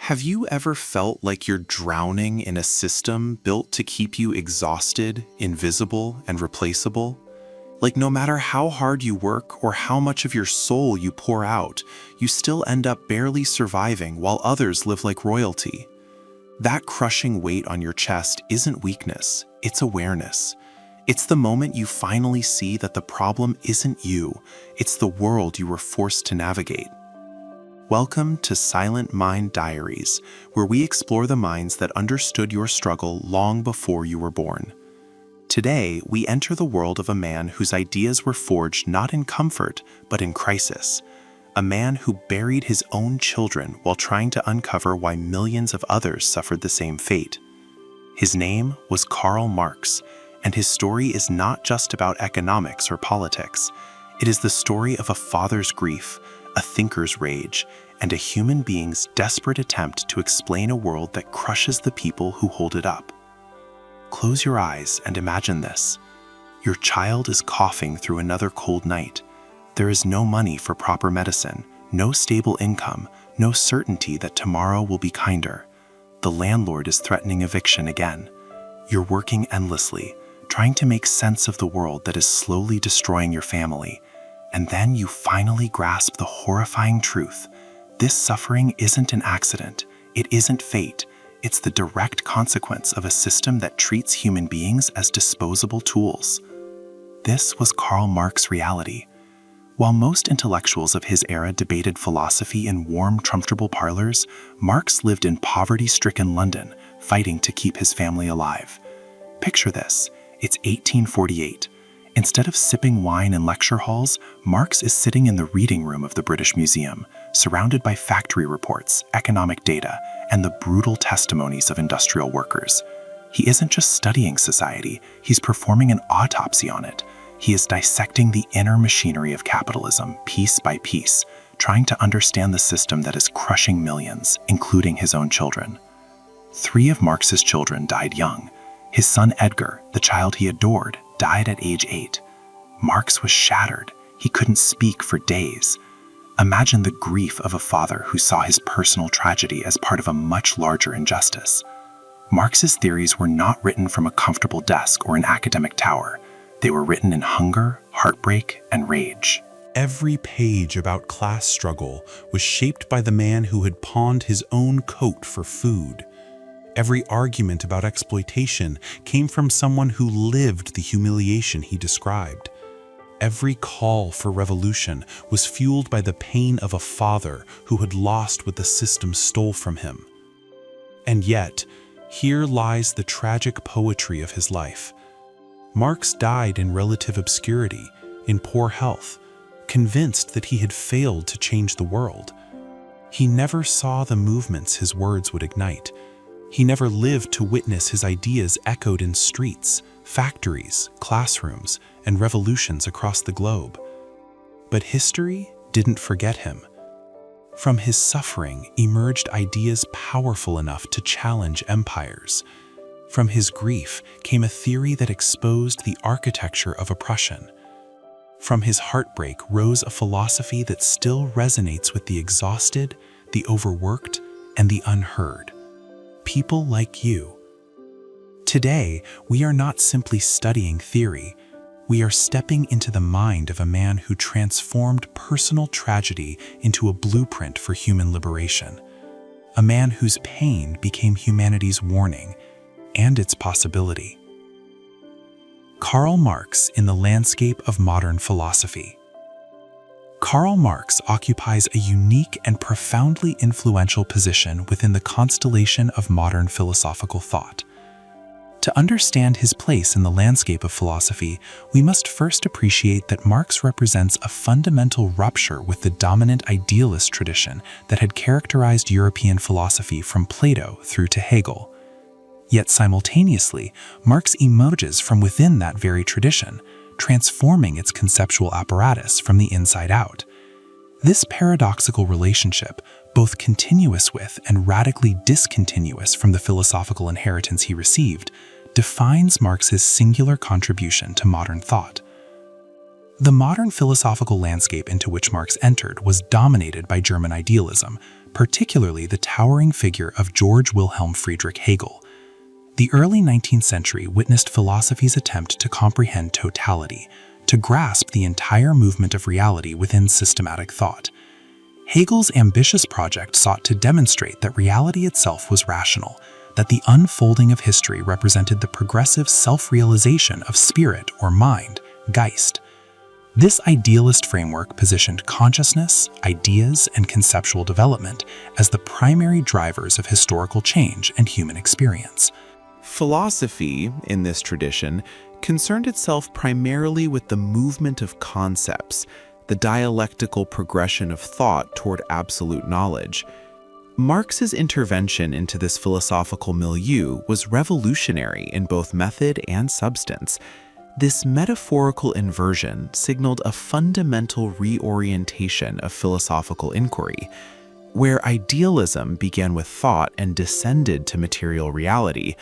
Have you ever felt like you're drowning in a system built to keep you exhausted, invisible, and replaceable? Like no matter how hard you work or how much of your soul you pour out, you still end up barely surviving while others live like royalty. That crushing weight on your chest isn't weakness, it's awareness. It's the moment you finally see that the problem isn't you, it's the world you were forced to navigate. Welcome to Silent Mind Diaries, where we explore the minds that understood your struggle long before you were born. Today, we enter the world of a man whose ideas were forged not in comfort, but in crisis. A man who buried his own children while trying to uncover why millions of others suffered the same fate. His name was Karl Marx, and his story is not just about economics or politics. It is the story of a father's grief, a thinker's rage, and a human being's desperate attempt to explain a world that crushes the people who hold it up. Close your eyes and imagine this. Your child is coughing through another cold night. There is no money for proper medicine, no stable income, no certainty that tomorrow will be kinder. The landlord is threatening eviction again. You're working endlessly, trying to make sense of the world that is slowly destroying your family. And then you finally grasp the horrifying truth. This suffering isn't an accident. It isn't fate. It's the direct consequence of a system that treats human beings as disposable tools. This was Karl Marx's reality. While most intellectuals of his era debated philosophy in warm, comfortable parlors, Marx lived in poverty-stricken London, fighting to keep his family alive. Picture this. It's 1848. Instead of sipping wine in lecture halls, Marx is sitting in the reading room of the British Museum, surrounded by factory reports, economic data, and the brutal testimonies of industrial workers. He isn't just studying society, he's performing an autopsy on it. He is dissecting the inner machinery of capitalism, piece by piece, trying to understand the system that is crushing millions, including his own children. 3 of Marx's children died young. His son Edgar, the child he adored, died at age 8. Marx was shattered. He couldn't speak for days. Imagine the grief of a father who saw his personal tragedy as part of a much larger injustice. Marx's theories were not written from a comfortable desk or an academic tower. They were written in hunger, heartbreak, and rage. Every page about class struggle was shaped by the man who had pawned his own coat for food. Every argument about exploitation came from someone who lived the humiliation he described. Every call for revolution was fueled by the pain of a father who had lost what the system stole from him. And yet, here lies the tragic poetry of his life. Marx died in relative obscurity, in poor health, convinced that he had failed to change the world. He never saw the movements his words would ignite. He never lived to witness his ideas echoed in streets, factories, classrooms, and revolutions across the globe. But history didn't forget him. From his suffering emerged ideas powerful enough to challenge empires. From his grief came a theory that exposed the architecture of oppression. From his heartbreak rose a philosophy that still resonates with the exhausted, the overworked, and the unheard. People like you. Today, we are not simply studying theory. We are stepping into the mind of a man who transformed personal tragedy into a blueprint for human liberation. A man whose pain became humanity's warning and its possibility. Karl Marx in the landscape of modern philosophy. Karl Marx occupies a unique and profoundly influential position within the constellation of modern philosophical thought. To understand his place in the landscape of philosophy, we must first appreciate that Marx represents a fundamental rupture with the dominant idealist tradition that had characterized European philosophy from Plato through to Hegel. Yet simultaneously, Marx emerges from within that very tradition, transforming its conceptual apparatus from the inside out. This paradoxical relationship, both continuous with and radically discontinuous from the philosophical inheritance he received, defines Marx's singular contribution to modern thought. The modern philosophical landscape into which Marx entered was dominated by German idealism, particularly the towering figure of George Wilhelm Friedrich Hegel. The early 19th century witnessed philosophy's attempt to comprehend totality, to grasp the entire movement of reality within systematic thought. Hegel's ambitious project sought to demonstrate that reality itself was rational, that the unfolding of history represented the progressive self-realization of spirit or mind, Geist. This idealist framework positioned consciousness, ideas, and conceptual development as the primary drivers of historical change and human experience. Philosophy, in this tradition, concerned itself primarily with the movement of concepts, the dialectical progression of thought toward absolute knowledge. Marx's intervention into this philosophical milieu was revolutionary in both method and substance. This metaphorical inversion signaled a fundamental reorientation of philosophical inquiry. Where idealism began with thought and descended to material reality,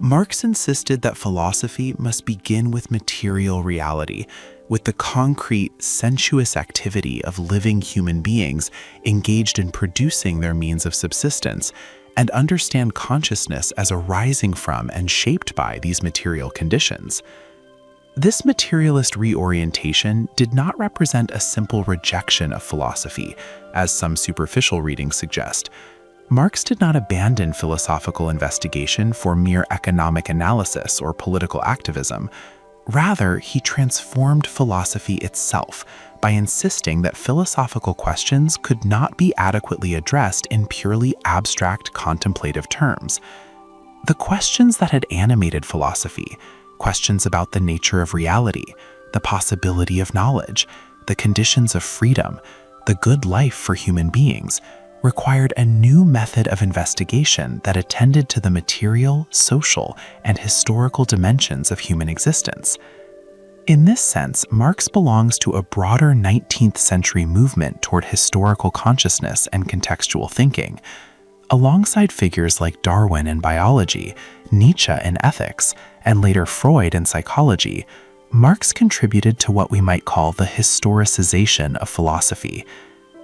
Marx insisted that philosophy must begin with material reality, with the concrete, sensuous activity of living human beings engaged in producing their means of subsistence, and understand consciousness as arising from and shaped by these material conditions. This materialist reorientation did not represent a simple rejection of philosophy, as some superficial readings suggest. Marx did not abandon philosophical investigation for mere economic analysis or political activism. Rather, he transformed philosophy itself by insisting that philosophical questions could not be adequately addressed in purely abstract contemplative terms. The questions that had animated philosophy, questions about the nature of reality, the possibility of knowledge, the conditions of freedom, the good life for human beings, required a new method of investigation that attended to the material, social, and historical dimensions of human existence. In this sense, Marx belongs to a broader 19th century movement toward historical consciousness and contextual thinking. Alongside figures like Darwin in biology, Nietzsche in ethics, and later Freud in psychology, Marx contributed to what we might call the historicization of philosophy.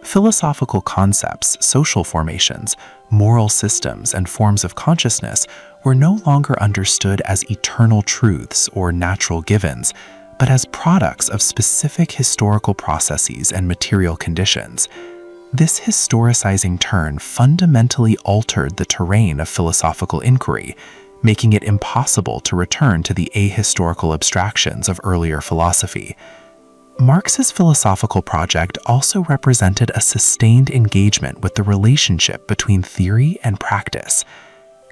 Philosophical concepts, social formations, moral systems, and forms of consciousness were no longer understood as eternal truths or natural givens, but as products of specific historical processes and material conditions. This historicizing turn fundamentally altered the terrain of philosophical inquiry, making it impossible to return to the ahistorical abstractions of earlier philosophy. Marx's philosophical project also represented a sustained engagement with the relationship between theory and practice.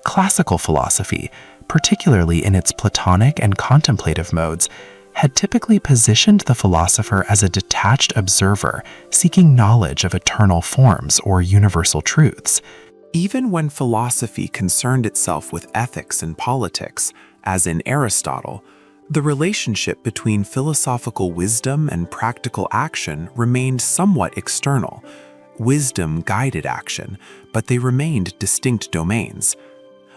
Classical philosophy, particularly in its Platonic and contemplative modes, had typically positioned the philosopher as a detached observer seeking knowledge of eternal forms or universal truths. Even when philosophy concerned itself with ethics and politics, as in Aristotle, the relationship between philosophical wisdom and practical action remained somewhat external. Wisdom guided action, but they remained distinct domains.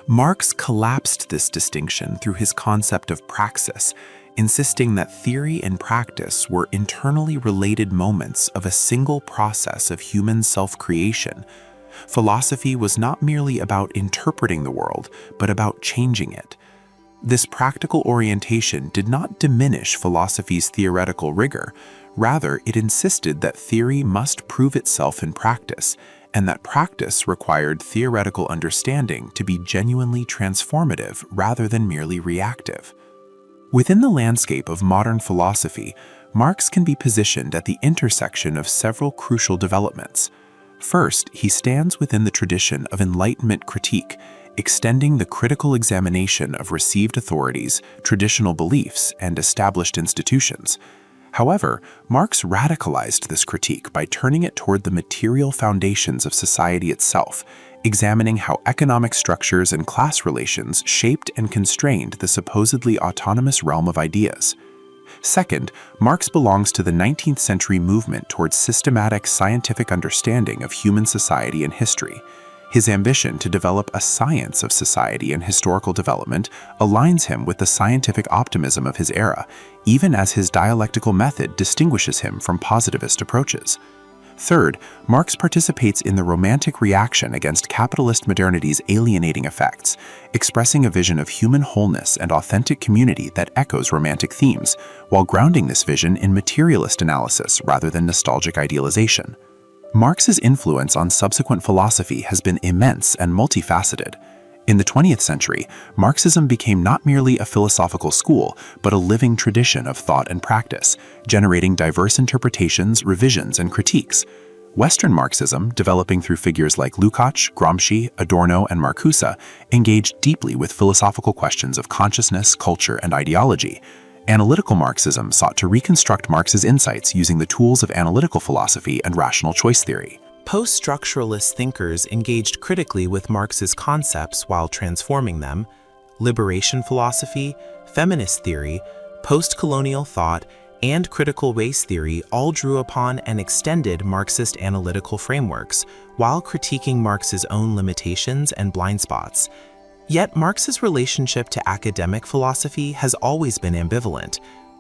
Marx collapsed this distinction through his concept of praxis, insisting that theory and practice were internally related moments of a single process of human self-creation. Philosophy was not merely about interpreting the world, but about changing it. This practical orientation did not diminish philosophy's theoretical rigor. Rather, it insisted that theory must prove itself in practice, and that practice required theoretical understanding to be genuinely transformative rather than merely reactive. Within the landscape of modern philosophy, Marx can be positioned at the intersection of several crucial developments. First, he stands within the tradition of Enlightenment critique, extending the critical examination of received authorities, traditional beliefs, and established institutions. However, Marx radicalized this critique by turning it toward the material foundations of society itself, examining how economic structures and class relations shaped and constrained the supposedly autonomous realm of ideas. Second, Marx belongs to the 19th century movement towards systematic scientific understanding of human society and history. His ambition to develop a science of society and historical development aligns him with the scientific optimism of his era, even as his dialectical method distinguishes him from positivist approaches. Third, Marx participates in the Romantic reaction against capitalist modernity's alienating effects, expressing a vision of human wholeness and authentic community that echoes Romantic themes, while grounding this vision in materialist analysis rather than nostalgic idealization. Marx's influence on subsequent philosophy has been immense and multifaceted. In the 20th century, Marxism became not merely a philosophical school, but a living tradition of thought and practice, generating diverse interpretations, revisions, and critiques. Western Marxism, developing through figures like Lukács, Gramsci, Adorno, and Marcuse, engaged deeply with philosophical questions of consciousness, culture, and ideology. Analytical Marxism sought to reconstruct Marx's insights using the tools of analytical philosophy and rational choice theory. Post-structuralist thinkers engaged critically with Marx's concepts while transforming them. Liberation philosophy, feminist theory, post-colonial thought, and critical race theory all drew upon and extended Marxist analytical frameworks while critiquing Marx's own limitations and blind spots. Yet Marx's relationship to academic philosophy has always been ambivalent.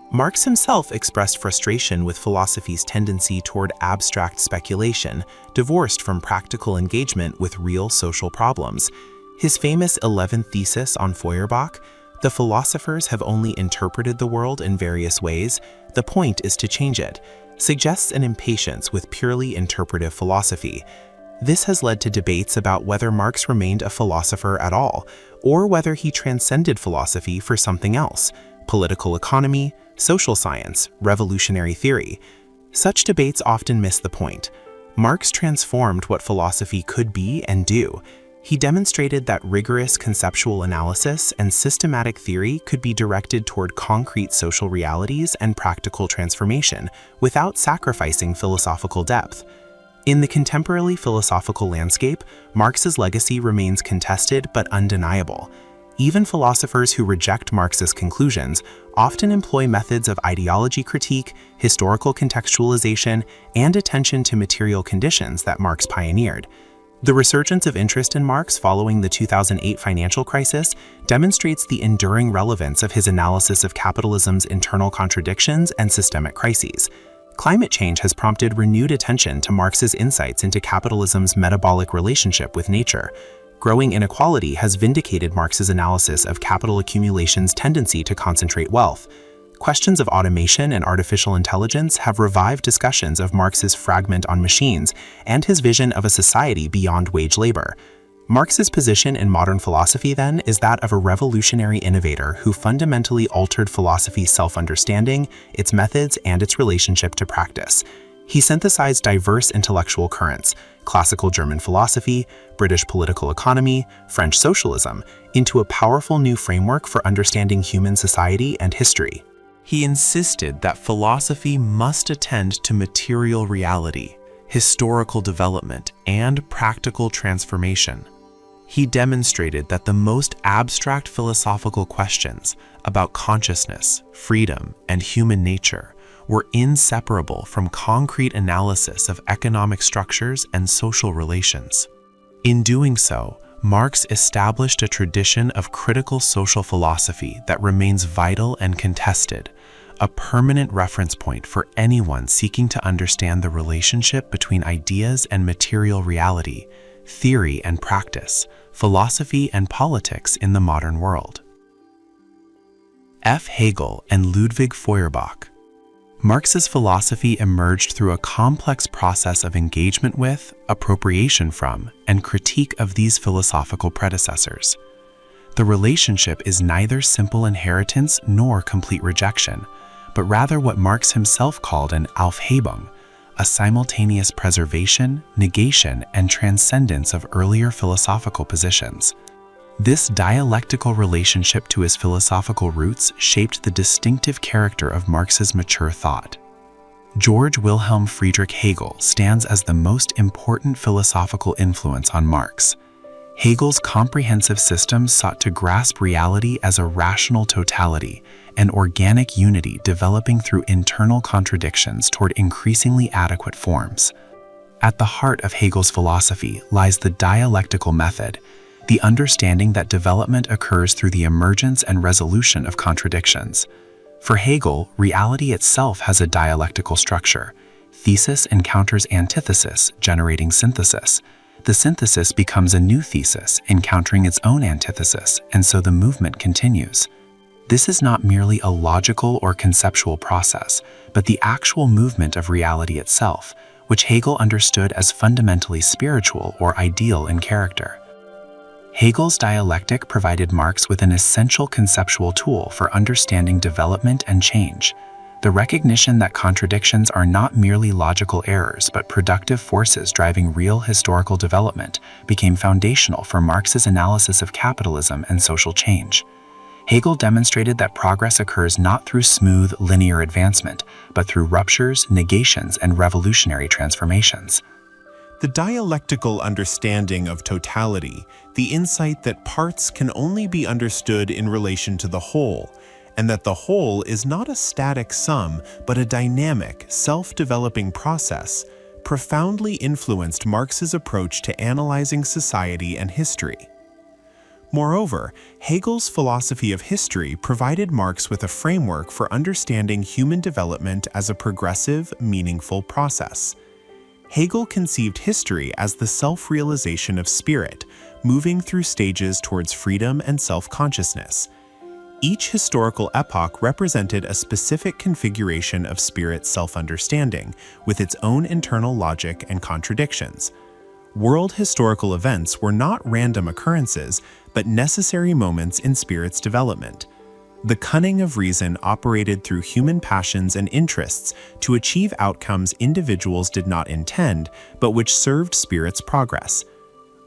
Marx himself expressed frustration with philosophy's tendency toward abstract speculation, divorced from practical engagement with real social problems. His famous 11th thesis on Feuerbach, "The philosophers have only interpreted the world in various ways, the point is to change it," suggests an impatience with purely interpretive philosophy. This has led to debates about whether Marx remained a philosopher at all, or whether he transcended philosophy for something else: political economy, social science, revolutionary theory. Such debates often miss the point. Marx transformed what philosophy could be and do. He demonstrated that rigorous conceptual analysis and systematic theory could be directed toward concrete social realities and practical transformation without sacrificing philosophical depth. In the contemporary philosophical landscape, Marx's legacy remains contested but undeniable. Even philosophers who reject Marx's conclusions often employ methods of ideology critique, historical contextualization, and attention to material conditions that Marx pioneered. The resurgence of interest in Marx following the 2008 financial crisis demonstrates the enduring relevance of his analysis of capitalism's internal contradictions and systemic crises. Climate change has prompted renewed attention to Marx's insights into capitalism's metabolic relationship with nature. Growing inequality has vindicated Marx's analysis of capital accumulation's tendency to concentrate wealth. Questions of automation and artificial intelligence have revived discussions of Marx's fragment on machines and his vision of a society beyond wage labor. Marx's position in modern philosophy, then, is that of a revolutionary innovator who fundamentally altered philosophy's self-understanding, its methods, and its relationship to practice. He synthesized diverse intellectual currents, classical German philosophy, British political economy, French socialism, into a powerful new framework for understanding human society and history. He insisted that philosophy must attend to material reality, historical development, and practical transformation. He demonstrated that the most abstract philosophical questions about consciousness, freedom, and human nature were inseparable from concrete analysis of economic structures and social relations. In doing so, Marx established a tradition of critical social philosophy that remains vital and contested, a permanent reference point for anyone seeking to understand the relationship between ideas and material reality, theory and practice, philosophy and politics in the modern world. F. Hegel and Ludwig Feuerbach. Marx's philosophy emerged through a complex process of engagement with, appropriation from, and critique of these philosophical predecessors. The relationship is neither simple inheritance nor complete rejection, but rather what Marx himself called an Aufhebung, a simultaneous preservation, negation, and transcendence of earlier philosophical positions. This dialectical relationship to his philosophical roots shaped the distinctive character of Marx's mature thought. George Wilhelm Friedrich Hegel stands as the most important philosophical influence on Marx. Hegel's comprehensive system sought to grasp reality as a rational totality, an organic unity developing through internal contradictions toward increasingly adequate forms. At the heart of Hegel's philosophy lies the dialectical method, the understanding that development occurs through the emergence and resolution of contradictions. For Hegel, reality itself has a dialectical structure. Thesis encounters antithesis, generating synthesis. The synthesis becomes a new thesis, encountering its own antithesis, and so the movement continues. This is not merely a logical or conceptual process, but the actual movement of reality itself, which Hegel understood as fundamentally spiritual or ideal in character. Hegel's dialectic provided Marx with an essential conceptual tool for understanding development and change. The recognition that contradictions are not merely logical errors but productive forces driving real historical development became foundational for Marx's analysis of capitalism and social change. Hegel demonstrated that progress occurs not through smooth, linear advancement, but through ruptures, negations, and revolutionary transformations. The dialectical understanding of totality, the insight that parts can only be understood in relation to the whole, and that the whole is not a static sum but a dynamic, self-developing process, profoundly influenced Marx's approach to analyzing society and history. Moreover, Hegel's philosophy of history provided Marx with a framework for understanding human development as a progressive, meaningful process. Hegel conceived history as the self-realization of spirit, moving through stages towards freedom and self-consciousness. Each historical epoch represented a specific configuration of spirit's self-understanding, with its own internal logic and contradictions. World historical events were not random occurrences, but necessary moments in spirit's development. The cunning of reason operated through human passions and interests to achieve outcomes individuals did not intend, but which served spirit's progress.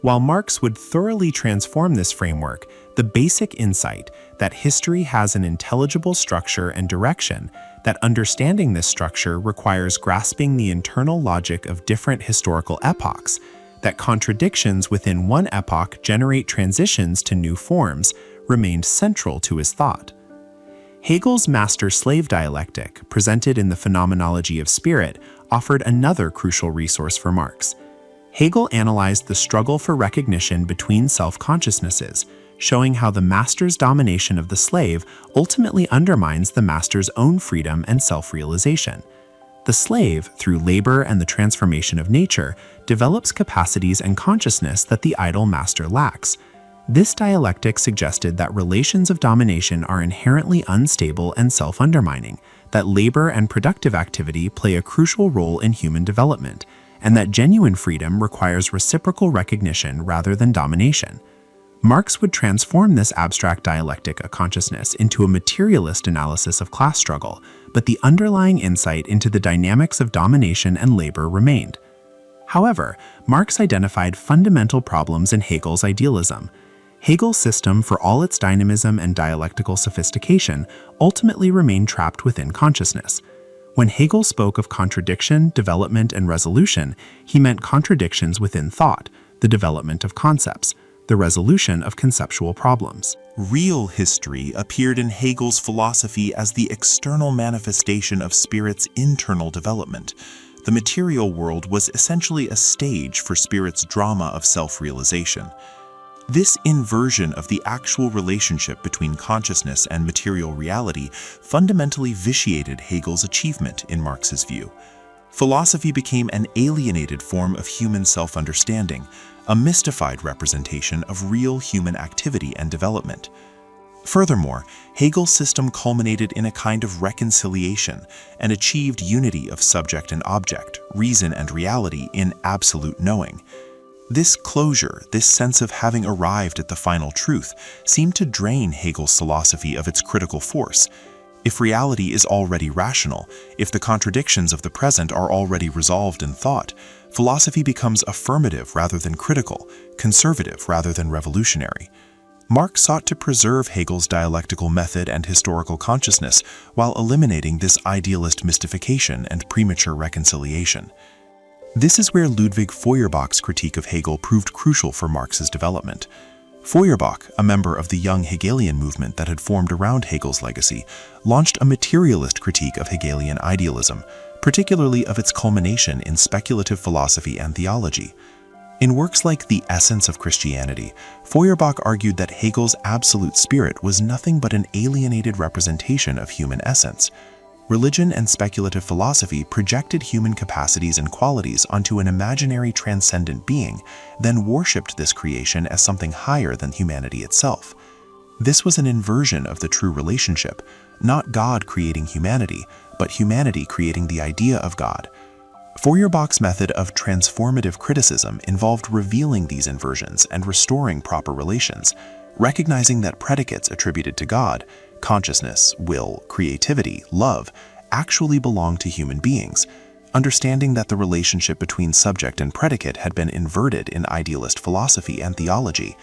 While Marx would thoroughly transform this framework, the basic insight that history has an intelligible structure and direction, that understanding this structure requires grasping the internal logic of different historical epochs, that contradictions within one epoch generate transitions to new forms, remained central to his thought. Hegel's master-slave dialectic, presented in the Phenomenology of Spirit, offered another crucial resource for Marx. Hegel analyzed the struggle for recognition between self-consciousnesses, showing how the master's domination of the slave ultimately undermines the master's own freedom and self-realization. The slave, through labor and the transformation of nature, develops capacities and consciousness that the idle master lacks. This dialectic suggested that relations of domination are inherently unstable and self-undermining, that labor and productive activity play a crucial role in human development, and that genuine freedom requires reciprocal recognition rather than domination. Marx would transform this abstract dialectic of consciousness into a materialist analysis of class struggle, but the underlying insight into the dynamics of domination and labor remained. However, Marx identified fundamental problems in Hegel's idealism. Hegel's system, for all its dynamism and dialectical sophistication, ultimately remained trapped within consciousness. When Hegel spoke of contradiction, development, and resolution, he meant contradictions within thought, the development of concepts, the resolution of conceptual problems. Real history appeared in Hegel's philosophy as the external manifestation of spirit's internal development. The material world was essentially a stage for spirit's drama of self-realization. This inversion of the actual relationship between consciousness and material reality fundamentally vitiated Hegel's achievement in Marx's view. Philosophy became an alienated form of human self-understanding, a mystified representation of real human activity and development. Furthermore, Hegel's system culminated in a kind of reconciliation and achieved unity of subject and object, reason and reality in absolute knowing. This closure, this sense of having arrived at the final truth, seemed to drain Hegel's philosophy of its critical force. If reality is already rational, if the contradictions of the present are already resolved in thought, philosophy becomes affirmative rather than critical, conservative rather than revolutionary. Marx sought to preserve Hegel's dialectical method and historical consciousness while eliminating this idealist mystification and premature reconciliation. This is where Ludwig Feuerbach's critique of Hegel proved crucial for Marx's development. Feuerbach, a member of the young Hegelian movement that had formed around Hegel's legacy, launched a materialist critique of Hegelian idealism, particularly of its culmination in speculative philosophy and theology. In works like The Essence of Christianity, Feuerbach argued that Hegel's absolute spirit was nothing but an alienated representation of human essence. Religion and speculative philosophy projected human capacities and qualities onto an imaginary transcendent being, then worshipped this creation as something higher than humanity itself. This was an inversion of the true relationship, not God creating humanity, but humanity creating the idea of God. Feuerbach's method of transformative criticism involved revealing these inversions and restoring proper relations, recognizing that predicates attributed to God, consciousness, will, creativity, love, actually belong to human beings, understanding that the relationship between subject and predicate had been inverted in idealist philosophy and theology.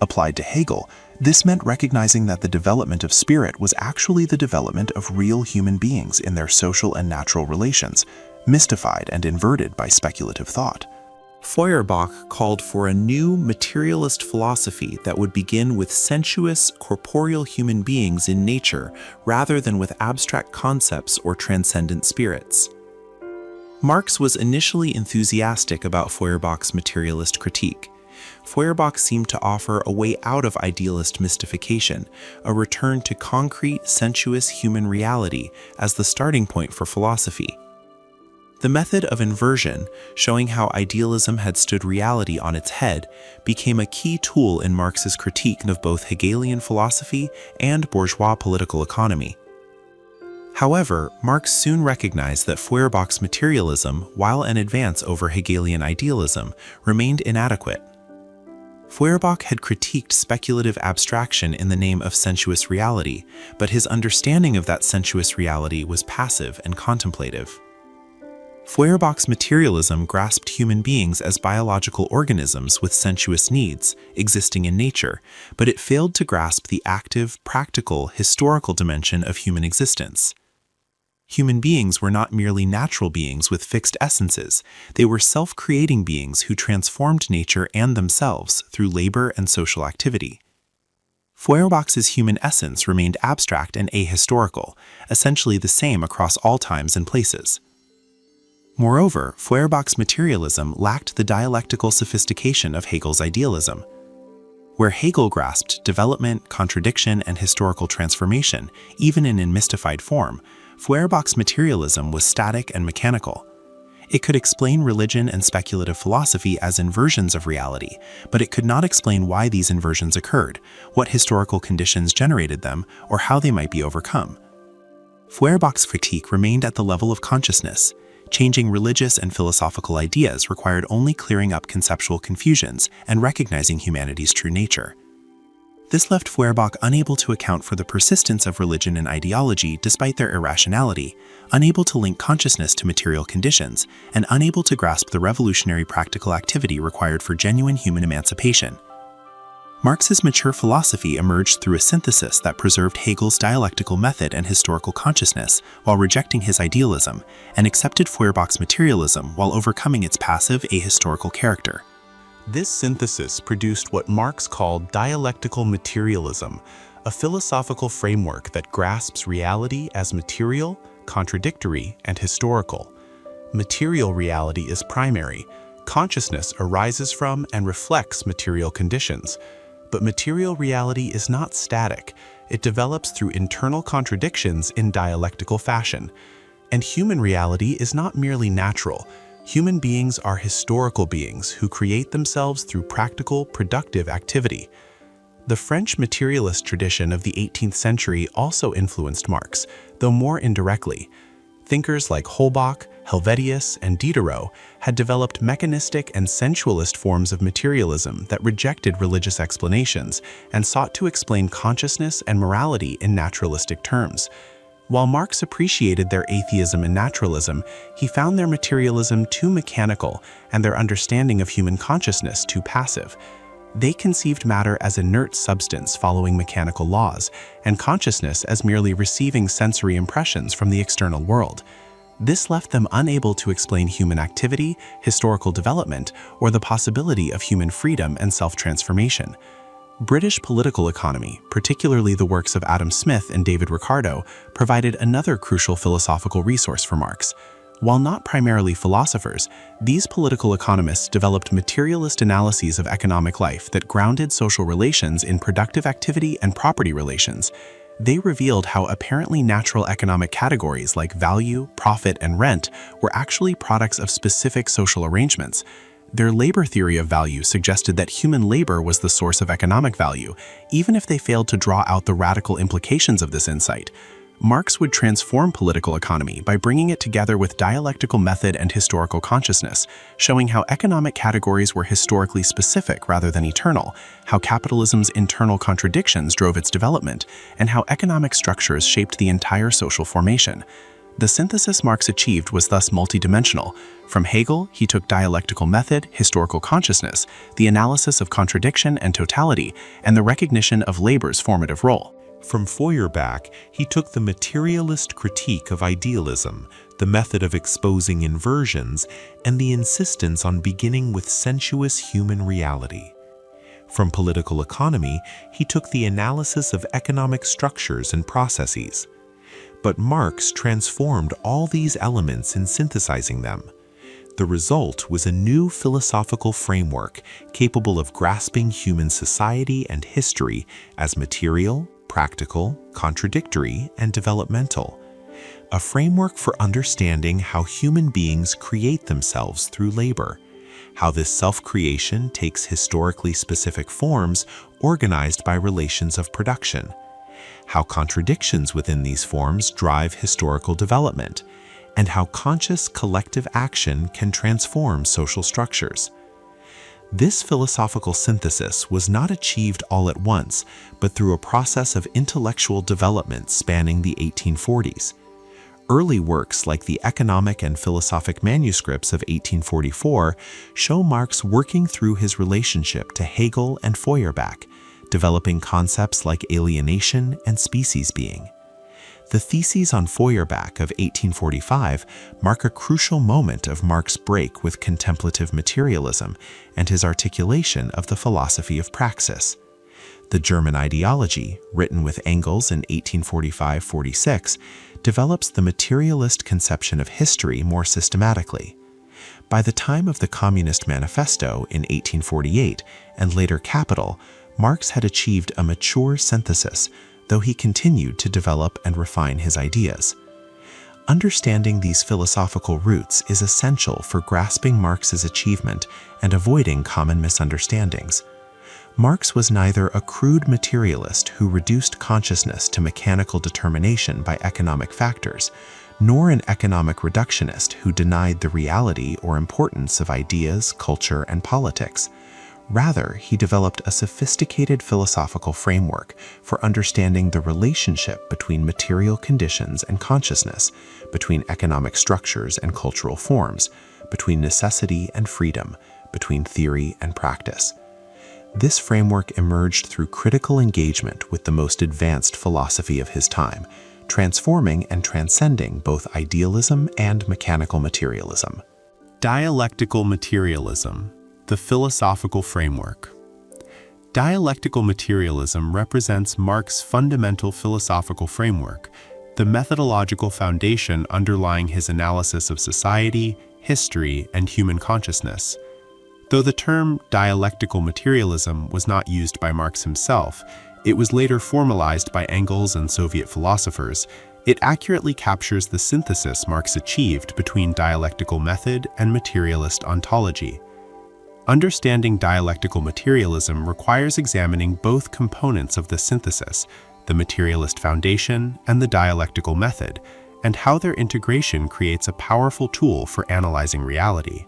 Applied to Hegel, this meant recognizing that the development of spirit was actually the development of real human beings in their social and natural relations, mystified and inverted by speculative thought. Feuerbach called for a new materialist philosophy that would begin with sensuous, corporeal human beings in nature rather than with abstract concepts or transcendent spirits. Marx was initially enthusiastic about Feuerbach's materialist critique. Feuerbach seemed to offer a way out of idealist mystification, a return to concrete, sensuous human reality as the starting point for philosophy. The method of inversion, showing how idealism had stood reality on its head, became a key tool in Marx's critique of both Hegelian philosophy and bourgeois political economy. However, Marx soon recognized that Feuerbach's materialism, while an advance over Hegelian idealism, remained inadequate. Feuerbach had critiqued speculative abstraction in the name of sensuous reality, but his understanding of that sensuous reality was passive and contemplative. Feuerbach's materialism grasped human beings as biological organisms with sensuous needs, existing in nature, but it failed to grasp the active, practical, historical dimension of human existence. Human beings were not merely natural beings with fixed essences, they were self-creating beings who transformed nature and themselves through labor and social activity. Feuerbach's human essence remained abstract and ahistorical, essentially the same across all times and places. Moreover, Feuerbach's materialism lacked the dialectical sophistication of Hegel's idealism. Where Hegel grasped development, contradiction, and historical transformation, even in mystified form, Feuerbach's materialism was static and mechanical. It could explain religion and speculative philosophy as inversions of reality, but it could not explain why these inversions occurred, what historical conditions generated them, or how they might be overcome. Feuerbach's critique remained at the level of consciousness. Changing religious and philosophical ideas required only clearing up conceptual confusions and recognizing humanity's true nature. This left Feuerbach unable to account for the persistence of religion and ideology despite their irrationality, unable to link consciousness to material conditions, and unable to grasp the revolutionary practical activity required for genuine human emancipation. Marx's mature philosophy emerged through a synthesis that preserved Hegel's dialectical method and historical consciousness while rejecting his idealism, and accepted Feuerbach's materialism while overcoming its passive, ahistorical character. This synthesis produced what Marx called dialectical materialism, a philosophical framework that grasps reality as material, contradictory, and historical. Material reality is primary. Consciousness arises from and reflects material conditions. But material reality is not static. It develops through internal contradictions in dialectical fashion. And human reality is not merely natural. Human beings are historical beings who create themselves through practical, productive activity. The French materialist tradition of the 18th century also influenced Marx, though more indirectly. Thinkers like Holbach, Helvetius, and Diderot had developed mechanistic and sensualist forms of materialism that rejected religious explanations and sought to explain consciousness and morality in naturalistic terms. While Marx appreciated their atheism and naturalism, he found their materialism too mechanical and their understanding of human consciousness too passive. They conceived matter as inert substance following mechanical laws, and consciousness as merely receiving sensory impressions from the external world. This left them unable to explain human activity, historical development, or the possibility of human freedom and self-transformation. British political economy, particularly the works of Adam Smith and David Ricardo, provided another crucial philosophical resource for Marx. While not primarily philosophers, these political economists developed materialist analyses of economic life that grounded social relations in productive activity and property relations. They revealed how apparently natural economic categories like value, profit, and rent were actually products of specific social arrangements. Their labor theory of value suggested that human labor was the source of economic value, even if they failed to draw out the radical implications of this insight. Marx would transform political economy by bringing it together with dialectical method and historical consciousness, showing how economic categories were historically specific rather than eternal, how capitalism's internal contradictions drove its development, and how economic structures shaped the entire social formation. The synthesis Marx achieved was thus multidimensional. From Hegel, he took dialectical method, historical consciousness, the analysis of contradiction and totality, and the recognition of labor's formative role. From Feuerbach, he took the materialist critique of idealism, the method of exposing inversions, and the insistence on beginning with sensuous human reality. From political economy, he took the analysis of economic structures and processes. But Marx transformed all these elements in synthesizing them. The result was a new philosophical framework capable of grasping human society and history as material, practical, contradictory, and developmental. A framework for understanding how human beings create themselves through labor, how this self-creation takes historically specific forms organized by relations of production, how contradictions within these forms drive historical development, and how conscious collective action can transform social structures. This philosophical synthesis was not achieved all at once, but through a process of intellectual development spanning the 1840s. Early works like the Economic and Philosophic Manuscripts of 1844 show Marx working through his relationship to Hegel and Feuerbach, developing concepts like alienation and species being. The theses on Feuerbach of 1845 mark a crucial moment of Marx's break with contemplative materialism and his articulation of the philosophy of praxis. The German ideology, written with Engels in 1845-46, develops the materialist conception of history more systematically. By the time of the Communist Manifesto in 1848 and later Capital, Marx had achieved a mature synthesis, though he continued to develop and refine his ideas. Understanding these philosophical roots is essential for grasping Marx's achievement and avoiding common misunderstandings. Marx was neither a crude materialist who reduced consciousness to mechanical determination by economic factors, nor an economic reductionist who denied the reality or importance of ideas, culture, and politics. Rather, he developed a sophisticated philosophical framework for understanding the relationship between material conditions and consciousness, between economic structures and cultural forms, between necessity and freedom, between theory and practice. This framework emerged through critical engagement with the most advanced philosophy of his time, transforming and transcending both idealism and mechanical materialism. Dialectical Materialism, the philosophical framework. Dialectical materialism represents Marx's fundamental philosophical framework, the methodological foundation underlying his analysis of society, history, and human consciousness. Though the term dialectical materialism was not used by Marx himself, it was later formalized by Engels and Soviet philosophers. It accurately captures the synthesis Marx achieved between dialectical method and materialist ontology. Understanding dialectical materialism requires examining both components of the synthesis, the materialist foundation and the dialectical method, and how their integration creates a powerful tool for analyzing reality.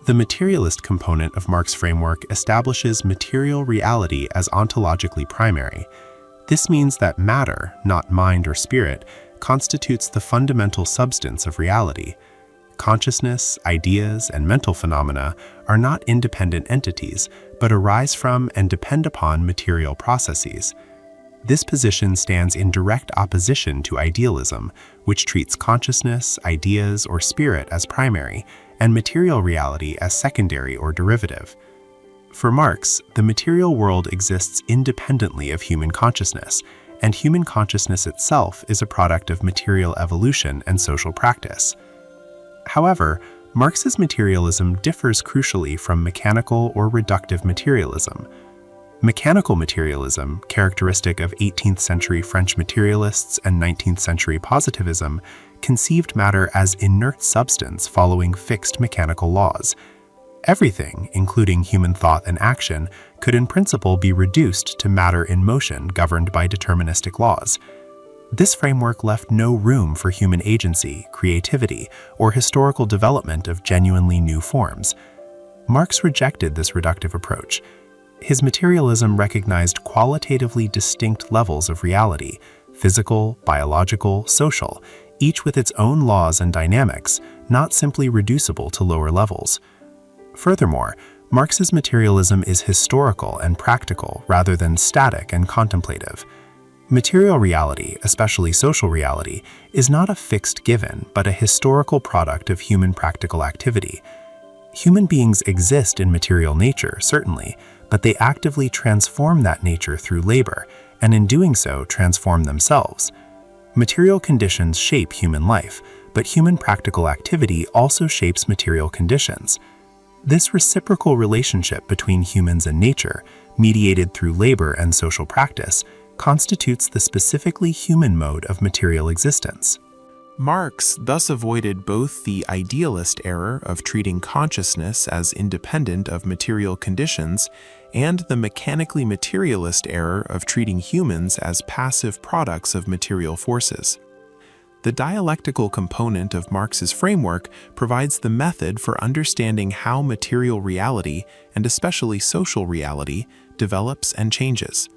The materialist component of Marx's framework establishes material reality as ontologically primary. This means that matter, not mind or spirit, constitutes the fundamental substance of reality. Consciousness, ideas, and mental phenomena are not independent entities, but arise from and depend upon material processes. This position stands in direct opposition to idealism, which treats consciousness, ideas, or spirit as primary, and material reality as secondary or derivative. For Marx, the material world exists independently of human consciousness, and human consciousness itself is a product of material evolution and social practice. However, Marx's materialism differs crucially from mechanical or reductive materialism. Mechanical materialism, characteristic of 18th century French materialists and 19th century positivism, conceived matter as inert substance following fixed mechanical laws. Everything, including human thought and action, could in principle be reduced to matter in motion governed by deterministic laws. This framework left no room for human agency, creativity, or historical development of genuinely new forms. Marx rejected this reductive approach. His materialism recognized qualitatively distinct levels of reality, physical, biological, social, each with its own laws and dynamics, not simply reducible to lower levels. Furthermore, Marx's materialism is historical and practical rather than static and contemplative. Material reality, especially social reality, is not a fixed given, but a historical product of human practical activity. Human beings exist in material nature, certainly, but they actively transform that nature through labor, and in doing so transform themselves. Material conditions shape human life, but human practical activity also shapes material conditions. This reciprocal relationship between humans and nature, mediated through labor and social practice, constitutes the specifically human mode of material existence. Marx thus avoided both the idealist error of treating consciousness as independent of material conditions and the mechanically materialist error of treating humans as passive products of material forces. The dialectical component of Marx's framework provides the method for understanding how material reality, and especially social reality, develops and changes.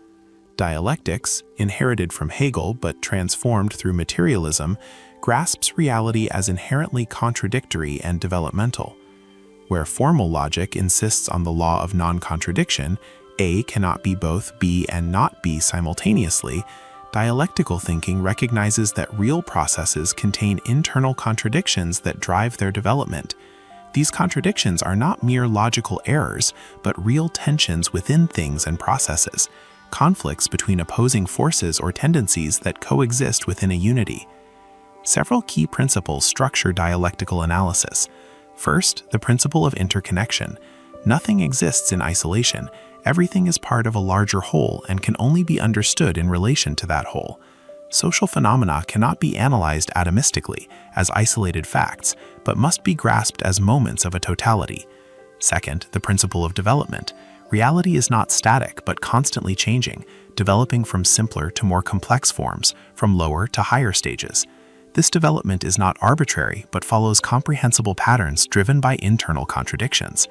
Dialectics, inherited from Hegel but transformed through materialism, grasps reality as inherently contradictory and developmental. Where formal logic insists on the law of non-contradiction, A cannot be both B and not B simultaneously, dialectical thinking recognizes that real processes contain internal contradictions that drive their development. These contradictions are not mere logical errors, but real tensions within things and processes, conflicts between opposing forces or tendencies that coexist within a unity. Several key principles structure dialectical analysis. First, the principle of interconnection. Nothing exists in isolation. Everything is part of a larger whole and can only be understood in relation to that whole. Social phenomena cannot be analyzed atomistically, as isolated facts, but must be grasped as moments of a totality. Second, the principle of development. Reality is not static, but constantly changing, developing from simpler to more complex forms, from lower to higher stages. This development is not arbitrary, but follows comprehensible patterns driven by internal contradictions.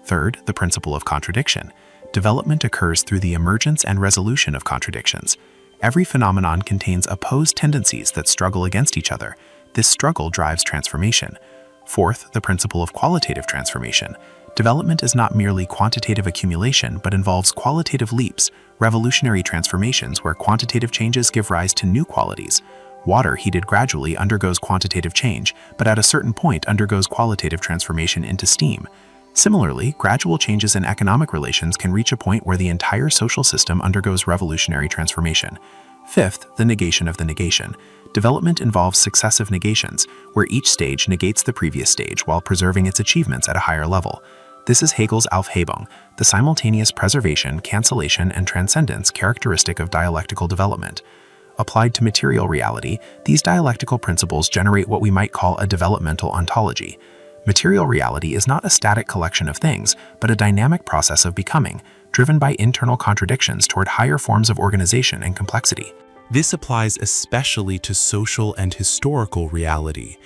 Third, the principle of contradiction. Development occurs through the emergence and resolution of contradictions. Every phenomenon contains opposed tendencies that struggle against each other. This struggle drives transformation. Fourth, the principle of qualitative transformation. Development is not merely quantitative accumulation, but involves qualitative leaps, revolutionary transformations where quantitative changes give rise to new qualities. Water heated gradually undergoes quantitative change, but at a certain point undergoes qualitative transformation into steam. Similarly, gradual changes in economic relations can reach a point where the entire social system undergoes revolutionary transformation. Fifth, the negation of the negation. Development involves successive negations, where each stage negates the previous stage while preserving its achievements at a higher level. This is Hegel's Aufhebung, the simultaneous preservation, cancellation, and transcendence characteristic of dialectical development. Applied to material reality, these dialectical principles generate what we might call a developmental ontology. Material reality is not a static collection of things, but a dynamic process of becoming, driven by internal contradictions toward higher forms of organization and complexity. This applies especially to social and historical reality.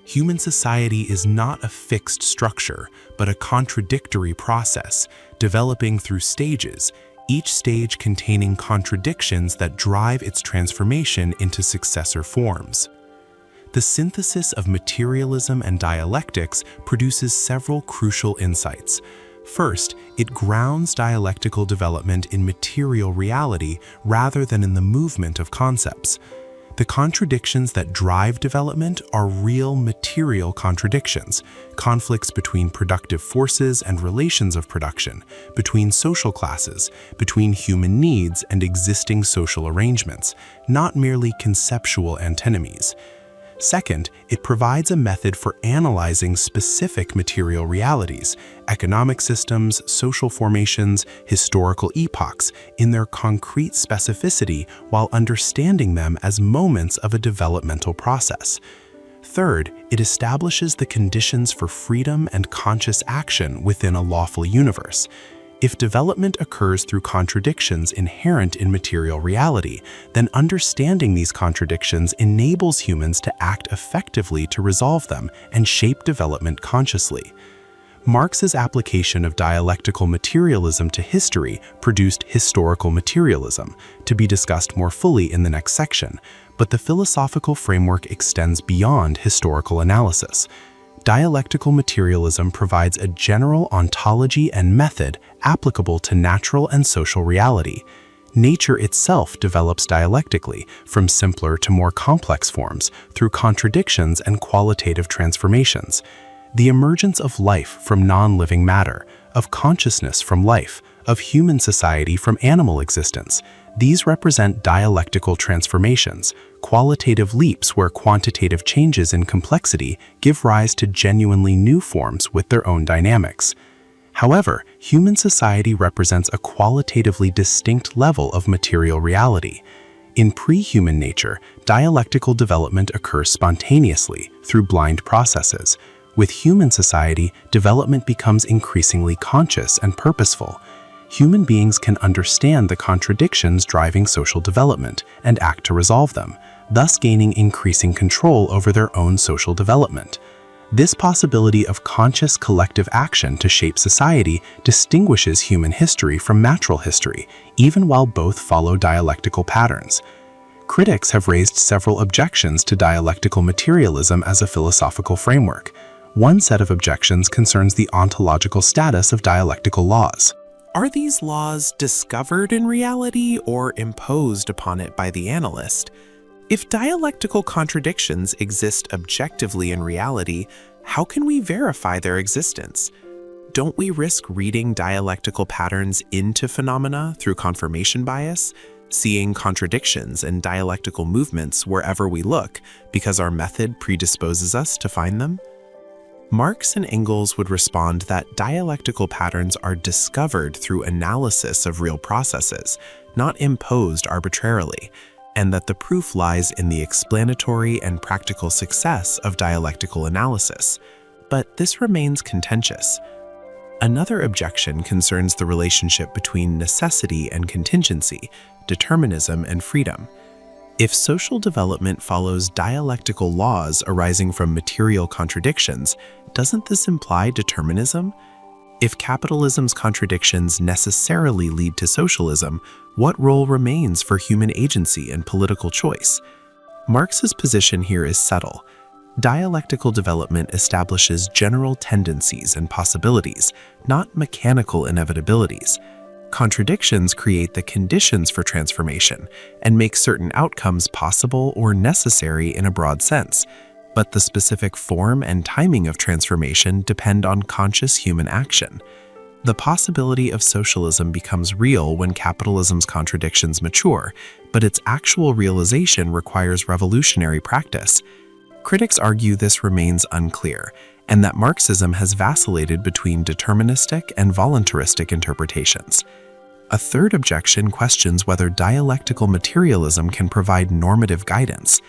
Human society is not a fixed structure, but a contradictory process, developing through stages, each stage containing contradictions that drive its transformation into successor forms. The synthesis of materialism and dialectics produces several crucial insights. First, it grounds dialectical development in material reality rather than in the movement of concepts. The contradictions that drive development are real material contradictions, conflicts between productive forces and relations of production, between social classes, between human needs and existing social arrangements, not merely conceptual antinomies. Second, it provides a method for analyzing specific material realities, economic systems, social formations, historical epochs, in their concrete specificity while understanding them as moments of a developmental process. Third, it establishes the conditions for freedom and conscious action within a lawful universe. If development occurs through contradictions inherent in material reality, then understanding these contradictions enables humans to act effectively to resolve them and shape development consciously. Marx's application of dialectical materialism to history produced historical materialism, to be discussed more fully in the next section, but the philosophical framework extends beyond historical analysis. Dialectical materialism provides a general ontology and method applicable to natural and social reality. Nature itself develops dialectically, from simpler to more complex forms, through contradictions and qualitative transformations. The emergence of life from non-living matter, of consciousness from life, of human society from animal existence, these represent dialectical transformations, qualitative leaps where quantitative changes in complexity give rise to genuinely new forms with their own dynamics. However, human society represents a qualitatively distinct level of material reality. In pre-human nature, dialectical development occurs spontaneously through blind processes. With human society, development becomes increasingly conscious and purposeful. Human beings can understand the contradictions driving social development and act to resolve them, thus gaining increasing control over their own social development. This possibility of conscious collective action to shape society distinguishes human history from natural history, even while both follow dialectical patterns. Critics have raised several objections to dialectical materialism as a philosophical framework. One set of objections concerns the ontological status of dialectical laws. Are these laws discovered in reality or imposed upon it by the analyst? If dialectical contradictions exist objectively in reality, how can we verify their existence? Don't we risk reading dialectical patterns into phenomena through confirmation bias, seeing contradictions and dialectical movements wherever we look because our method predisposes us to find them? Marx and Engels would respond that dialectical patterns are discovered through analysis of real processes, not imposed arbitrarily, and that the proof lies in the explanatory and practical success of dialectical analysis. But this remains contentious. Another objection concerns the relationship between necessity and contingency, determinism and freedom. If social development follows dialectical laws arising from material contradictions, doesn't this imply determinism? If capitalism's contradictions necessarily lead to socialism, what role remains for human agency and political choice? Marx's position here is subtle. Dialectical development establishes general tendencies and possibilities, not mechanical inevitabilities. Contradictions create the conditions for transformation and make certain outcomes possible or necessary in a broad sense, but the specific form and timing of transformation depend on conscious human action. The possibility of socialism becomes real when capitalism's contradictions mature, but its actual realization requires revolutionary practice. Critics argue this remains unclear, and that Marxism has vacillated between deterministic and voluntaristic interpretations. A third objection questions whether dialectical materialism can provide normative guidance.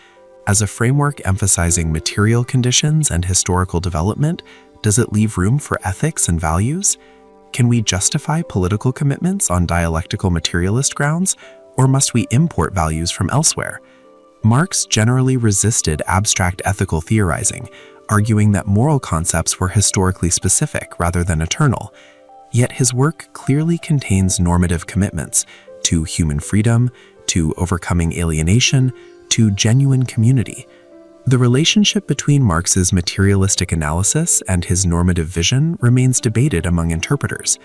As a framework emphasizing material conditions and historical development, does it leave room for ethics and values? Can we justify political commitments on dialectical materialist grounds, or must we import values from elsewhere? Marx generally resisted abstract ethical theorizing, arguing that moral concepts were historically specific rather than eternal. Yet his work clearly contains normative commitments to human freedom, to overcoming alienation, to genuine community. The relationship between Marx's materialistic analysis and his normative vision remains debated among interpreters.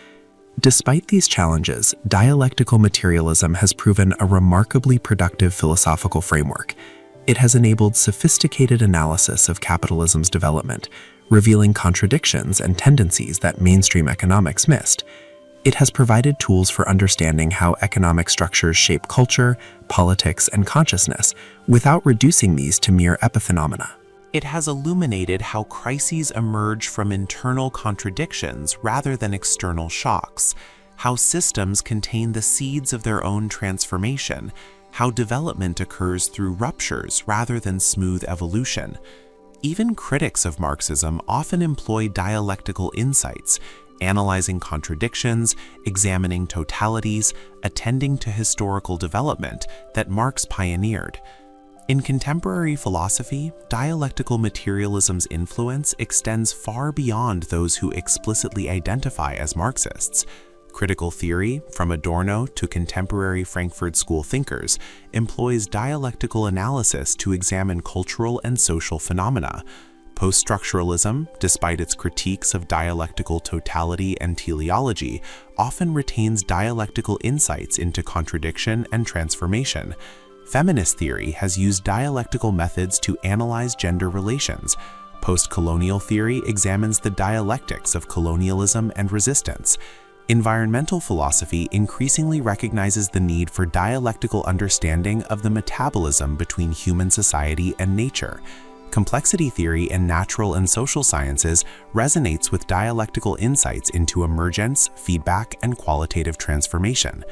Despite these challenges, dialectical materialism has proven a remarkably productive philosophical framework. It has enabled sophisticated analysis of capitalism's development, revealing contradictions and tendencies that mainstream economics missed. It has provided tools for understanding how economic structures shape culture, politics, and consciousness without reducing these to mere epiphenomena. It has illuminated how crises emerge from internal contradictions rather than external shocks, how systems contain the seeds of their own transformation, how development occurs through ruptures rather than smooth evolution. Even critics of Marxism often employ dialectical insights, analyzing contradictions, examining totalities, attending to historical development that Marx pioneered. In contemporary philosophy, dialectical materialism's influence extends far beyond those who explicitly identify as Marxists. Critical theory, from Adorno to contemporary Frankfurt School thinkers, employs dialectical analysis to examine cultural and social phenomena. Post-structuralism, despite its critiques of dialectical totality and teleology, often retains dialectical insights into contradiction and transformation. Feminist theory has used dialectical methods to analyze gender relations. Post-colonial theory examines the dialectics of colonialism and resistance. Environmental philosophy increasingly recognizes the need for dialectical understanding of the metabolism between human society and nature. Complexity theory in natural and social sciences resonates with dialectical insights into emergence, feedback, and qualitative transformation.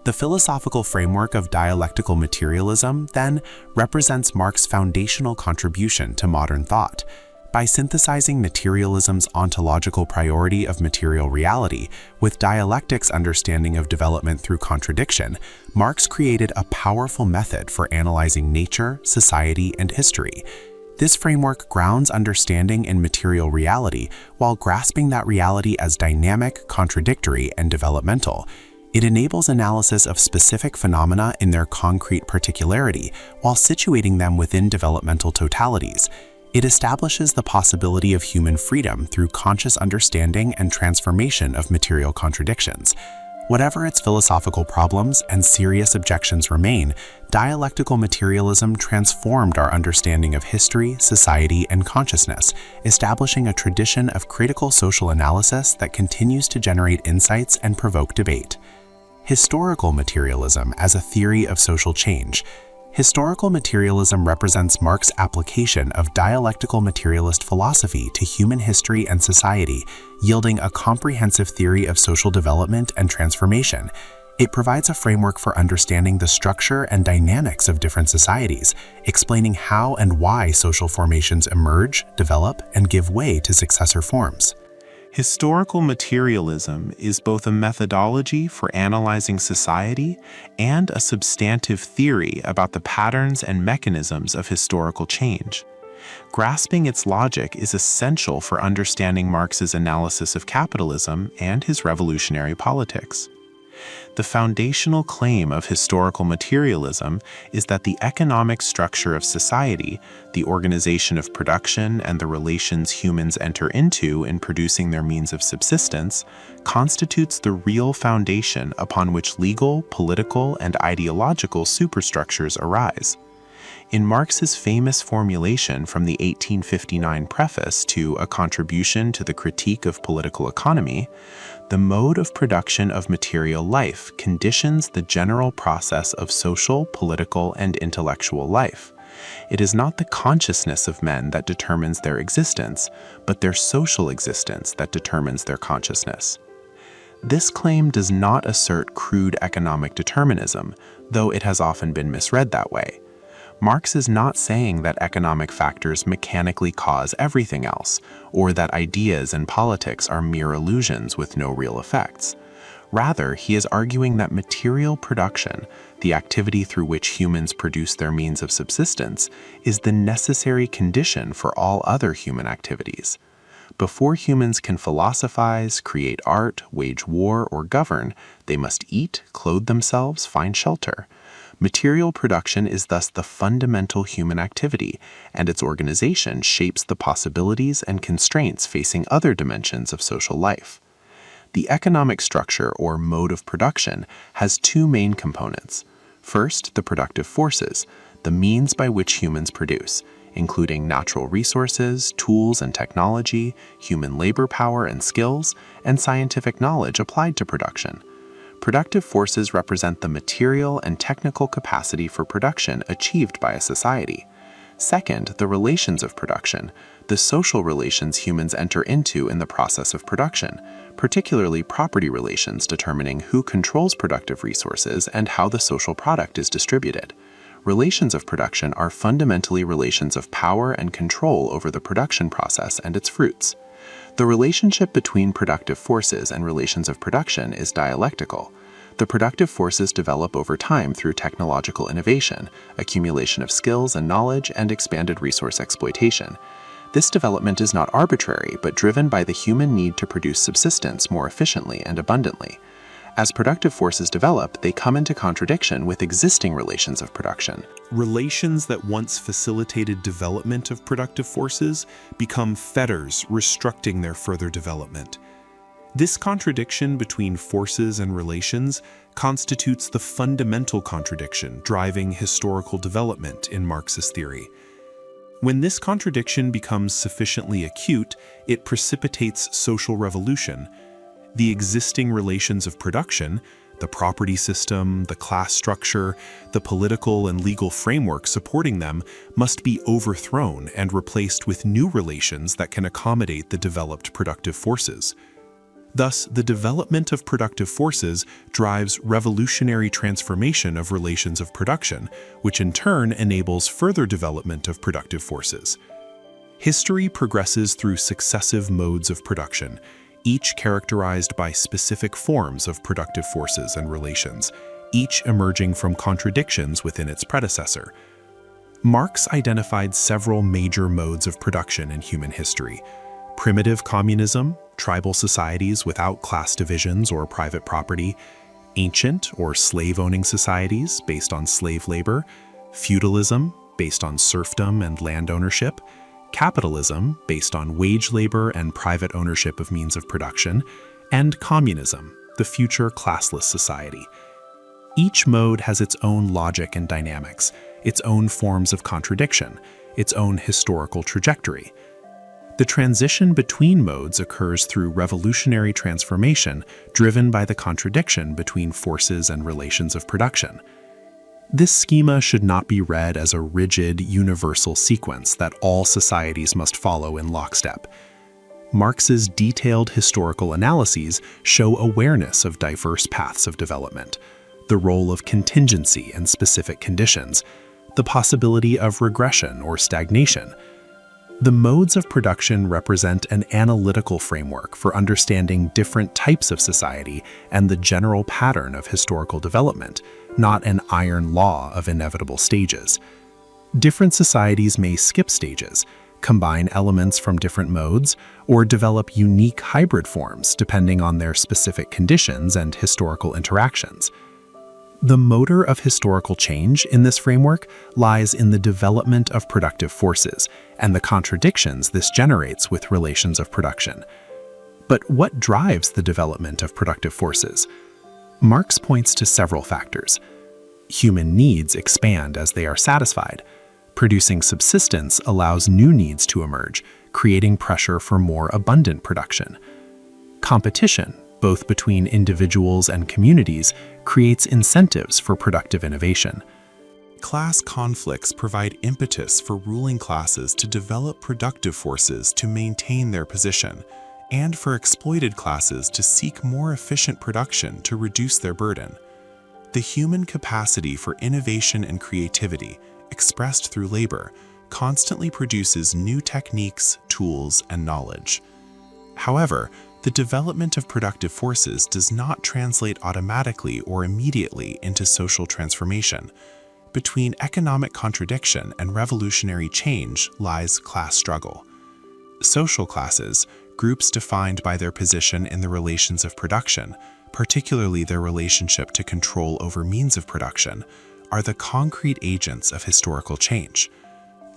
The philosophical framework of dialectical materialism, then, represents Marx's foundational contribution to modern thought. By synthesizing materialism's ontological priority of material reality with dialectic's understanding of development through contradiction, Marx created a powerful method for analyzing nature, society, and history. This framework grounds understanding in material reality while grasping that reality as dynamic, contradictory, and developmental. It enables analysis of specific phenomena in their concrete particularity while situating them within developmental totalities. It establishes the possibility of human freedom through conscious understanding and transformation of material contradictions. Whatever its philosophical problems and serious objections remain, dialectical materialism transformed our understanding of history, society, and consciousness, establishing a tradition of critical social analysis that continues to generate insights and provoke debate. Historical materialism as a theory of social change. Historical materialism represents Marx's application of dialectical materialist philosophy to human history and society, yielding a comprehensive theory of social development and transformation. It provides a framework for understanding the structure and dynamics of different societies, explaining how and why social formations emerge, develop, and give way to successor forms. Historical materialism is both a methodology for analyzing society and a substantive theory about the patterns and mechanisms of historical change. Grasping its logic is essential for understanding Marx's analysis of capitalism and his revolutionary politics. The foundational claim of historical materialism is that the economic structure of society, the organization of production, and the relations humans enter into in producing their means of subsistence, constitutes the real foundation upon which legal, political, and ideological superstructures arise. In Marx's famous formulation from the 1859 preface to A Contribution to the Critique of Political Economy, the mode of production of material life conditions the general process of social, political, and intellectual life. It is not the consciousness of men that determines their existence, but their social existence that determines their consciousness. This claim does not assert crude economic determinism, though it has often been misread that way. Marx is not saying that economic factors mechanically cause everything else, or that ideas and politics are mere illusions with no real effects. Rather, he is arguing that material production, the activity through which humans produce their means of subsistence, is the necessary condition for all other human activities. Before humans can philosophize, create art, wage war, or govern, they must eat, clothe themselves, find shelter. Material production is thus the fundamental human activity, and its organization shapes the possibilities and constraints facing other dimensions of social life. The economic structure or mode of production has two main components. First, the productive forces, the means by which humans produce. including natural resources, tools and technology, human labor power and skills, and scientific knowledge applied to production. Productive forces represent the material and technical capacity for production achieved by a society. Second, the relations of production, the social relations humans enter into in the process of production, particularly property relations determining who controls productive resources and how the social product is distributed. Relations of production are fundamentally relations of power and control over the production process and its fruits. The relationship between productive forces and relations of production is dialectical. The productive forces develop over time through technological innovation, accumulation of skills and knowledge, and expanded resource exploitation. This development is not arbitrary, but driven by the human need to produce subsistence more efficiently and abundantly. As productive forces develop, they come into contradiction with existing relations of production. Relations that once facilitated development of productive forces become fetters restricting their further development. This contradiction between forces and relations constitutes the fundamental contradiction driving historical development in Marxist theory. When this contradiction becomes sufficiently acute, it precipitates social revolution. The existing relations of production, the property system, the class structure, the political and legal framework supporting them, must be overthrown and replaced with new relations that can accommodate the developed productive forces. Thus, the development of productive forces drives revolutionary transformation of relations of production, which in turn enables further development of productive forces. History progresses through successive modes of production, each characterized by specific forms of productive forces and relations, each emerging from contradictions within its predecessor. Marx identified several major modes of production in human history: primitive communism, tribal societies without class divisions or private property, ancient or slave-owning societies based on slave labor, feudalism based on serfdom and land ownership, capitalism based on wage labor and private ownership of means of production, and communism, the future classless society. Each mode has its own logic and dynamics, its own forms of contradiction, its own historical trajectory. The transition between modes occurs through revolutionary transformation driven by the contradiction between forces and relations of production. This schema should not be read as a rigid, universal sequence that all societies must follow in lockstep. Marx's detailed historical analyses show awareness of diverse paths of development, the role of contingency and specific conditions, the possibility of regression or stagnation. The modes of production represent an analytical framework for understanding different types of society and the general pattern of historical development, not an iron law of inevitable stages. Different societies may skip stages, combine elements from different modes, or develop unique hybrid forms depending on their specific conditions and historical interactions. The motor of historical change in this framework lies in the development of productive forces and the contradictions this generates with relations of production. But what drives the development of productive forces? Marx points to several factors. Human needs expand as they are satisfied. Producing subsistence allows new needs to emerge, creating pressure for more abundant production. Competition, both between individuals and communities, creates incentives for productive innovation. Class conflicts provide impetus for ruling classes to develop productive forces to maintain their position, and for exploited classes to seek more efficient production to reduce their burden. The human capacity for innovation and creativity, expressed through labor, constantly produces new techniques, tools, and knowledge. However, the development of productive forces does not translate automatically or immediately into social transformation. Between economic contradiction and revolutionary change lies class struggle. Social classes, groups defined by their position in the relations of production, particularly their relationship to control over means of production, are the concrete agents of historical change.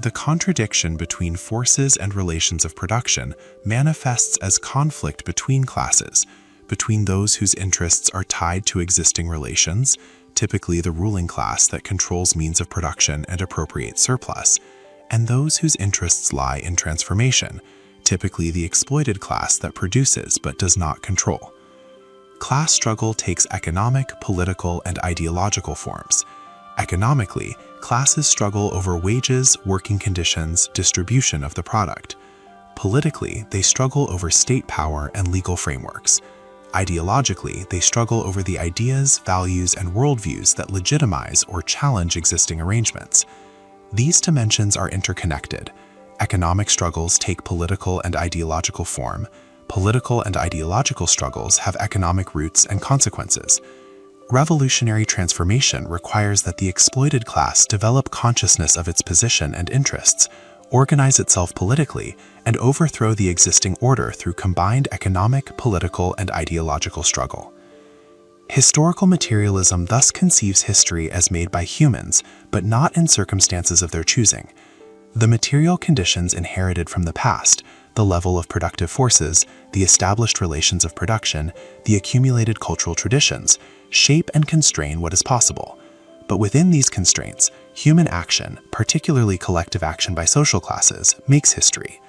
The contradiction between forces and relations of production manifests as conflict between classes, between those whose interests are tied to existing relations, typically the ruling class that controls means of production and appropriates surplus, and those whose interests lie in transformation, typically the exploited class that produces but does not control. Class struggle takes economic, political, and ideological forms. Economically, classes struggle over wages, working conditions, distribution of the product. Politically, they struggle over state power and legal frameworks. Ideologically, they struggle over the ideas, values, and worldviews that legitimize or challenge existing arrangements. These dimensions are interconnected. Economic struggles take political and ideological form. Political and ideological struggles have economic roots and consequences. Revolutionary transformation requires that the exploited class develop consciousness of its position and interests, organize itself politically, and overthrow the existing order through combined economic, political, and ideological struggle. Historical materialism thus conceives history as made by humans, but not in circumstances of their choosing. The material conditions inherited from the past, the level of productive forces, the established relations of production, the accumulated cultural traditions, shape and constrain what is possible. But within these constraints, human action, particularly collective action by social classes, makes history.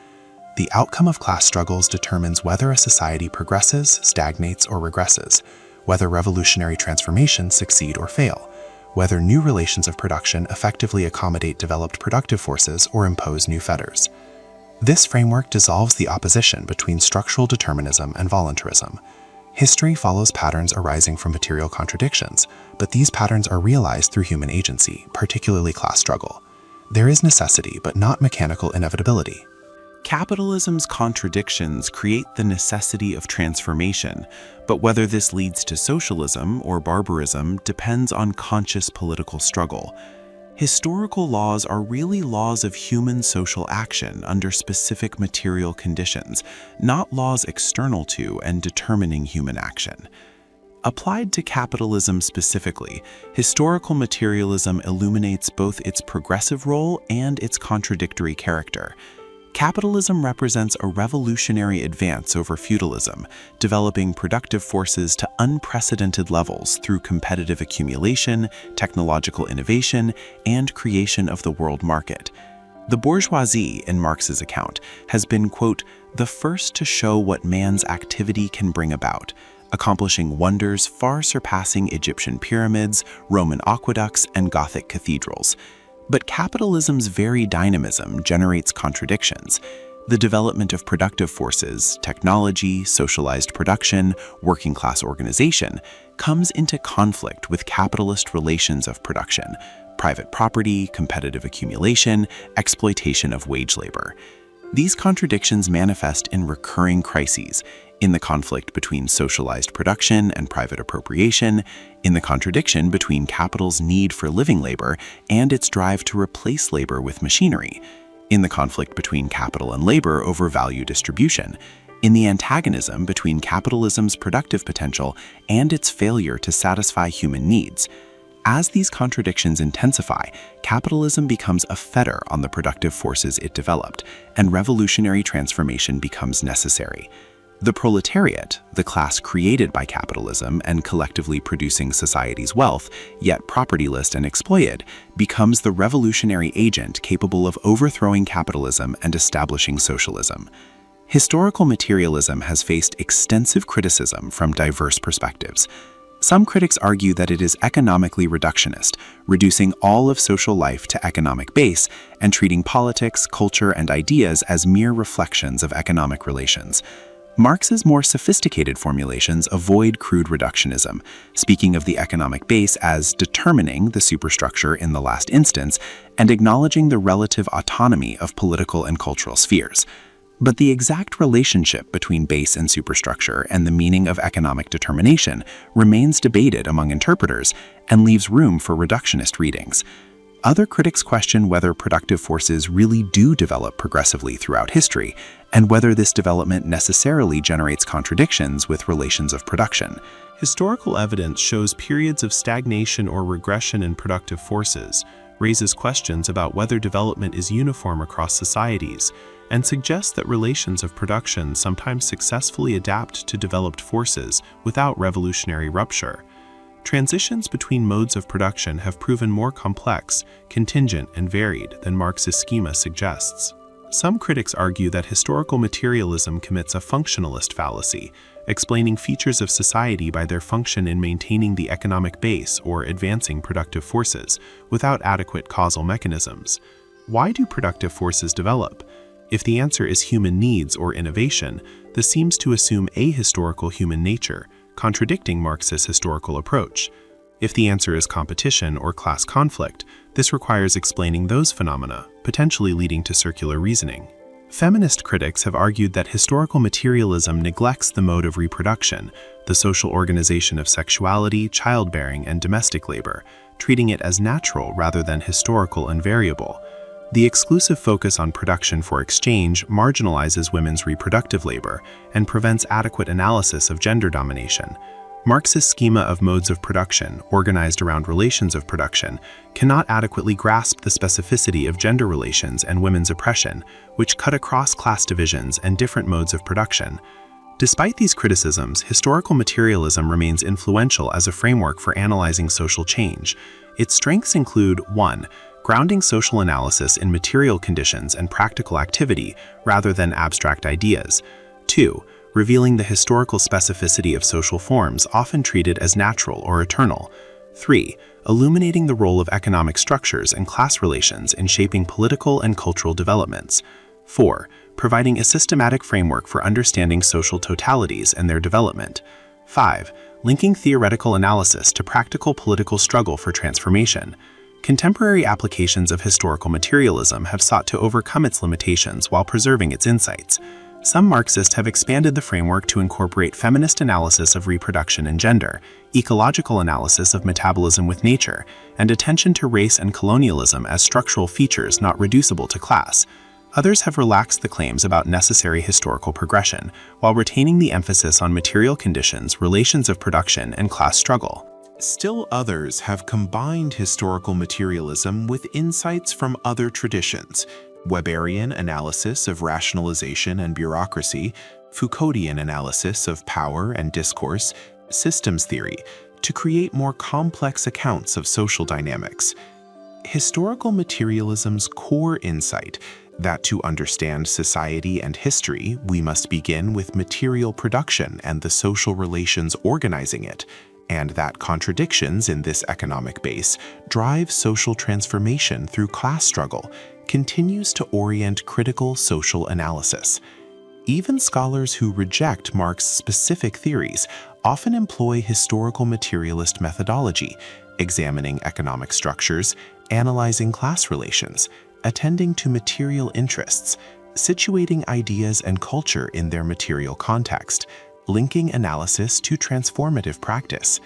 The outcome of class struggles determines whether a society progresses, stagnates, or regresses, whether revolutionary transformations succeed or fail, whether new relations of production effectively accommodate developed productive forces or impose new fetters. This framework dissolves the opposition between structural determinism and voluntarism. History follows patterns arising from material contradictions, but these patterns are realized through human agency, particularly class struggle. There is necessity, but not mechanical inevitability. Capitalism's contradictions create the necessity of transformation, but whether this leads to socialism or barbarism depends on conscious political struggle. Historical laws are really laws of human social action under specific material conditions, not laws external to and determining human action. Applied to capitalism specifically, historical materialism illuminates both its progressive role and its contradictory character. Capitalism represents a revolutionary advance over feudalism, developing productive forces to unprecedented levels through competitive accumulation, technological innovation, and creation of the world market. The bourgeoisie, in Marx's account, has been, quote, the first to show what man's activity can bring about, accomplishing wonders far surpassing Egyptian pyramids, Roman aqueducts, and Gothic cathedrals. But capitalism's very dynamism generates contradictions. The development of productive forces, technology, socialized production, working class organization comes into conflict with capitalist relations of production, private property, competitive accumulation, exploitation of wage labor. These contradictions manifest in recurring crises, in the conflict between socialized production and private appropriation, in the contradiction between capital's need for living labor and its drive to replace labor with machinery, in the conflict between capital and labor over value distribution, in the antagonism between capitalism's productive potential and its failure to satisfy human needs. As these contradictions intensify, capitalism becomes a fetter on the productive forces it developed, and revolutionary transformation becomes necessary. The proletariat, the class created by capitalism and collectively producing society's wealth, yet propertyless and exploited, becomes the revolutionary agent capable of overthrowing capitalism and establishing socialism. Historical materialism has faced extensive criticism from diverse perspectives. Some critics argue that it is economically reductionist, reducing all of social life to economic base and treating politics, culture, and ideas as mere reflections of economic relations. Marx's more sophisticated formulations avoid crude reductionism, speaking of the economic base as determining the superstructure in the last instance and acknowledging the relative autonomy of political and cultural spheres. But the exact relationship between base and superstructure and the meaning of economic determination remains debated among interpreters and leaves room for reductionist readings. Other critics question whether productive forces really do develop progressively throughout history, and whether this development necessarily generates contradictions with relations of production. Historical evidence shows periods of stagnation or regression in productive forces, raises questions about whether development is uniform across societies, and suggests that relations of production sometimes successfully adapt to developed forces without revolutionary rupture. Transitions between modes of production have proven more complex, contingent, and varied than Marx's schema suggests. Some critics argue that historical materialism commits a functionalist fallacy, explaining features of society by their function in maintaining the economic base or advancing productive forces, without adequate causal mechanisms. Why do productive forces develop? If the answer is human needs or innovation, this seems to assume ahistorical human nature, contradicting Marx's historical approach. If the answer is competition or class conflict, this requires explaining those phenomena, potentially leading to circular reasoning. Feminist critics have argued that historical materialism neglects the mode of reproduction, the social organization of sexuality, childbearing, and domestic labor, treating it as natural rather than historical and variable. The exclusive focus on production for exchange marginalizes women's reproductive labor and prevents adequate analysis of gender domination. Marx's schema of modes of production, organized around relations of production, cannot adequately grasp the specificity of gender relations and women's oppression, which cut across class divisions and different modes of production. Despite these criticisms, historical materialism remains influential as a framework for analyzing social change. Its strengths include 1. Grounding social analysis in material conditions and practical activity rather than abstract ideas. 2. Revealing the historical specificity of social forms often treated as natural or eternal. 3. Illuminating the role of economic structures and class relations in shaping political and cultural developments. 4. Providing a systematic framework for understanding social totalities and their development. 5. Linking theoretical analysis to practical political struggle for transformation. Contemporary applications of historical materialism have sought to overcome its limitations while preserving its insights. Some Marxists have expanded the framework to incorporate feminist analysis of reproduction and gender, ecological analysis of metabolism with nature, and attention to race and colonialism as structural features not reducible to class. Others have relaxed the claims about necessary historical progression, while retaining the emphasis on material conditions, relations of production, and class struggle. Still others have combined historical materialism with insights from other traditions: Weberian analysis of rationalization and bureaucracy, Foucauldian analysis of power and discourse, systems theory, to create more complex accounts of social dynamics. Historical materialism's core insight, that to understand society and history, we must begin with material production and the social relations organizing it, and that contradictions in this economic base drive social transformation through class struggle, continues to orient critical social analysis. Even scholars who reject Marx's specific theories often employ historical materialist methodology, examining economic structures, analyzing class relations, attending to material interests, situating ideas and culture in their material context, linking analysis to transformative practice.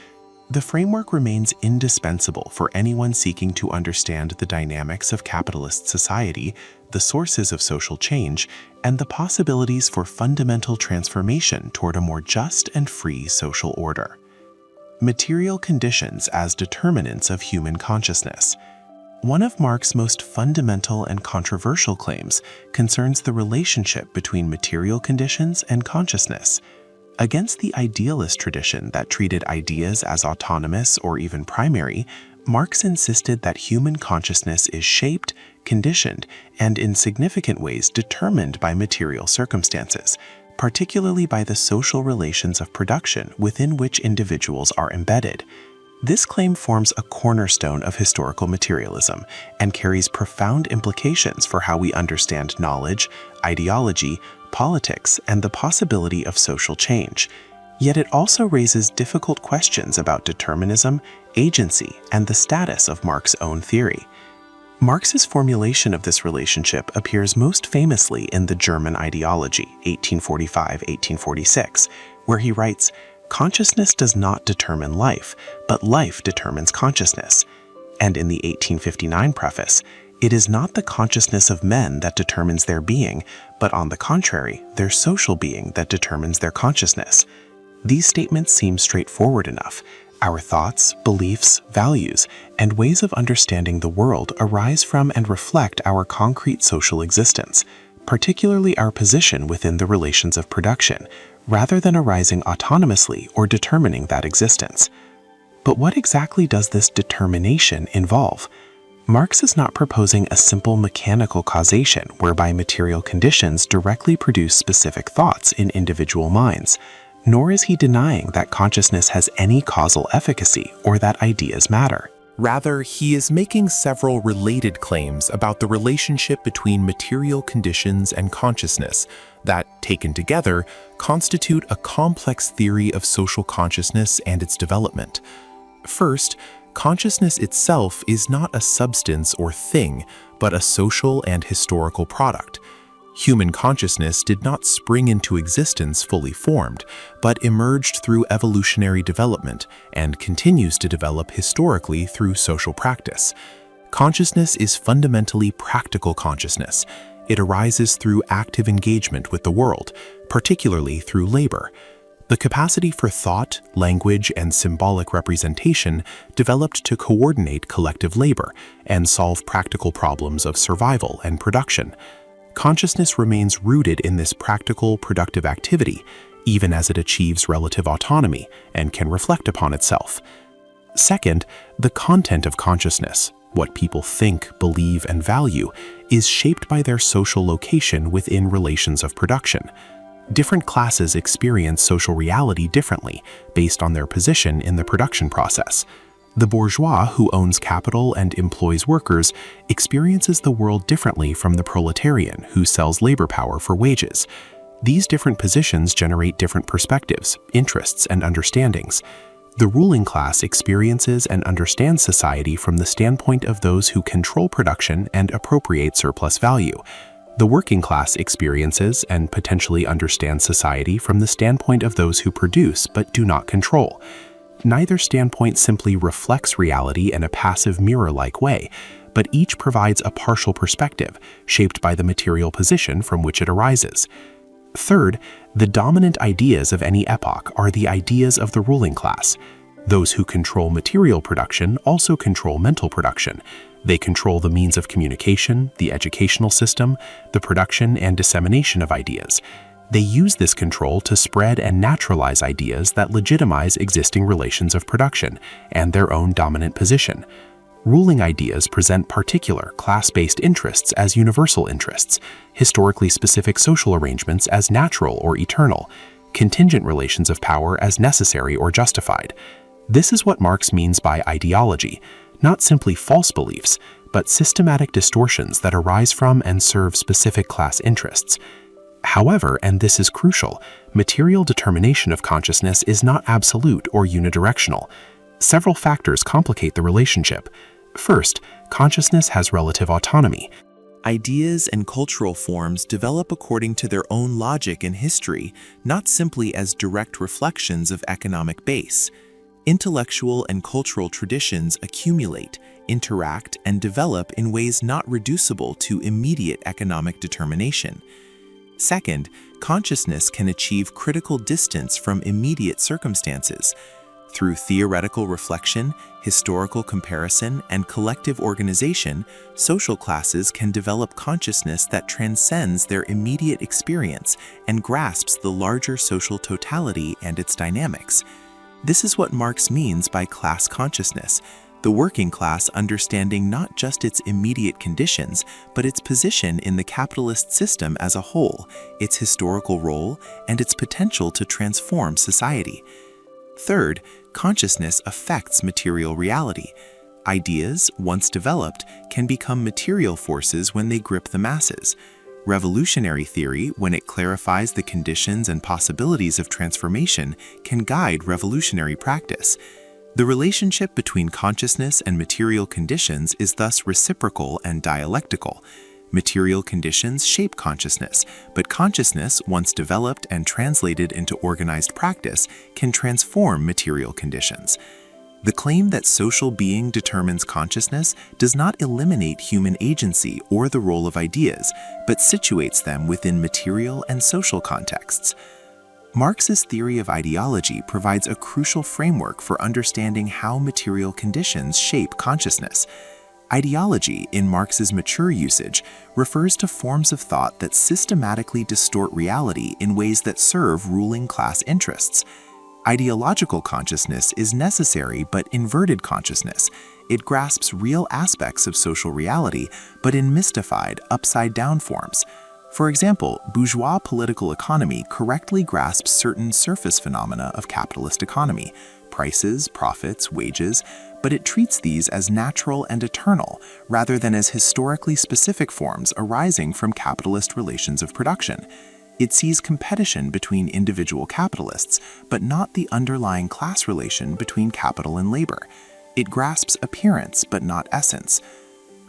The framework remains indispensable for anyone seeking to understand the dynamics of capitalist society, the sources of social change, and the possibilities for fundamental transformation toward a more just and free social order. Material conditions as determinants of human consciousness. One of Marx's most fundamental and controversial claims concerns the relationship between material conditions and consciousness. Against the idealist tradition that treated ideas as autonomous or even primary, Marx insisted that human consciousness is shaped, conditioned, and in significant ways determined by material circumstances, particularly by the social relations of production within which individuals are embedded. This claim forms a cornerstone of historical materialism and carries profound implications for how we understand knowledge, ideology, politics, and the possibility of social change. Yet it also raises difficult questions about determinism, agency, and the status of Marx's own theory. Marx's formulation of this relationship appears most famously in the German Ideology, 1845-1846, where he writes, "Consciousness does not determine life, but life determines consciousness." And in the 1859 preface, "It is not the consciousness of men that determines their being, but on the contrary, their social being that determines their consciousness." These statements seem straightforward enough. Our thoughts, beliefs, values, and ways of understanding the world arise from and reflect our concrete social existence, particularly our position within the relations of production, rather than arising autonomously or determining that existence. But what exactly does this determination involve? Marx is not proposing a simple mechanical causation whereby material conditions directly produce specific thoughts in individual minds, nor is he denying that consciousness has any causal efficacy or that ideas matter. Rather, he is making several related claims about the relationship between material conditions and consciousness that, taken together, constitute a complex theory of social consciousness and its development. First, consciousness itself is not a substance or thing, but a social and historical product. Human consciousness did not spring into existence fully formed, but emerged through evolutionary development and continues to develop historically through social practice. Consciousness is fundamentally practical consciousness. It arises through active engagement with the world, particularly through labor. The capacity for thought, language, and symbolic representation developed to coordinate collective labor and solve practical problems of survival and production. Consciousness remains rooted in this practical, productive activity, even as it achieves relative autonomy and can reflect upon itself. Second, the content of consciousness, what people think, believe, and value, is shaped by their social location within relations of production. Different classes experience social reality differently based on their position in the production process. The bourgeois who owns capital and employs workers experiences the world differently from the proletarian who sells labor power for wages. These different positions generate different perspectives, interests, and understandings. The ruling class experiences and understands society from the standpoint of those who control production and appropriate surplus value. The working class experiences and potentially understands society from the standpoint of those who produce but do not control. Neither standpoint simply reflects reality in a passive mirror-like way, but each provides a partial perspective, shaped by the material position from which it arises. Third, the dominant ideas of any epoch are the ideas of the ruling class. Those who control material production also control mental production. They control the means of communication, the educational system, the production and dissemination of ideas. They use this control to spread and naturalize ideas that legitimize existing relations of production and their own dominant position. Ruling ideas present particular class-based interests as universal interests, historically specific social arrangements as natural or eternal, contingent relations of power as necessary or justified. This is what Marx means by ideology, not simply false beliefs, but systematic distortions that arise from and serve specific class interests. However, and this is crucial, material determination of consciousness is not absolute or unidirectional. Several factors complicate the relationship. First, consciousness has relative autonomy. Ideas and cultural forms develop according to their own logic and history, not simply as direct reflections of economic base. Intellectual and cultural traditions accumulate, interact, and develop in ways not reducible to immediate economic determination. Second, consciousness can achieve critical distance from immediate circumstances. Through theoretical reflection, historical comparison, and collective organization, social classes can develop consciousness that transcends their immediate experience and grasps the larger social totality and its dynamics. This is what Marx means by class consciousness, the working class understanding not just its immediate conditions, but its position in the capitalist system as a whole, its historical role, and its potential to transform society. Third, consciousness affects material reality. Ideas, once developed, can become material forces when they grip the masses. Revolutionary theory, when it clarifies the conditions and possibilities of transformation, can guide revolutionary practice. The relationship between consciousness and material conditions is thus reciprocal and dialectical. Material conditions shape consciousness, but consciousness, once developed and translated into organized practice, can transform material conditions. The claim that social being determines consciousness does not eliminate human agency or the role of ideas, but situates them within material and social contexts. Marx's theory of ideology provides a crucial framework for understanding how material conditions shape consciousness. Ideology, in Marx's mature usage, refers to forms of thought that systematically distort reality in ways that serve ruling class interests. Ideological consciousness is necessary but inverted consciousness. It grasps real aspects of social reality, but in mystified, upside-down forms. For example, bourgeois political economy correctly grasps certain surface phenomena of capitalist economy, prices, profits, wages, but it treats these as natural and eternal, rather than as historically specific forms arising from capitalist relations of production. It sees competition between individual capitalists, but not the underlying class relation between capital and labor. It grasps appearance, but not essence.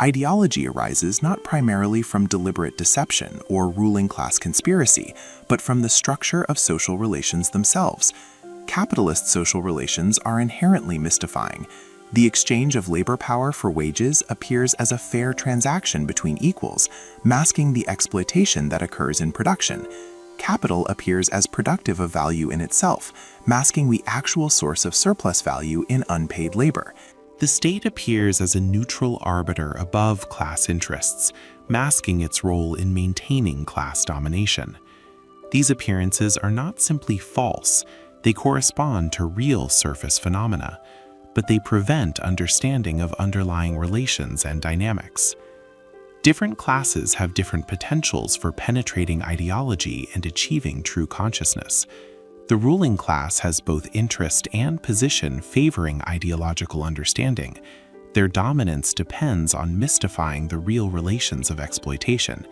Ideology arises not primarily from deliberate deception or ruling class conspiracy, but from the structure of social relations themselves. Capitalist social relations are inherently mystifying. The exchange of labor power for wages appears as a fair transaction between equals, masking the exploitation that occurs in production. Capital appears as productive of value in itself, masking the actual source of surplus value in unpaid labor. The state appears as a neutral arbiter above class interests, masking its role in maintaining class domination. These appearances are not simply false, they correspond to real surface phenomena, but they prevent understanding of underlying relations and dynamics. Different classes have different potentials for penetrating ideology and achieving true consciousness. The ruling class has both interest and position favoring ideological understanding. Their dominance depends on mystifying the real relations of exploitation,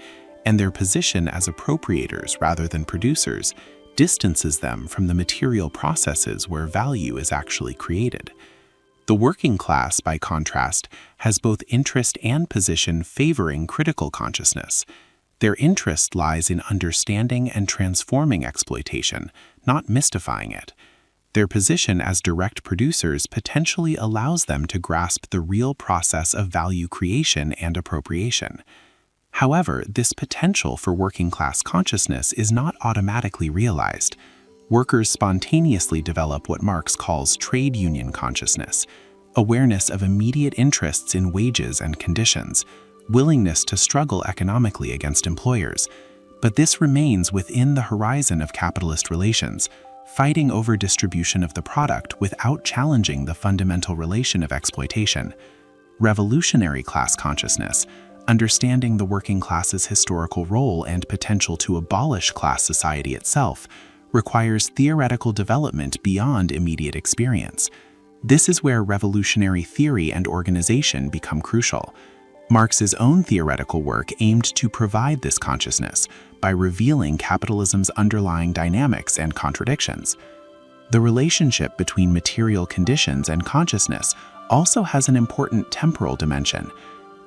and their position as appropriators rather than producers distances them from the material processes where value is actually created. The working class, by contrast, has both interest and position favoring critical consciousness. Their interest lies in understanding and transforming exploitation, not mystifying it. Their position as direct producers potentially allows them to grasp the real process of value creation and appropriation. However, this potential for working class consciousness is not automatically realized. Workers spontaneously develop what Marx calls trade union consciousness, awareness of immediate interests in wages and conditions, willingness to struggle economically against employers. But this remains within the horizon of capitalist relations, fighting over distribution of the product without challenging the fundamental relation of exploitation. Revolutionary class consciousness, understanding the working class's historical role and potential to abolish class society itself, requires theoretical development beyond immediate experience. This is where revolutionary theory and organization become crucial. Marx's own theoretical work aimed to provide this consciousness by revealing capitalism's underlying dynamics and contradictions. The relationship between material conditions and consciousness also has an important temporal dimension.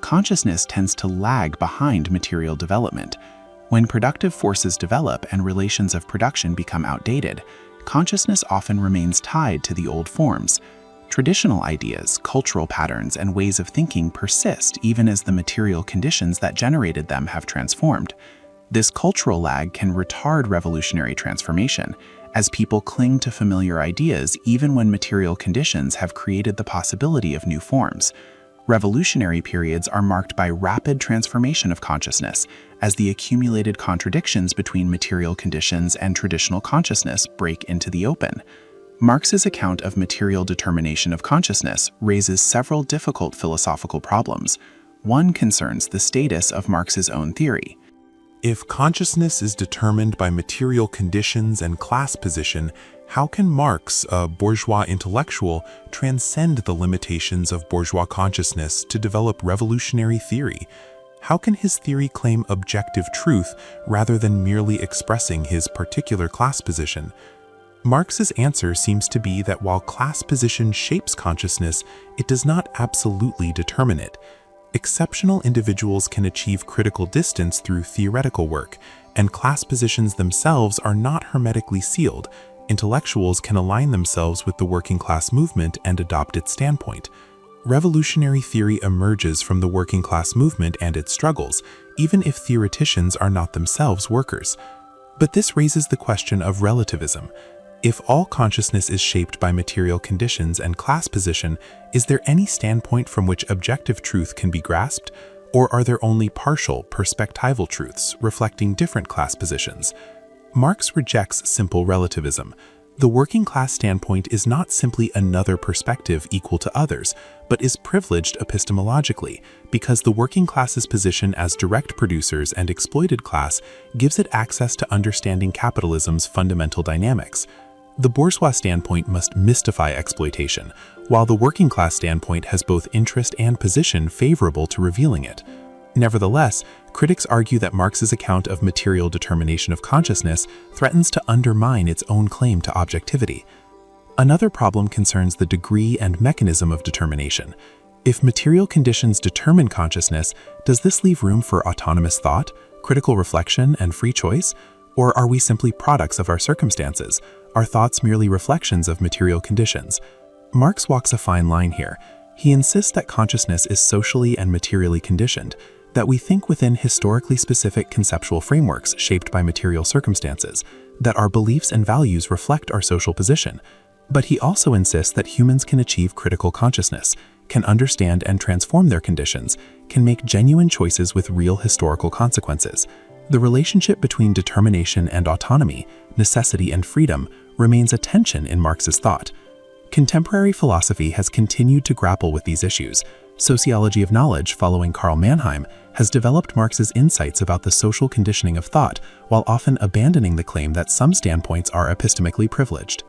Consciousness tends to lag behind material development. When productive forces develop and relations of production become outdated, consciousness often remains tied to the old forms. Traditional ideas, cultural patterns, and ways of thinking persist even as the material conditions that generated them have transformed. This cultural lag can retard revolutionary transformation, as people cling to familiar ideas even when material conditions have created the possibility of new forms. Revolutionary periods are marked by rapid transformation of consciousness, as the accumulated contradictions between material conditions and traditional consciousness break into the open. Marx's account of material determination of consciousness raises several difficult philosophical problems. One concerns the status of Marx's own theory. If consciousness is determined by material conditions and class position, how can Marx, a bourgeois intellectual, transcend the limitations of bourgeois consciousness to develop revolutionary theory? How can his theory claim objective truth rather than merely expressing his particular class position? Marx's answer seems to be that while class position shapes consciousness, it does not absolutely determine it. Exceptional individuals can achieve critical distance through theoretical work, and class positions themselves are not hermetically sealed. Intellectuals can align themselves with the working class movement and adopt its standpoint. Revolutionary theory emerges from the working class movement and its struggles, even if theoreticians are not themselves workers. But this raises the question of relativism. If all consciousness is shaped by material conditions and class position, is there any standpoint from which objective truth can be grasped? Or are there only partial, perspectival truths reflecting different class positions? Marx rejects simple relativism. The working class standpoint is not simply another perspective equal to others, but is privileged epistemologically because the working class's position as direct producers and exploited class gives it access to understanding capitalism's fundamental dynamics. The bourgeois standpoint must mystify exploitation, while the working class standpoint has both interest and position favorable to revealing it. Nevertheless, critics argue that Marx's account of material determination of consciousness threatens to undermine its own claim to objectivity. Another problem concerns the degree and mechanism of determination. If material conditions determine consciousness, does this leave room for autonomous thought, critical reflection, and free choice? Or are we simply products of our circumstances, our thoughts merely reflections of material conditions? Marx walks a fine line here. He insists that consciousness is socially and materially conditioned, that we think within historically specific conceptual frameworks shaped by material circumstances, that our beliefs and values reflect our social position. But he also insists that humans can achieve critical consciousness, can understand and transform their conditions, can make genuine choices with real historical consequences. The relationship between determination and autonomy, necessity and freedom, remains a tension in Marx's thought. Contemporary philosophy has continued to grapple with these issues. Sociology of knowledge, following Karl Mannheim, has developed Marx's insights about the social conditioning of thought, while often abandoning the claim that some standpoints are epistemically privileged.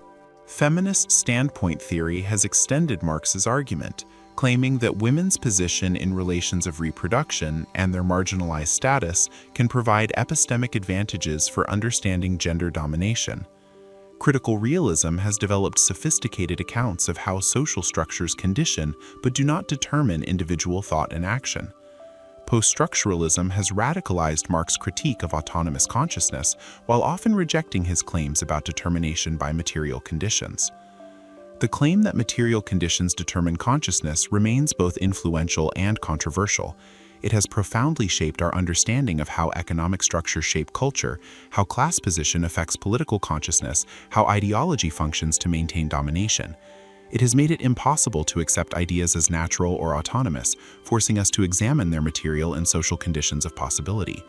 Feminist standpoint theory has extended Marx's argument, claiming that women's position in relations of reproduction and their marginalized status can provide epistemic advantages for understanding gender domination. Critical realism has developed sophisticated accounts of how social structures condition but do not determine individual thought and action. Post-structuralism has radicalized Marx's critique of autonomous consciousness while often rejecting his claims about determination by material conditions. The claim that material conditions determine consciousness remains both influential and controversial. It has profoundly shaped our understanding of how economic structures shape culture, how class position affects political consciousness, how ideology functions to maintain domination. It has made it impossible to accept ideas as natural or autonomous, forcing us to examine their material and social conditions of possibility.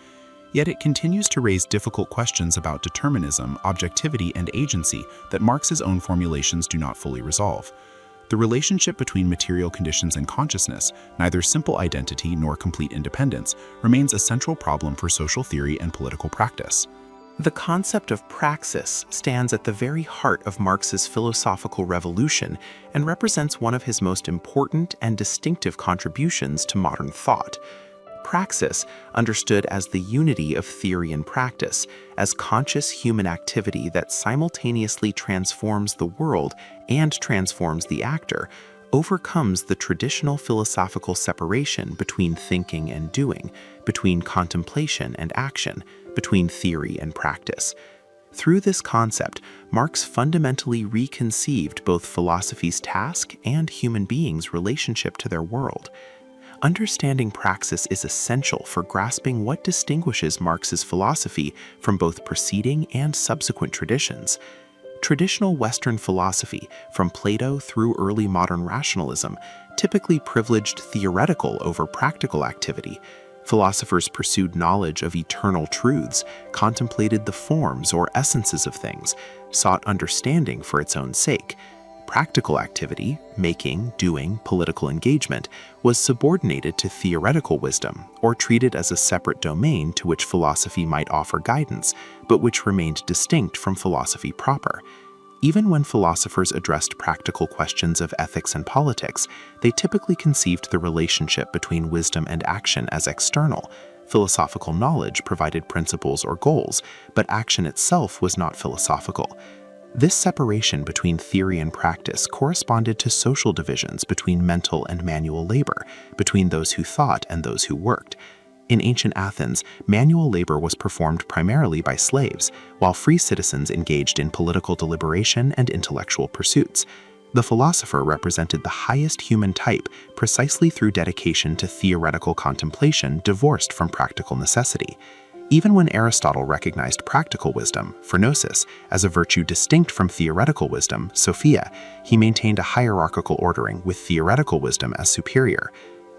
Yet it continues to raise difficult questions about determinism, objectivity, and agency that Marx's own formulations do not fully resolve. The relationship between material conditions and consciousness, neither simple identity nor complete independence, remains a central problem for social theory and political practice. The concept of praxis stands at the very heart of Marx's philosophical revolution and represents one of his most important and distinctive contributions to modern thought. Praxis, understood as the unity of theory and practice, as conscious human activity that simultaneously transforms the world and transforms the actor, overcomes the traditional philosophical separation between thinking and doing, between contemplation and action, between theory and practice. Through this concept, Marx fundamentally reconceived both philosophy's task and human beings' relationship to their world. Understanding praxis is essential for grasping what distinguishes Marx's philosophy from both preceding and subsequent traditions. Traditional Western philosophy, from Plato through early modern rationalism, typically privileged theoretical over practical activity. Philosophers pursued knowledge of eternal truths, contemplated the forms or essences of things, sought understanding for its own sake. Practical activity, making, doing, political engagement, was subordinated to theoretical wisdom, or treated as a separate domain to which philosophy might offer guidance, but which remained distinct from philosophy proper. Even when philosophers addressed practical questions of ethics and politics, they typically conceived the relationship between wisdom and action as external. Philosophical knowledge provided principles or goals, but action itself was not philosophical. This separation between theory and practice corresponded to social divisions between mental and manual labor, between those who thought and those who worked. In ancient Athens, manual labor was performed primarily by slaves, while free citizens engaged in political deliberation and intellectual pursuits. The philosopher represented the highest human type precisely through dedication to theoretical contemplation divorced from practical necessity. Even when Aristotle recognized practical wisdom, phronosis, as a virtue distinct from theoretical wisdom, sophia, he maintained a hierarchical ordering with theoretical wisdom as superior.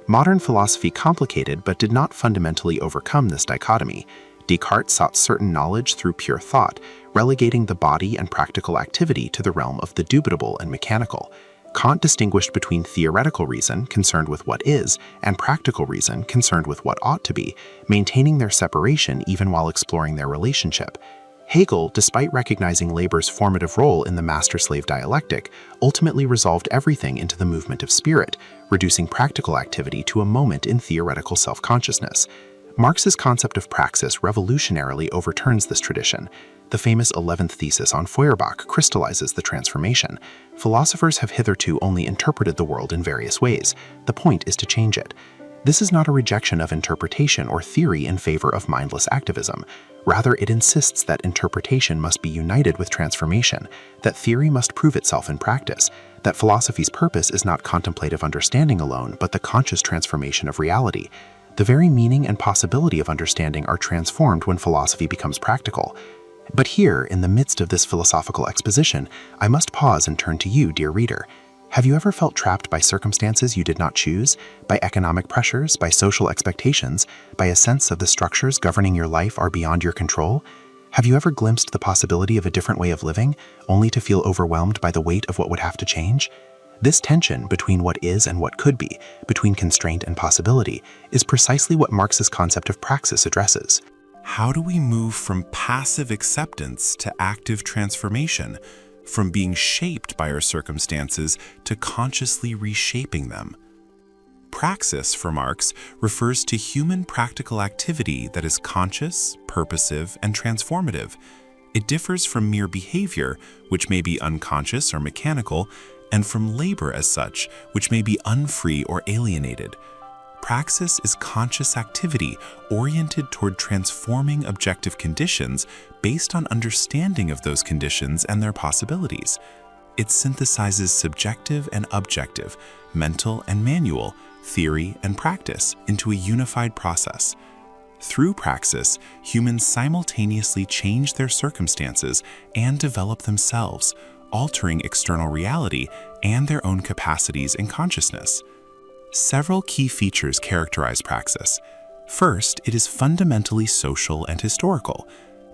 Modern philosophy complicated but did not fundamentally overcome this dichotomy. Descartes sought certain knowledge through pure thought, relegating the body and practical activity to the realm of the dubitable and mechanical. Kant distinguished between theoretical reason, concerned with what is, and practical reason, concerned with what ought to be, maintaining their separation even while exploring their relationship. Hegel, despite recognizing labor's formative role in the master-slave dialectic, ultimately resolved everything into the movement of spirit, reducing practical activity to a moment in theoretical self-consciousness. Marx's concept of praxis revolutionarily overturns this tradition. The famous 11th thesis on Feuerbach crystallizes the transformation. Philosophers have hitherto only interpreted the world in various ways. The point is to change it. This is not a rejection of interpretation or theory in favor of mindless activism. Rather, it insists that interpretation must be united with transformation, that theory must prove itself in practice, that philosophy's purpose is not contemplative understanding alone, but the conscious transformation of reality. The very meaning and possibility of understanding are transformed when philosophy becomes practical. But here, in the midst of this philosophical exposition, I must pause and turn to you, dear reader. Have you ever felt trapped by circumstances you did not choose, by economic pressures, by social expectations, by a sense of the structures governing your life are beyond your control? Have you ever glimpsed the possibility of a different way of living, only to feel overwhelmed by the weight of what would have to change? This tension between what is and what could be, between constraint and possibility, is precisely what Marx's concept of praxis addresses. How do we move from passive acceptance to active transformation, from being shaped by our circumstances to consciously reshaping them? Praxis, for Marx, refers to human practical activity that is conscious, purposive, and transformative. It differs from mere behavior, which may be unconscious or mechanical, and from labor as such, which may be unfree or alienated. Praxis is conscious activity oriented toward transforming objective conditions based on understanding of those conditions and their possibilities. It synthesizes subjective and objective, mental and manual, theory and practice into a unified process. Through praxis, humans simultaneously change their circumstances and develop themselves, altering external reality and their own capacities and consciousness. Several key features characterize praxis. First, it is fundamentally social and historical.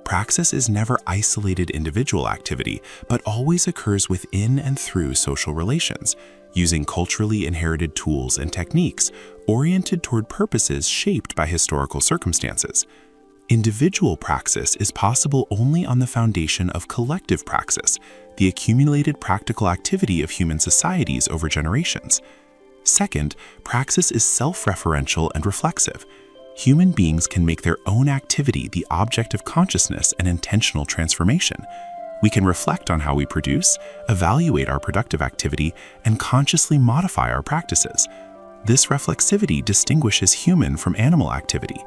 Praxis is never isolated individual activity, but always occurs within and through social relations, using culturally inherited tools and techniques oriented toward purposes shaped by historical circumstances. Individual praxis is possible only on the foundation of collective praxis, the accumulated practical activity of human societies over generations. Second, praxis is self-referential and reflexive. Human beings can make their own activity the object of consciousness and intentional transformation. We can reflect on how we produce, evaluate our productive activity, and consciously modify our practices. This reflexivity distinguishes human from animal activity.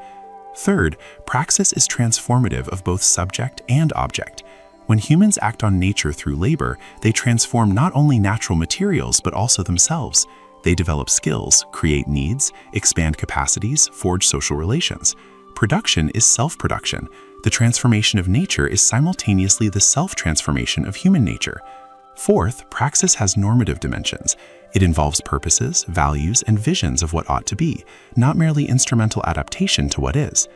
Third, praxis is transformative of both subject and object. When humans act on nature through labor, they transform not only natural materials but also themselves. They develop skills, create needs, expand capacities, forge social relations. Production is self-production. The transformation of nature is simultaneously the self-transformation of human nature. Fourth, praxis has normative dimensions. It involves purposes, values, and visions of what ought to be, not merely instrumental adaptation to what is.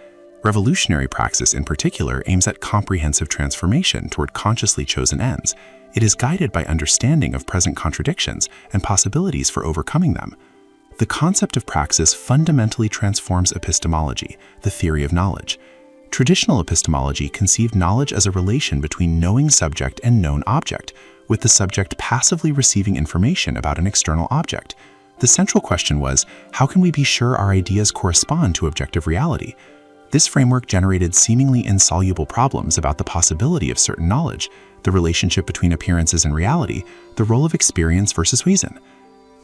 Revolutionary praxis in particular aims at comprehensive transformation toward consciously chosen ends. It is guided by understanding of present contradictions and possibilities for overcoming them. The concept of praxis fundamentally transforms epistemology, the theory of knowledge. Traditional epistemology conceived knowledge as a relation between knowing subject and known object, with the subject passively receiving information about an external object. The central question was, how can we be sure our ideas correspond to objective reality? This framework generated seemingly insoluble problems about the possibility of certain knowledge, the relationship between appearances and reality, the role of experience versus reason.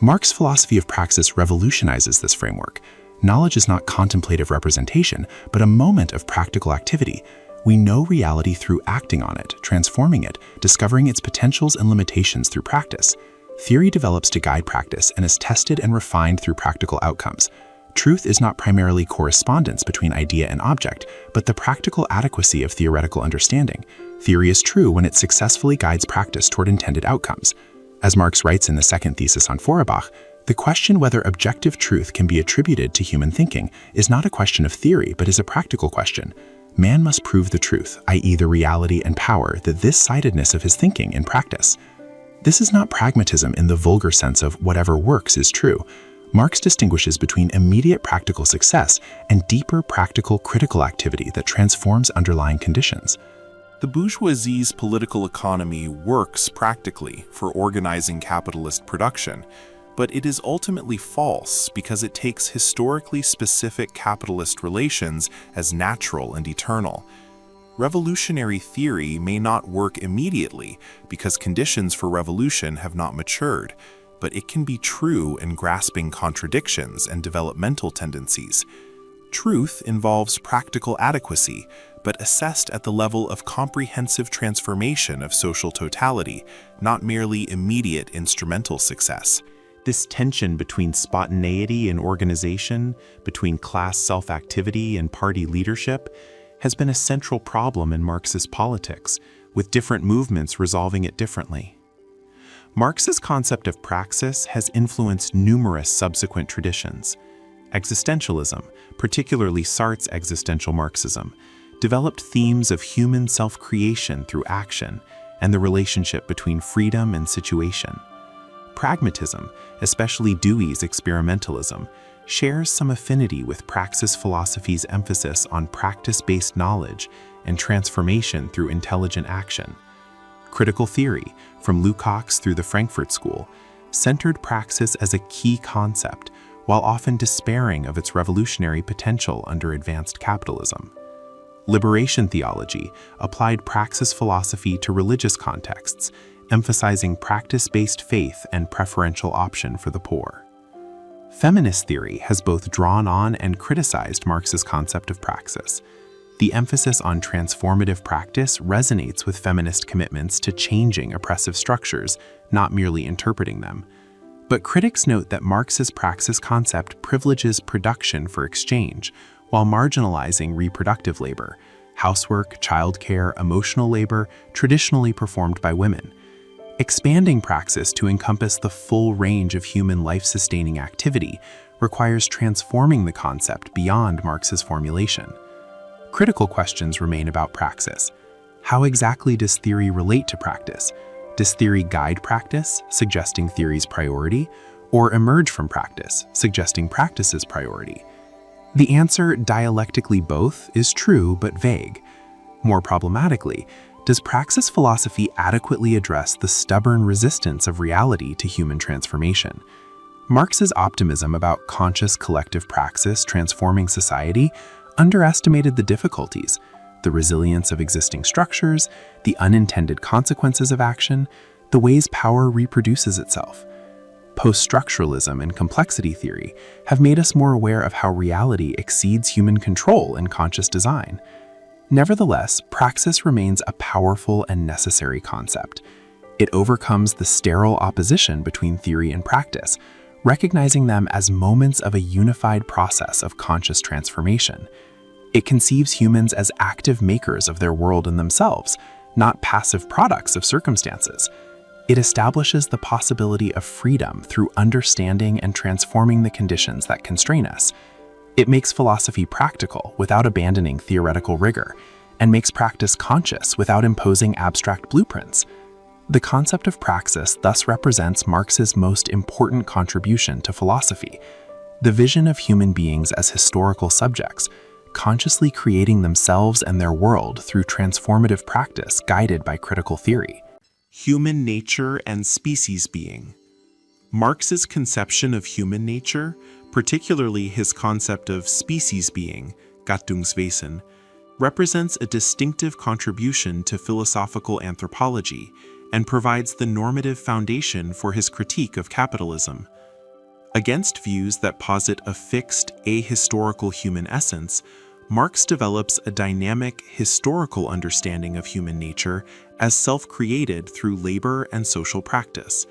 Marx's philosophy of praxis revolutionizes this framework. Knowledge is not contemplative representation, but a moment of practical activity. We know reality through acting on it, transforming it, discovering its potentials and limitations through practice. Theory develops to guide practice and is tested and refined through practical outcomes. Truth is not primarily correspondence between idea and object, but the practical adequacy of theoretical understanding. Theory is true when it successfully guides practice toward intended outcomes. As Marx writes in the second thesis on Feuerbach, the question whether objective truth can be attributed to human thinking is not a question of theory, but is a practical question. Man must prove the truth, i.e. the reality and power, that this sidedness of his thinking in practice. This is not pragmatism in the vulgar sense of whatever works is true. Marx distinguishes between immediate practical success and deeper practical critical activity that transforms underlying conditions. The bourgeoisie's political economy works practically for organizing capitalist production, but it is ultimately false because it takes historically specific capitalist relations as natural and eternal. Revolutionary theory may not work immediately because conditions for revolution have not matured, but it can be true in grasping contradictions and developmental tendencies. Truth involves practical adequacy, but assessed at the level of comprehensive transformation of social totality, not merely immediate instrumental success. This tension between spontaneity and organization, between class self-activity and party leadership, has been a central problem in Marxist politics, with different movements resolving it differently. Marx's concept of praxis has influenced numerous subsequent traditions. Existentialism, particularly Sartre's existential Marxism, developed themes of human self-creation through action and the relationship between freedom and situation. Pragmatism, especially Dewey's experimentalism, shares some affinity with praxis philosophy's emphasis on practice-based knowledge and transformation through intelligent action. Critical theory, from Lukács through the Frankfurt School, centered praxis as a key concept, while often despairing of its revolutionary potential under advanced capitalism. Liberation theology applied praxis philosophy to religious contexts, emphasizing practice-based faith and preferential option for the poor. Feminist theory has both drawn on and criticized Marx's concept of praxis. The emphasis on transformative practice resonates with feminist commitments to changing oppressive structures, not merely interpreting them. But critics note that Marx's praxis concept privileges production for exchange, while marginalizing reproductive labor, housework, childcare, emotional labor traditionally performed by women. Expanding praxis to encompass the full range of human life-sustaining activity requires transforming the concept beyond Marx's formulation. Critical questions remain about praxis. How exactly does theory relate to practice? Does theory guide practice, suggesting theory's priority, or emerge from practice, suggesting practice's priority? The answer, dialectically both, is true but vague. More problematically, does praxis philosophy adequately address the stubborn resistance of reality to human transformation? Marx's optimism about conscious collective praxis transforming society underestimated the difficulties, the resilience of existing structures, the unintended consequences of action, the ways power reproduces itself. Post-structuralism and complexity theory have made us more aware of how reality exceeds human control in conscious design. Nevertheless, praxis remains a powerful and necessary concept. It overcomes the sterile opposition between theory and practice, recognizing them as moments of a unified process of conscious transformation. It conceives humans as active makers of their world and themselves, not passive products of circumstances. It establishes the possibility of freedom through understanding and transforming the conditions that constrain us. It makes philosophy practical without abandoning theoretical rigor, and makes practice conscious without imposing abstract blueprints. The concept of praxis thus represents Marx's most important contribution to philosophy, the vision of human beings as historical subjects, consciously creating themselves and their world through transformative practice guided by critical theory. Human nature and species being. Marx's conception of human nature, particularly his concept of species being, Gattungswesen, represents a distinctive contribution to philosophical anthropology and provides the normative foundation for his critique of capitalism. Against views that posit a fixed, ahistorical human essence, Marx develops a dynamic, historical understanding of human nature as self-created through labor and social practice.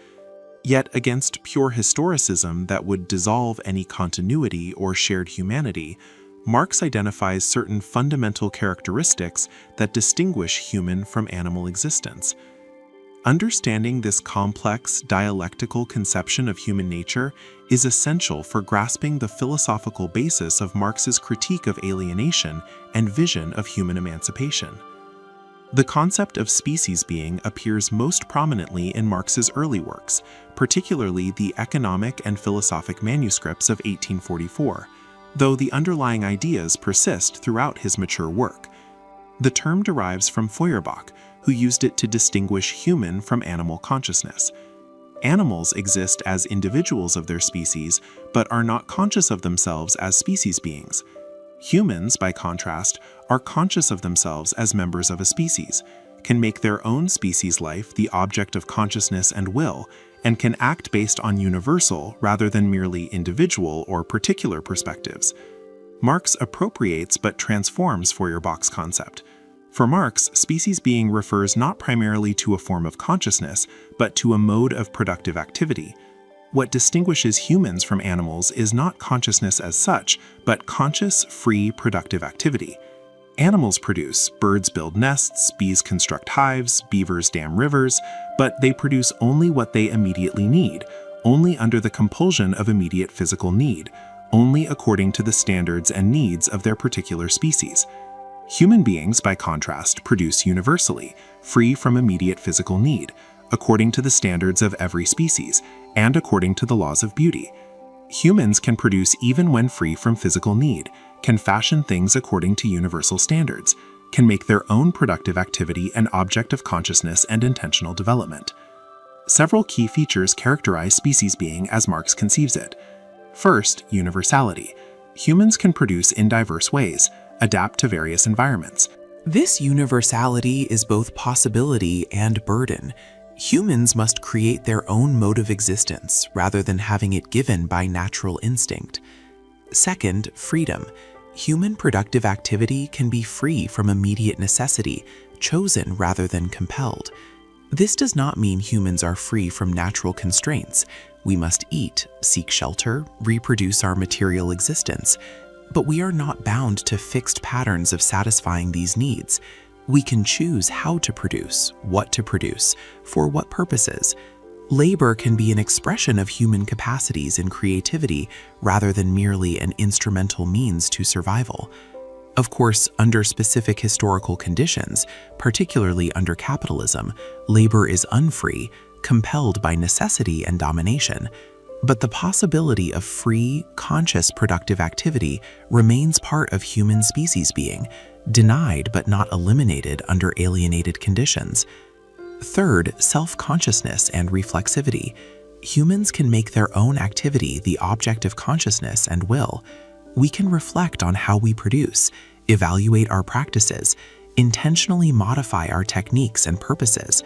Yet against pure historicism that would dissolve any continuity or shared humanity, Marx identifies certain fundamental characteristics that distinguish human from animal existence. Understanding this complex dialectical conception of human nature is essential for grasping the philosophical basis of Marx's critique of alienation and vision of human emancipation. The concept of species being appears most prominently in Marx's early works, particularly the economic and philosophic manuscripts of 1844, though the underlying ideas persist throughout his mature work. The term derives from Feuerbach, who used it to distinguish human from animal consciousness. Animals exist as individuals of their species, but are not conscious of themselves as species beings. Humans, by contrast, are conscious of themselves as members of a species, can make their own species life the object of consciousness and will, and can act based on universal rather than merely individual or particular perspectives. Marx appropriates but transforms Feuerbach's concept. For Marx, species being refers not primarily to a form of consciousness, but to a mode of productive activity. What distinguishes humans from animals is not consciousness as such, but conscious, free, productive activity. Animals produce, birds build nests, bees construct hives, beavers dam rivers, but they produce only what they immediately need, only under the compulsion of immediate physical need, only according to the standards and needs of their particular species. Human beings, by contrast, produce universally, free from immediate physical need, according to the standards of every species, and according to the laws of beauty. Humans can produce even when free from physical need, can fashion things according to universal standards, can make their own productive activity an object of consciousness and intentional development. Several key features characterize species being as Marx conceives it. First, universality. Humans can produce in diverse ways, adapt to various environments. This universality is both possibility and burden. Humans must create their own mode of existence rather than having it given by natural instinct. Second, freedom. Human productive activity can be free from immediate necessity, chosen rather than compelled. This does not mean humans are free from natural constraints. We must eat, seek shelter, reproduce our material existence. But we are not bound to fixed patterns of satisfying these needs. We can choose how to produce, what to produce, for what purposes. Labor can be an expression of human capacities and creativity rather than merely an instrumental means to survival. Of course, under specific historical conditions, particularly under capitalism, labor is unfree, compelled by necessity and domination. But the possibility of free, conscious productive activity remains part of human species being, denied but not eliminated under alienated conditions. Third, self-consciousness and reflexivity. Humans can make their own activity the object of consciousness and will. We can reflect on how we produce, evaluate our practices, intentionally modify our techniques and purposes.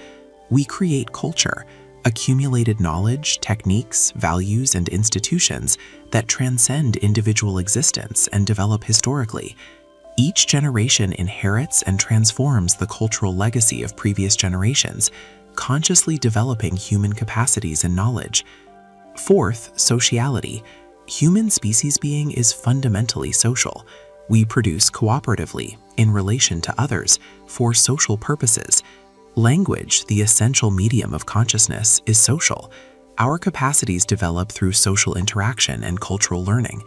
We create culture, accumulated knowledge, techniques, values, and institutions that transcend individual existence and develop historically. Each generation inherits and transforms the cultural legacy of previous generations, consciously developing human capacities and knowledge. Fourth, sociality. Human species being is fundamentally social. We produce cooperatively, in relation to others, for social purposes. Language, the essential medium of consciousness, is social. Our capacities develop through social interaction and cultural learning.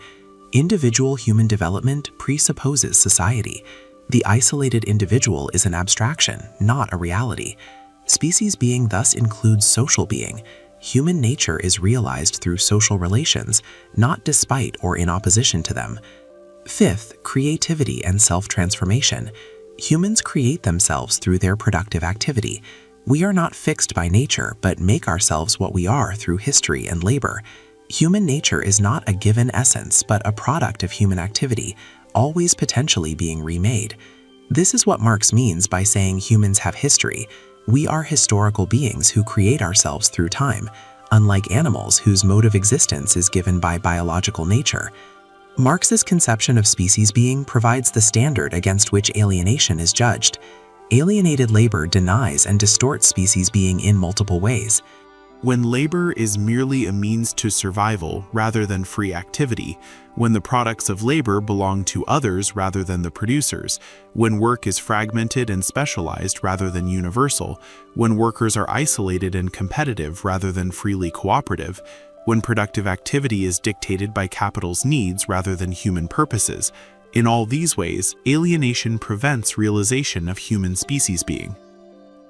Individual human development presupposes society. The isolated individual is an abstraction, not a reality. Species being thus includes social being. Human nature is realized through social relations, not despite or in opposition to them. Fifth, creativity and self-transformation. Humans create themselves through their productive activity. We are not fixed by nature, but make ourselves what we are through history and labor. Human nature is not a given essence, but a product of human activity, always potentially being remade. This is what Marx means by saying humans have history. We are historical beings who create ourselves through time, unlike animals whose mode of existence is given by biological nature. Marx's conception of species being provides the standard against which alienation is judged. Alienated labor denies and distorts species being in multiple ways. When labor is merely a means to survival rather than free activity, when the products of labor belong to others rather than the producers, when work is fragmented and specialized rather than universal, when workers are isolated and competitive rather than freely cooperative, when productive activity is dictated by capital's needs rather than human purposes. In all these ways, alienation prevents realization of human species being.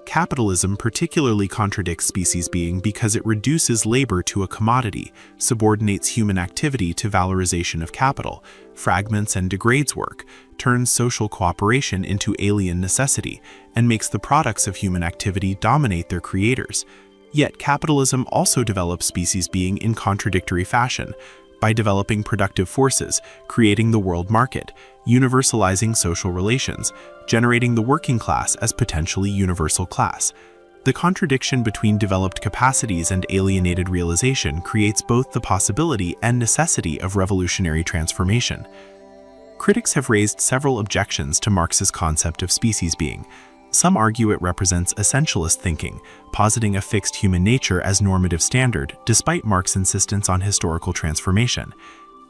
Capitalism particularly contradicts species being because it reduces labor to a commodity, subordinates human activity to valorization of capital, fragments and degrades work, turns social cooperation into alien necessity, and makes the products of human activity dominate their creators. Yet capitalism also develops species being in contradictory fashion, by developing productive forces, creating the world market, universalizing social relations, generating the working class as potentially universal class. The contradiction between developed capacities and alienated realization creates both the possibility and necessity of revolutionary transformation. Critics have raised several objections to Marx's concept of species being. Some argue it represents essentialist thinking, positing a fixed human nature as normative standard, despite Marx's insistence on historical transformation.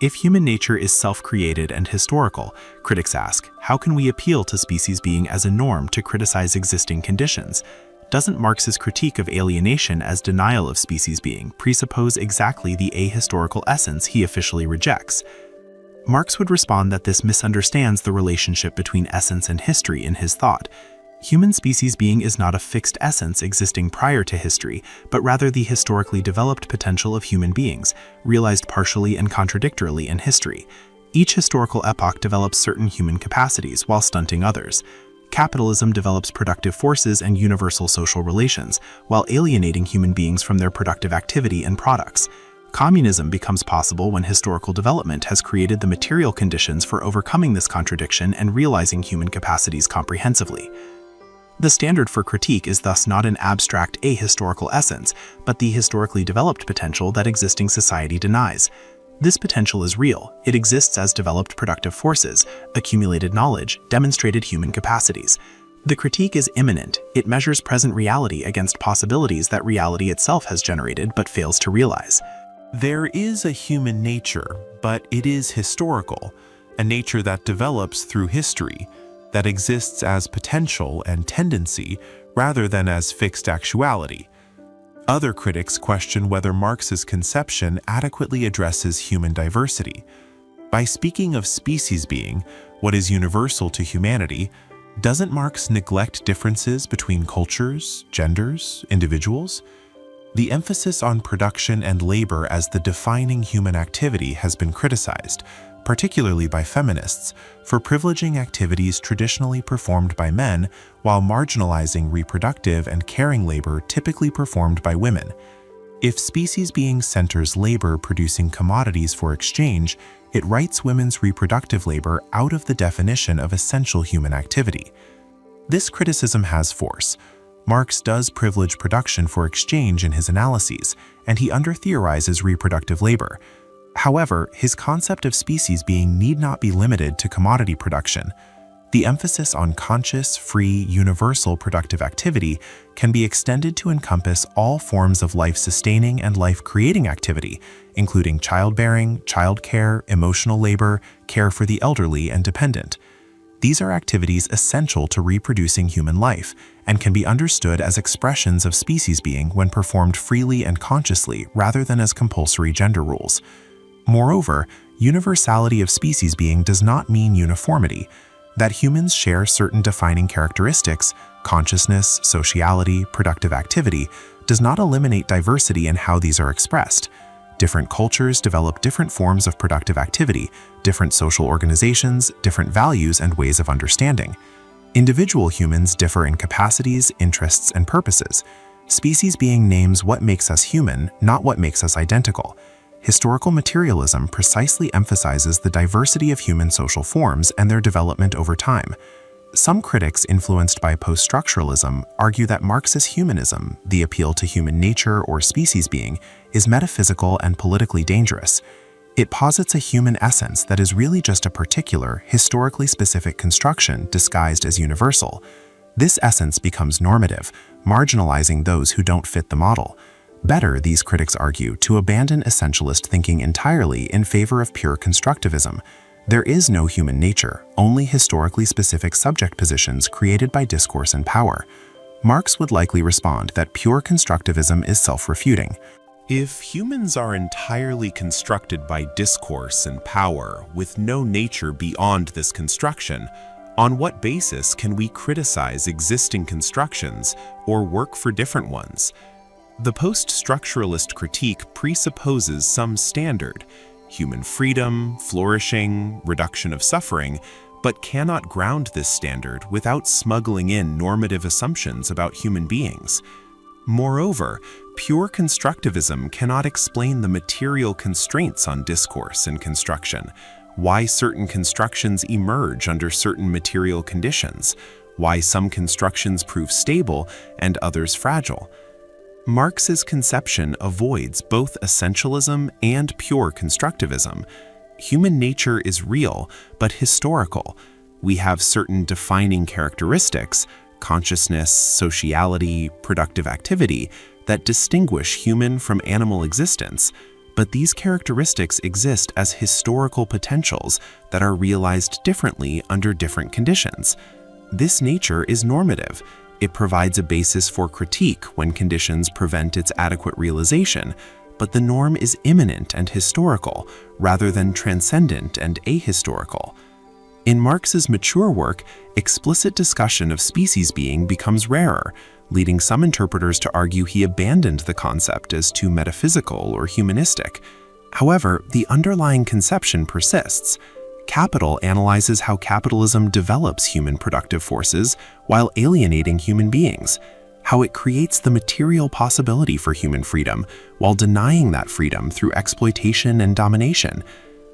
If human nature is self-created and historical, critics ask, how can we appeal to species being as a norm to criticize existing conditions? Doesn't Marx's critique of alienation as denial of species being presuppose exactly the ahistorical essence he officially rejects? Marx would respond that this misunderstands the relationship between essence and history in his thought. Human species being is not a fixed essence existing prior to history, but rather the historically developed potential of human beings, realized partially and contradictorily in history. Each historical epoch develops certain human capacities while stunting others. Capitalism develops productive forces and universal social relations, while alienating human beings from their productive activity and products. Communism becomes possible when historical development has created the material conditions for overcoming this contradiction and realizing human capacities comprehensively. The standard for critique is thus not an abstract ahistorical essence, but the historically developed potential that existing society denies. This potential is real. It exists as developed productive forces, accumulated knowledge, demonstrated human capacities. The critique is imminent. It measures present reality against possibilities that reality itself has generated but fails to realize. There is a human nature, but it is historical, a nature that develops through history, that exists as potential and tendency rather than as fixed actuality. Other critics question whether Marx's conception adequately addresses human diversity. By speaking of species being, what is universal to humanity, doesn't Marx neglect differences between cultures, genders, individuals? The emphasis on production and labor as the defining human activity has been criticized, particularly by feminists, for privileging activities traditionally performed by men while marginalizing reproductive and caring labor typically performed by women. If species being centers labor producing commodities for exchange, it writes women's reproductive labor out of the definition of essential human activity. This criticism has force. Marx does privilege production for exchange in his analyses, and he under-theorizes reproductive labor. However, his concept of species being need not be limited to commodity production. The emphasis on conscious, free, universal productive activity can be extended to encompass all forms of life-sustaining and life-creating activity, including childbearing, childcare, emotional labor, care for the elderly and dependent. These are activities essential to reproducing human life and can be understood as expressions of species being when performed freely and consciously rather than as compulsory gender rules. Moreover, universality of species being does not mean uniformity. That humans share certain defining characteristics, consciousness, sociality, productive activity, does not eliminate diversity in how these are expressed. Different cultures develop different forms of productive activity, different social organizations, different values and ways of understanding. Individual humans differ in capacities, interests, and purposes. Species being names what makes us human, not what makes us identical. Historical materialism precisely emphasizes the diversity of human social forms and their development over time. Some critics influenced by post-structuralism argue that Marxist humanism, the appeal to human nature or species being, is metaphysical and politically dangerous. It posits a human essence that is really just a particular, historically specific construction disguised as universal. This essence becomes normative, marginalizing those who don't fit the model. Better, these critics argue, to abandon essentialist thinking entirely in favor of pure constructivism. There is no human nature, only historically specific subject positions created by discourse and power. Marx would likely respond that pure constructivism is self-refuting. If humans are entirely constructed by discourse and power, with no nature beyond this construction, on what basis can we criticize existing constructions or work for different ones? The post-structuralist critique presupposes some standard, human freedom, flourishing, reduction of suffering, but cannot ground this standard without smuggling in normative assumptions about human beings. Moreover, pure constructivism cannot explain the material constraints on discourse and construction, why certain constructions emerge under certain material conditions, why some constructions prove stable and others fragile. Marx's conception avoids both essentialism and pure constructivism. Human nature is real, but historical. We have certain defining characteristics, consciousness, sociality, productive activity, that distinguish human from animal existence, but these characteristics exist as historical potentials that are realized differently under different conditions. This nature is normative. It provides a basis for critique when conditions prevent its adequate realization, but the norm is immanent and historical, rather than transcendent and ahistorical. In Marx's mature work, explicit discussion of species being becomes rarer, leading some interpreters to argue he abandoned the concept as too metaphysical or humanistic. However, the underlying conception persists. Capital analyzes how capitalism develops human productive forces while alienating human beings, how it creates the material possibility for human freedom while denying that freedom through exploitation and domination.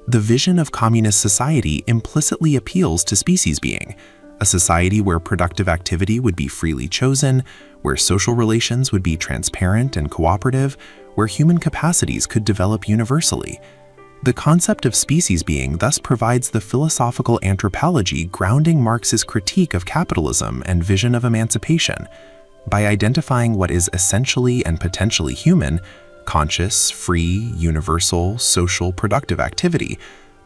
The vision of communist society implicitly appeals to species being, a society where productive activity would be freely chosen, where social relations would be transparent and cooperative, where human capacities could develop universally. The concept of species being thus provides the philosophical anthropology grounding Marx's critique of capitalism and vision of emancipation. By identifying what is essentially and potentially human, conscious, free, universal, social, productive activity,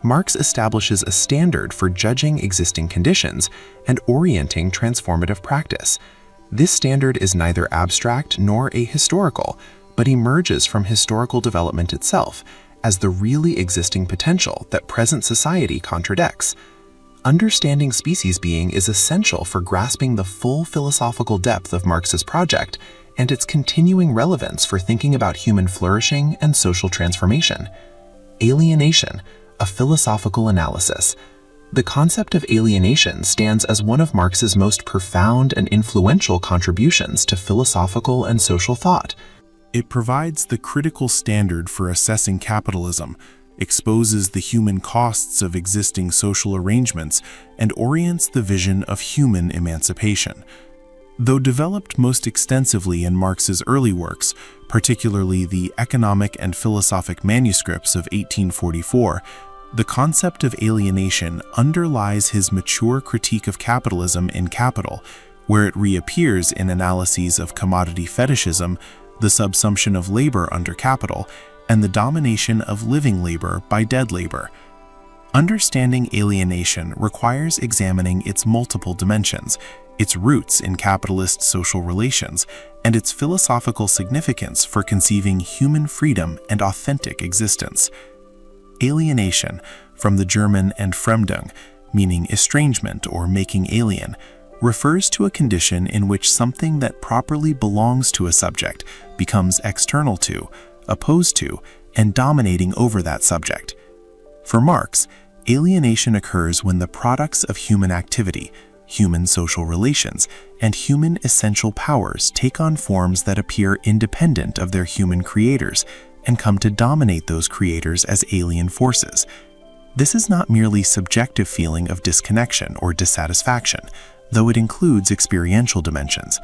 Marx establishes a standard for judging existing conditions and orienting transformative practice. This standard is neither abstract nor ahistorical, but emerges from historical development itself as the really existing potential that present society contradicts. Understanding species being is essential for grasping the full philosophical depth of Marx's project and its continuing relevance for thinking about human flourishing and social transformation. Alienation, a philosophical analysis. The concept of alienation stands as one of Marx's most profound and influential contributions to philosophical and social thought. It provides the critical standard for assessing capitalism, exposes the human costs of existing social arrangements, and orients the vision of human emancipation. Though developed most extensively in Marx's early works, particularly the Economic and Philosophic Manuscripts of 1844, the concept of alienation underlies his mature critique of capitalism in Capital, where it reappears in analyses of commodity fetishism, the subsumption of labor under capital, and the domination of living labor by dead labor. Understanding alienation requires examining its multiple dimensions, its roots in capitalist social relations, and its philosophical significance for conceiving human freedom and authentic existence. Alienation, from the German Entfremdung, meaning estrangement or making alien, refers to a condition in which something that properly belongs to a subject becomes external to, opposed to, and dominating over that subject. For Marx, alienation occurs when the products of human activity, human social relations, and human essential powers take on forms that appear independent of their human creators and come to dominate those creators as alien forces. This is not merely subjective feeling of disconnection or dissatisfaction, though it includes experiential dimensions.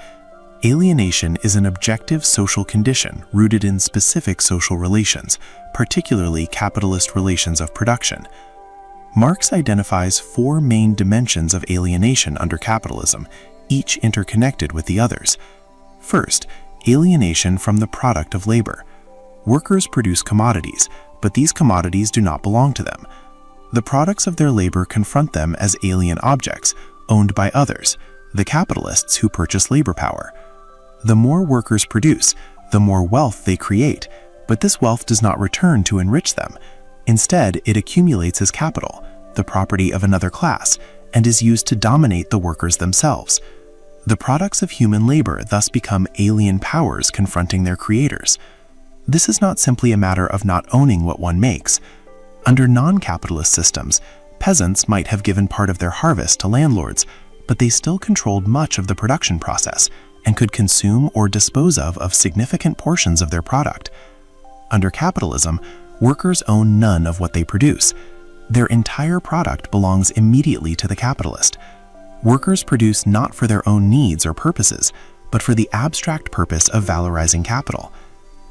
Alienation is an objective social condition rooted in specific social relations, particularly capitalist relations of production. Marx identifies four main dimensions of alienation under capitalism, each interconnected with the others. First, alienation from the product of labor. Workers produce commodities, but these commodities do not belong to them. The products of their labor confront them as alien objects, owned by others, the capitalists who purchase labor power. The more workers produce, the more wealth they create, but this wealth does not return to enrich them. Instead, it accumulates as capital, the property of another class, and is used to dominate the workers themselves. The products of human labor thus become alien powers confronting their creators. This is not simply a matter of not owning what one makes. Under non-capitalist systems, peasants might have given part of their harvest to landlords, but they still controlled much of the production process and could consume or dispose of significant portions of their product. Under capitalism, workers own none of what they produce. Their entire product belongs immediately to the capitalist. Workers produce not for their own needs or purposes, but for the abstract purpose of valorizing capital.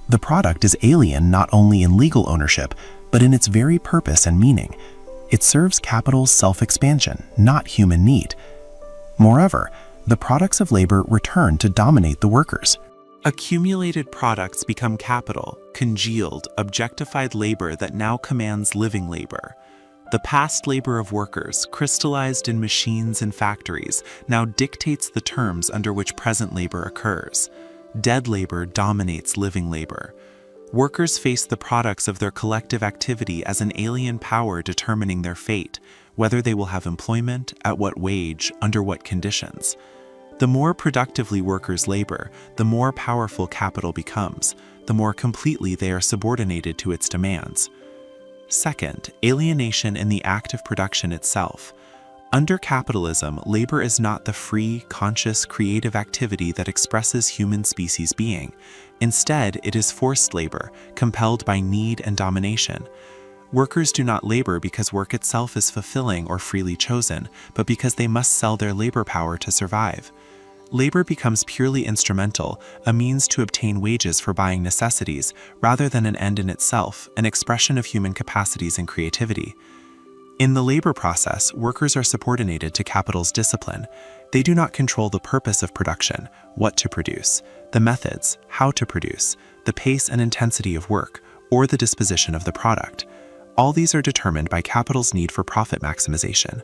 The product is alien not only in legal ownership, but in its very purpose and meaning. It serves capital's self-expansion, not human need. Moreover, the products of labor return to dominate the workers. Accumulated products become capital, congealed, objectified labor that now commands living labor. The past labor of workers, crystallized in machines and factories, now dictates the terms under which present labor occurs. Dead labor dominates living labor. Workers face the products of their collective activity as an alien power determining their fate, whether they will have employment, at what wage, under what conditions. The more productively workers labor, the more powerful capital becomes, the more completely they are subordinated to its demands. Second, alienation in the act of production itself. Under capitalism, labor is not the free, conscious, creative activity that expresses human species being. Instead, it is forced labor, compelled by need and domination. Workers do not labor because work itself is fulfilling or freely chosen, but because they must sell their labor power to survive. Labor becomes purely instrumental, a means to obtain wages for buying necessities, rather than an end in itself, an expression of human capacities and creativity. In the labor process, workers are subordinated to capital's discipline. They do not control the purpose of production, what to produce, the methods, how to produce, the pace and intensity of work, or the disposition of the product. All these are determined by capital's need for profit maximization.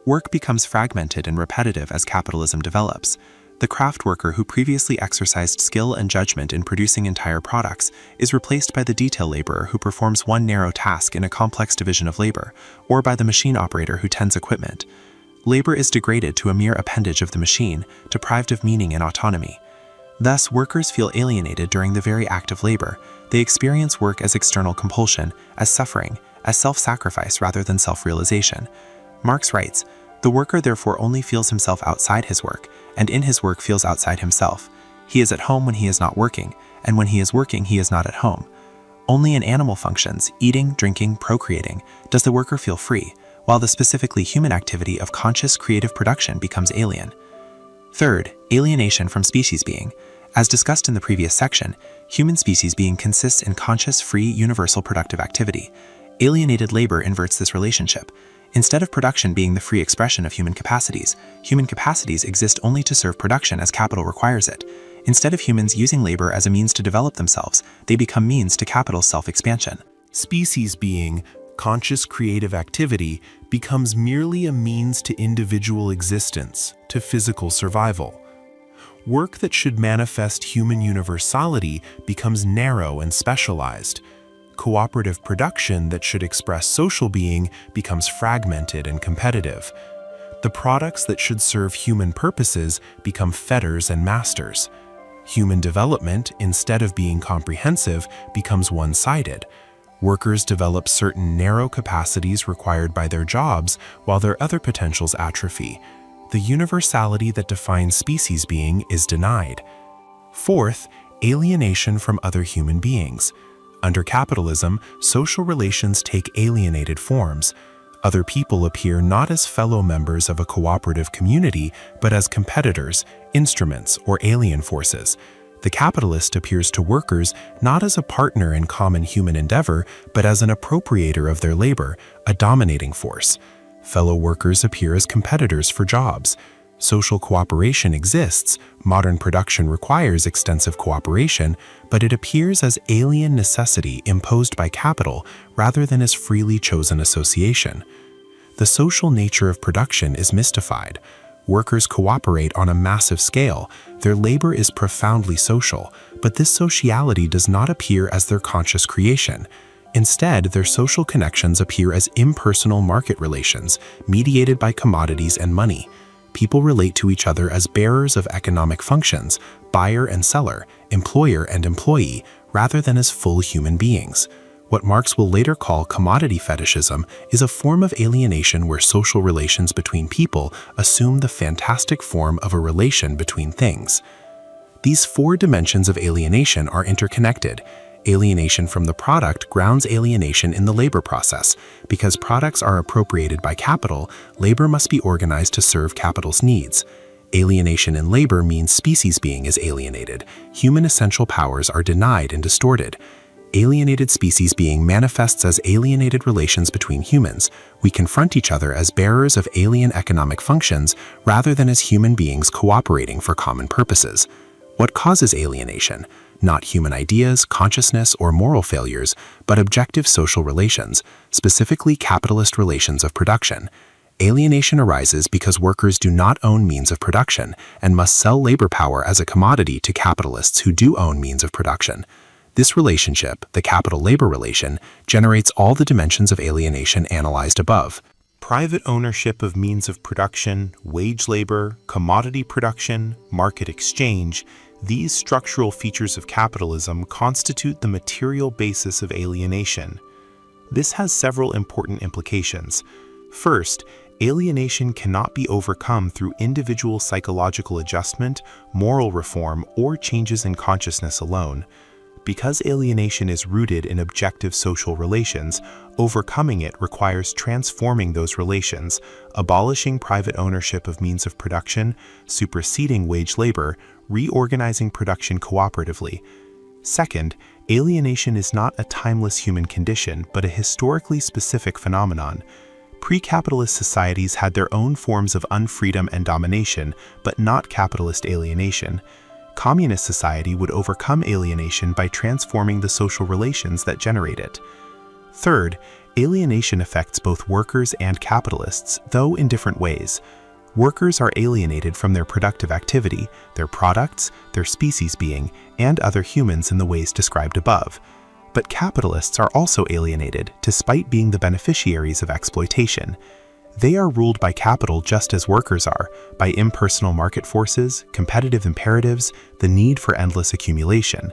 Work becomes fragmented and repetitive as capitalism develops. The craft worker who previously exercised skill and judgment in producing entire products is replaced by the detail laborer who performs one narrow task in a complex division of labor, or by the machine operator who tends equipment. Labor is degraded to a mere appendage of the machine, deprived of meaning and autonomy. Thus, workers feel alienated during the very act of labor. They experience work as external compulsion, as suffering, as self-sacrifice rather than self-realization. Marx writes, "The worker therefore only feels himself outside his work, and in his work feels outside himself. He is at home when he is not working, and when he is working he is not at home. Only in animal functions, eating, drinking, procreating, does the worker feel free, while the specifically human activity of conscious creative production becomes alien." Third, alienation from species being. As discussed in the previous section, human species being consists in conscious, free, universal productive activity. Alienated labor inverts this relationship. Instead of production being the free expression of human capacities exist only to serve production as capital requires it. Instead of humans using labor as a means to develop themselves, they become means to capital's self-expansion. Species being, conscious creative activity, becomes merely a means to individual existence, to physical survival. Work that should manifest human universality becomes narrow and specialized. Cooperative production that should express social being becomes fragmented and competitive. The products that should serve human purposes become fetters and masters. Human development, instead of being comprehensive, becomes one-sided. Workers develop certain narrow capacities required by their jobs, while their other potentials atrophy. The universality that defines species being is denied. Fourth, alienation from other human beings. Under capitalism, social relations take alienated forms. Other people appear not as fellow members of a cooperative community, but as competitors, instruments, or alien forces. The capitalist appears to workers not as a partner in common human endeavor, but as an appropriator of their labor, a dominating force. Fellow workers appear as competitors for jobs. Social cooperation exists, modern production requires extensive cooperation, but it appears as alien necessity imposed by capital rather than as freely chosen association. The social nature of production is mystified. Workers cooperate on a massive scale. Their labor is profoundly social, but this sociality does not appear as their conscious creation. Instead, their social connections appear as impersonal market relations, mediated by commodities and money. People relate to each other as bearers of economic functions, buyer and seller, employer and employee, rather than as full human beings. What Marx will later call commodity fetishism is a form of alienation where social relations between people assume the fantastic form of a relation between things. These four dimensions of alienation are interconnected. Alienation from the product grounds alienation in the labor process. Because products are appropriated by capital, labor must be organized to serve capital's needs. Alienation in labor means species being is alienated. Human essential powers are denied and distorted. Alienated species being manifests as alienated relations between humans. We confront each other as bearers of alien economic functions rather than as human beings cooperating for common purposes. What causes alienation? Not human ideas, consciousness, or moral failures, but objective social relations, specifically capitalist relations of production. Alienation arises because workers do not own means of production and must sell labor power as a commodity to capitalists who do own means of production. This relationship, the capital-labor relation, generates all the dimensions of alienation analyzed above. Private ownership of means of production, wage labor, commodity production, market exchange, these structural features of capitalism constitute the material basis of alienation. This has several important implications. First, alienation cannot be overcome through individual psychological adjustment, moral reform, or changes in consciousness alone. Because alienation is rooted in objective social relations, overcoming it requires transforming those relations, abolishing private ownership of means of production, superseding wage labor, reorganizing production cooperatively. Second, alienation is not a timeless human condition, but a historically specific phenomenon. Pre-capitalist societies had their own forms of unfreedom and domination, but not capitalist alienation. Communist society would overcome alienation by transforming the social relations that generate it. Third, alienation affects both workers and capitalists, though in different ways. Workers are alienated from their productive activity, their products, their species being, and other humans in the ways described above. But capitalists are also alienated, despite being the beneficiaries of exploitation. They are ruled by capital just as workers are, by impersonal market forces, competitive imperatives, the need for endless accumulation.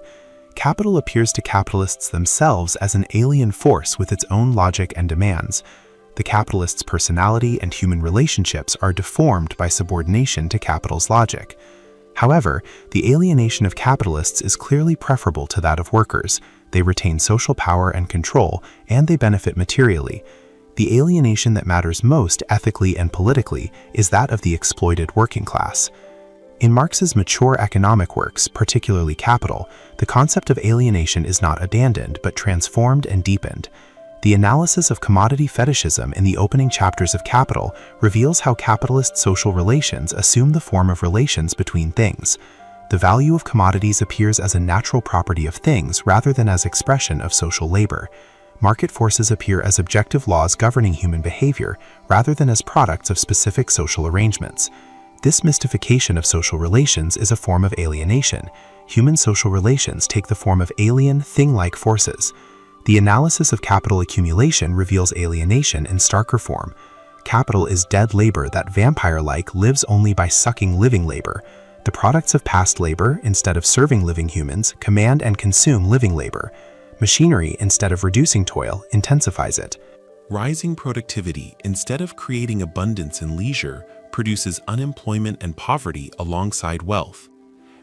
Capital appears to capitalists themselves as an alien force with its own logic and demands. The capitalist's personality and human relationships are deformed by subordination to capital's logic. However, the alienation of capitalists is clearly preferable to that of workers. They retain social power and control, and they benefit materially. The alienation that matters most ethically and politically is that of the exploited working class. In Marx's mature economic works, particularly Capital, the concept of alienation is not abandoned but transformed and deepened. The analysis of commodity fetishism in the opening chapters of Capital reveals how capitalist social relations assume the form of relations between things. The value of commodities appears as a natural property of things rather than as expression of social labor. Market forces appear as objective laws governing human behavior rather than as products of specific social arrangements. This mystification of social relations is a form of alienation. Human social relations take the form of alien, thing-like forces. The analysis of capital accumulation reveals alienation in starker form. Capital is dead labor that vampire-like lives only by sucking living labor. The products of past labor, instead of serving living humans, command and consume living labor. Machinery, instead of reducing toil, intensifies it. Rising productivity, instead of creating abundance and leisure, produces unemployment and poverty alongside wealth.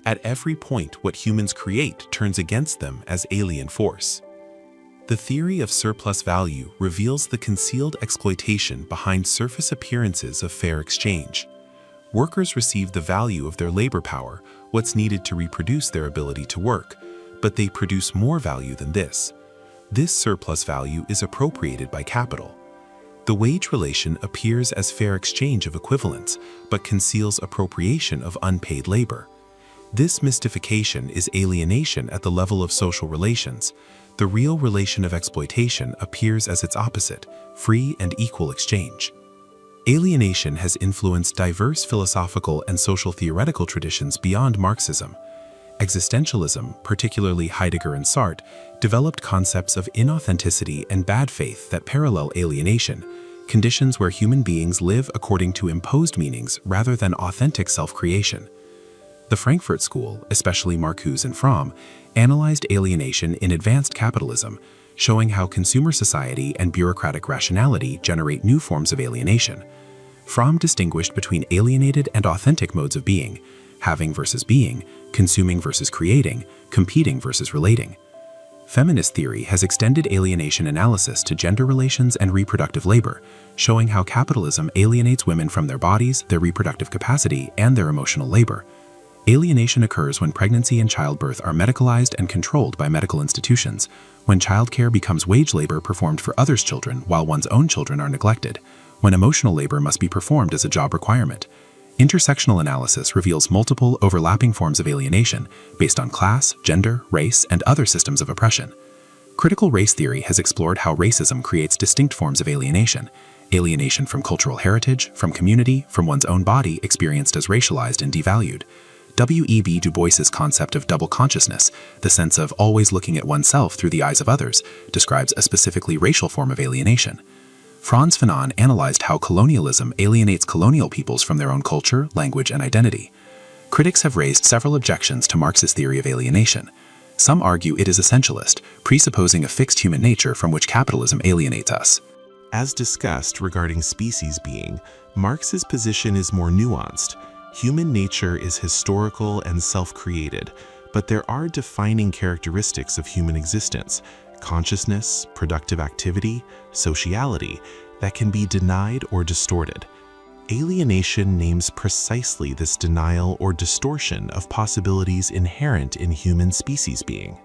At every point, what humans create turns against them as alien force. The theory of surplus value reveals the concealed exploitation behind surface appearances of fair exchange. Workers receive the value of their labor power, what's needed to reproduce their ability to work, but they produce more value than this. This surplus value is appropriated by capital. The wage relation appears as fair exchange of equivalents, but conceals appropriation of unpaid labor. This mystification is alienation at the level of social relations. The real relation of exploitation appears as its opposite, free and equal exchange. Alienation has influenced diverse philosophical and social theoretical traditions beyond Marxism. Existentialism, particularly Heidegger and Sartre, developed concepts of inauthenticity and bad faith that parallel alienation, conditions where human beings live according to imposed meanings rather than authentic self-creation. The Frankfurt School, especially Marcuse and Fromm, analyzed alienation in advanced capitalism, showing how consumer society and bureaucratic rationality generate new forms of alienation. Fromm distinguished between alienated and authentic modes of being, having versus being, consuming versus creating, competing versus relating. Feminist theory has extended alienation analysis to gender relations and reproductive labor, showing how capitalism alienates women from their bodies, their reproductive capacity, and their emotional labor. Alienation occurs when pregnancy and childbirth are medicalized and controlled by medical institutions, when childcare becomes wage labor performed for others' children while one's own children are neglected, when emotional labor must be performed as a job requirement. Intersectional analysis reveals multiple overlapping forms of alienation based on class, gender, race, and other systems of oppression. Critical race theory has explored how racism creates distinct forms of alienation from cultural heritage, from community, from one's own body experienced as racialized and devalued. W.E.B. Du Bois's concept of double consciousness, the sense of always looking at oneself through the eyes of others, describes a specifically racial form of alienation. Franz Fanon analyzed how colonialism alienates colonial peoples from their own culture, language, and identity. Critics have raised several objections to Marx's theory of alienation. Some argue it is essentialist, presupposing a fixed human nature from which capitalism alienates us. As discussed regarding species being, Marx's position is more nuanced. Human nature is historical and self-created, but there are defining characteristics of human existence, consciousness, productive activity, sociality, that can be denied or distorted. Alienation names precisely this denial or distortion of possibilities inherent in human species being.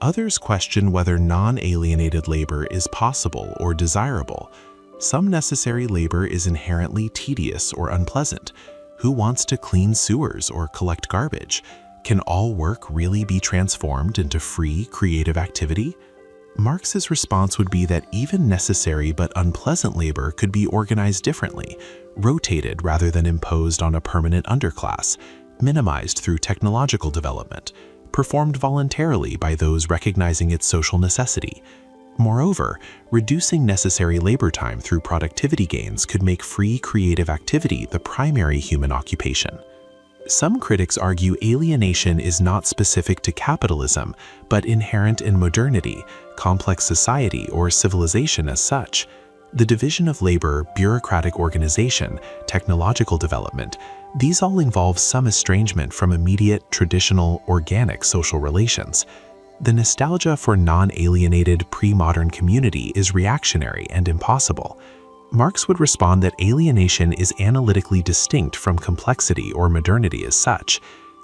Others question whether non-alienated labor is possible or desirable. Some necessary labor is inherently tedious or unpleasant. Who wants to clean sewers or collect garbage? Can all work really be transformed into free, creative activity? Marx's response would be that even necessary but unpleasant labor could be organized differently, rotated rather than imposed on a permanent underclass, minimized through technological development, performed voluntarily by those recognizing its social necessity. Moreover, reducing necessary labor time through productivity gains could make free creative activity the primary human occupation. Some critics argue alienation is not specific to capitalism, but inherent in modernity, complex society, or civilization as such. The division of labor, bureaucratic organization, technological development, these all involve some estrangement from immediate, traditional, organic social relations. The nostalgia for non-alienated, pre-modern community is reactionary and impossible. Marx would respond that alienation is analytically distinct from complexity or modernity as such.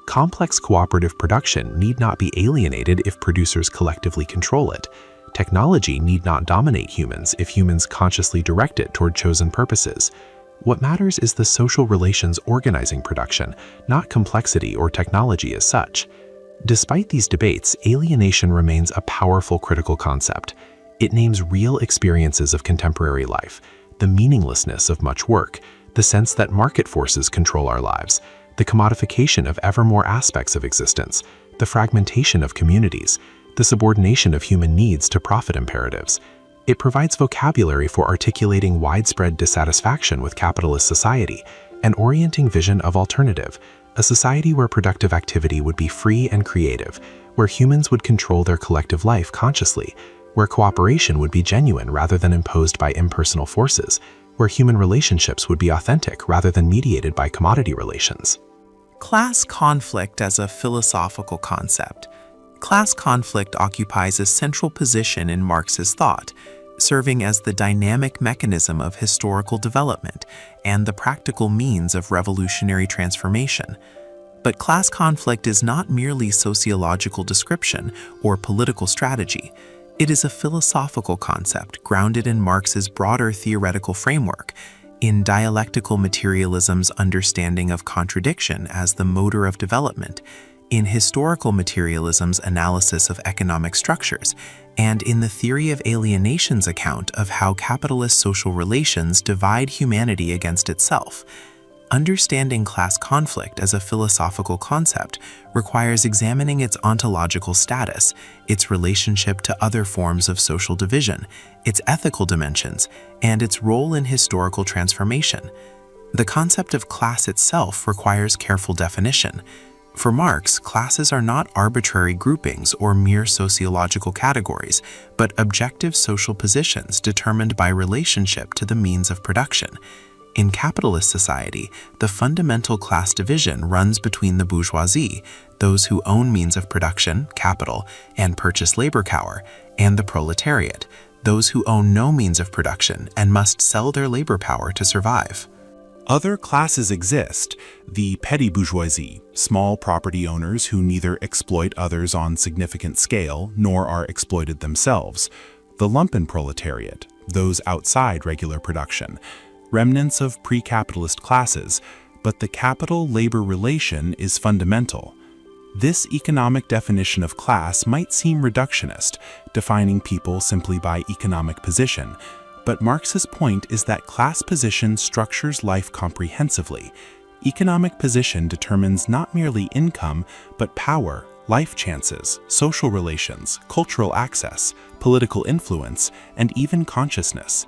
Complex cooperative production need not be alienated if producers collectively control it. Technology need not dominate humans if humans consciously direct it toward chosen purposes. What matters is the social relations organizing production, not complexity or technology as such. Despite these debates, alienation remains a powerful critical concept. It names real experiences of contemporary life, the meaninglessness of much work, the sense that market forces control our lives, the commodification of ever more aspects of existence, the fragmentation of communities, the subordination of human needs to profit imperatives. It provides vocabulary for articulating widespread dissatisfaction with capitalist society, an orienting vision of alternative, a society where productive activity would be free and creative, where humans would control their collective life consciously, where cooperation would be genuine rather than imposed by impersonal forces, where human relationships would be authentic rather than mediated by commodity relations. Class conflict as a philosophical concept. Class conflict occupies a central position in Marx's thought, serving as the dynamic mechanism of historical development and the practical means of revolutionary transformation. But class conflict is not merely sociological description or political strategy. It is a philosophical concept grounded in Marx's broader theoretical framework, in Dialectical Materialism's understanding of contradiction as the motor of development, in Historical Materialism's analysis of economic structures, and in the theory of alienation's account of how capitalist social relations divide humanity against itself. Understanding class conflict as a philosophical concept requires examining its ontological status, its relationship to other forms of social division, its ethical dimensions, and its role in historical transformation. The concept of class itself requires careful definition. For Marx, classes are not arbitrary groupings or mere sociological categories, but objective social positions determined by relationship to the means of production. In capitalist society, the fundamental class division runs between the bourgeoisie, those who own means of production, capital, and purchase labor power, and the proletariat, those who own no means of production and must sell their labor power to survive. Other classes exist: the petty bourgeoisie, small property owners who neither exploit others on significant scale nor are exploited themselves; the lumpen proletariat, those outside regular production, remnants of pre-capitalist classes, but the capital-labor relation is fundamental. This economic definition of class might seem reductionist, defining people simply by economic position, but Marx's point is that class position structures life comprehensively. Economic position determines not merely income, but power, life chances, social relations, cultural access, political influence, and even consciousness.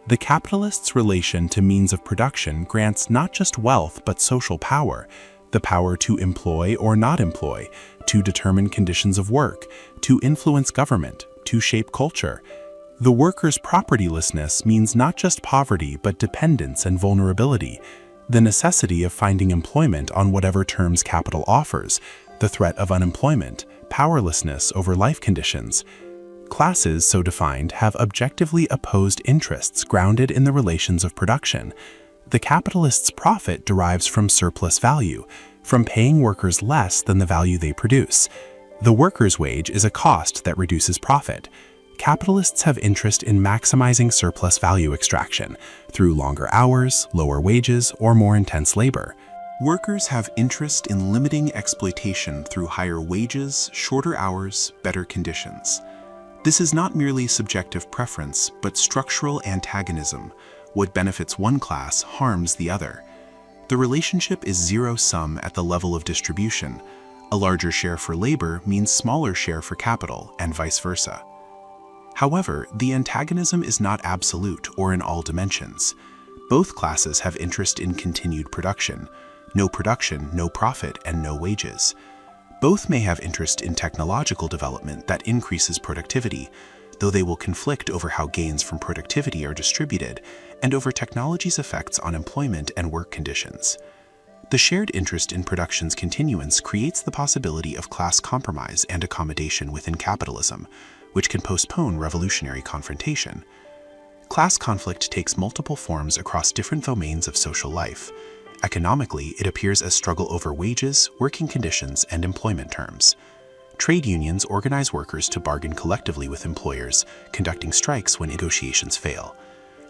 The capitalist's relation to means of production grants not just wealth but social power, the power to employ or not employ, to determine conditions of work, to influence government, to shape culture. The worker's propertylessness means not just poverty but dependence and vulnerability, the necessity of finding employment on whatever terms capital offers, the threat of unemployment, powerlessness over life conditions. Classes, so defined, have objectively opposed interests grounded in the relations of production. The capitalist's profit derives from surplus value, from paying workers less than the value they produce. The worker's wage is a cost that reduces profit. Capitalists have interest in maximizing surplus value extraction through longer hours, lower wages, or more intense labor. Workers have interest in limiting exploitation through higher wages, shorter hours, better conditions. This is not merely subjective preference, but structural antagonism. What benefits one class harms the other. The relationship is zero-sum at the level of distribution. A larger share for labor means smaller share for capital, and vice versa. However, the antagonism is not absolute or in all dimensions. Both classes have interest in continued production. No production, no profit, and no wages. Both may have interest in technological development that increases productivity, though they will conflict over how gains from productivity are distributed and over technology's effects on employment and work conditions. The shared interest in production's continuance creates the possibility of class compromise and accommodation within capitalism, which can postpone revolutionary confrontation. Class conflict takes multiple forms across different domains of social life. Economically, it appears as struggle over wages, working conditions, and employment terms. Trade unions organize workers to bargain collectively with employers, conducting strikes when negotiations fail.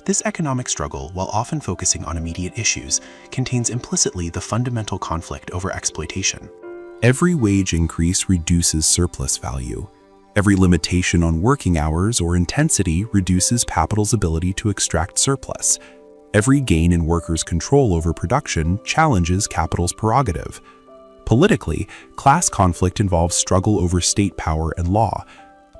This economic struggle, while often focusing on immediate issues, contains implicitly the fundamental conflict over exploitation. Every wage increase reduces surplus value. Every limitation on working hours or intensity reduces capital's ability to extract surplus. Every gain in workers' control over production challenges capital's prerogative. Politically, class conflict involves struggle over state power and law.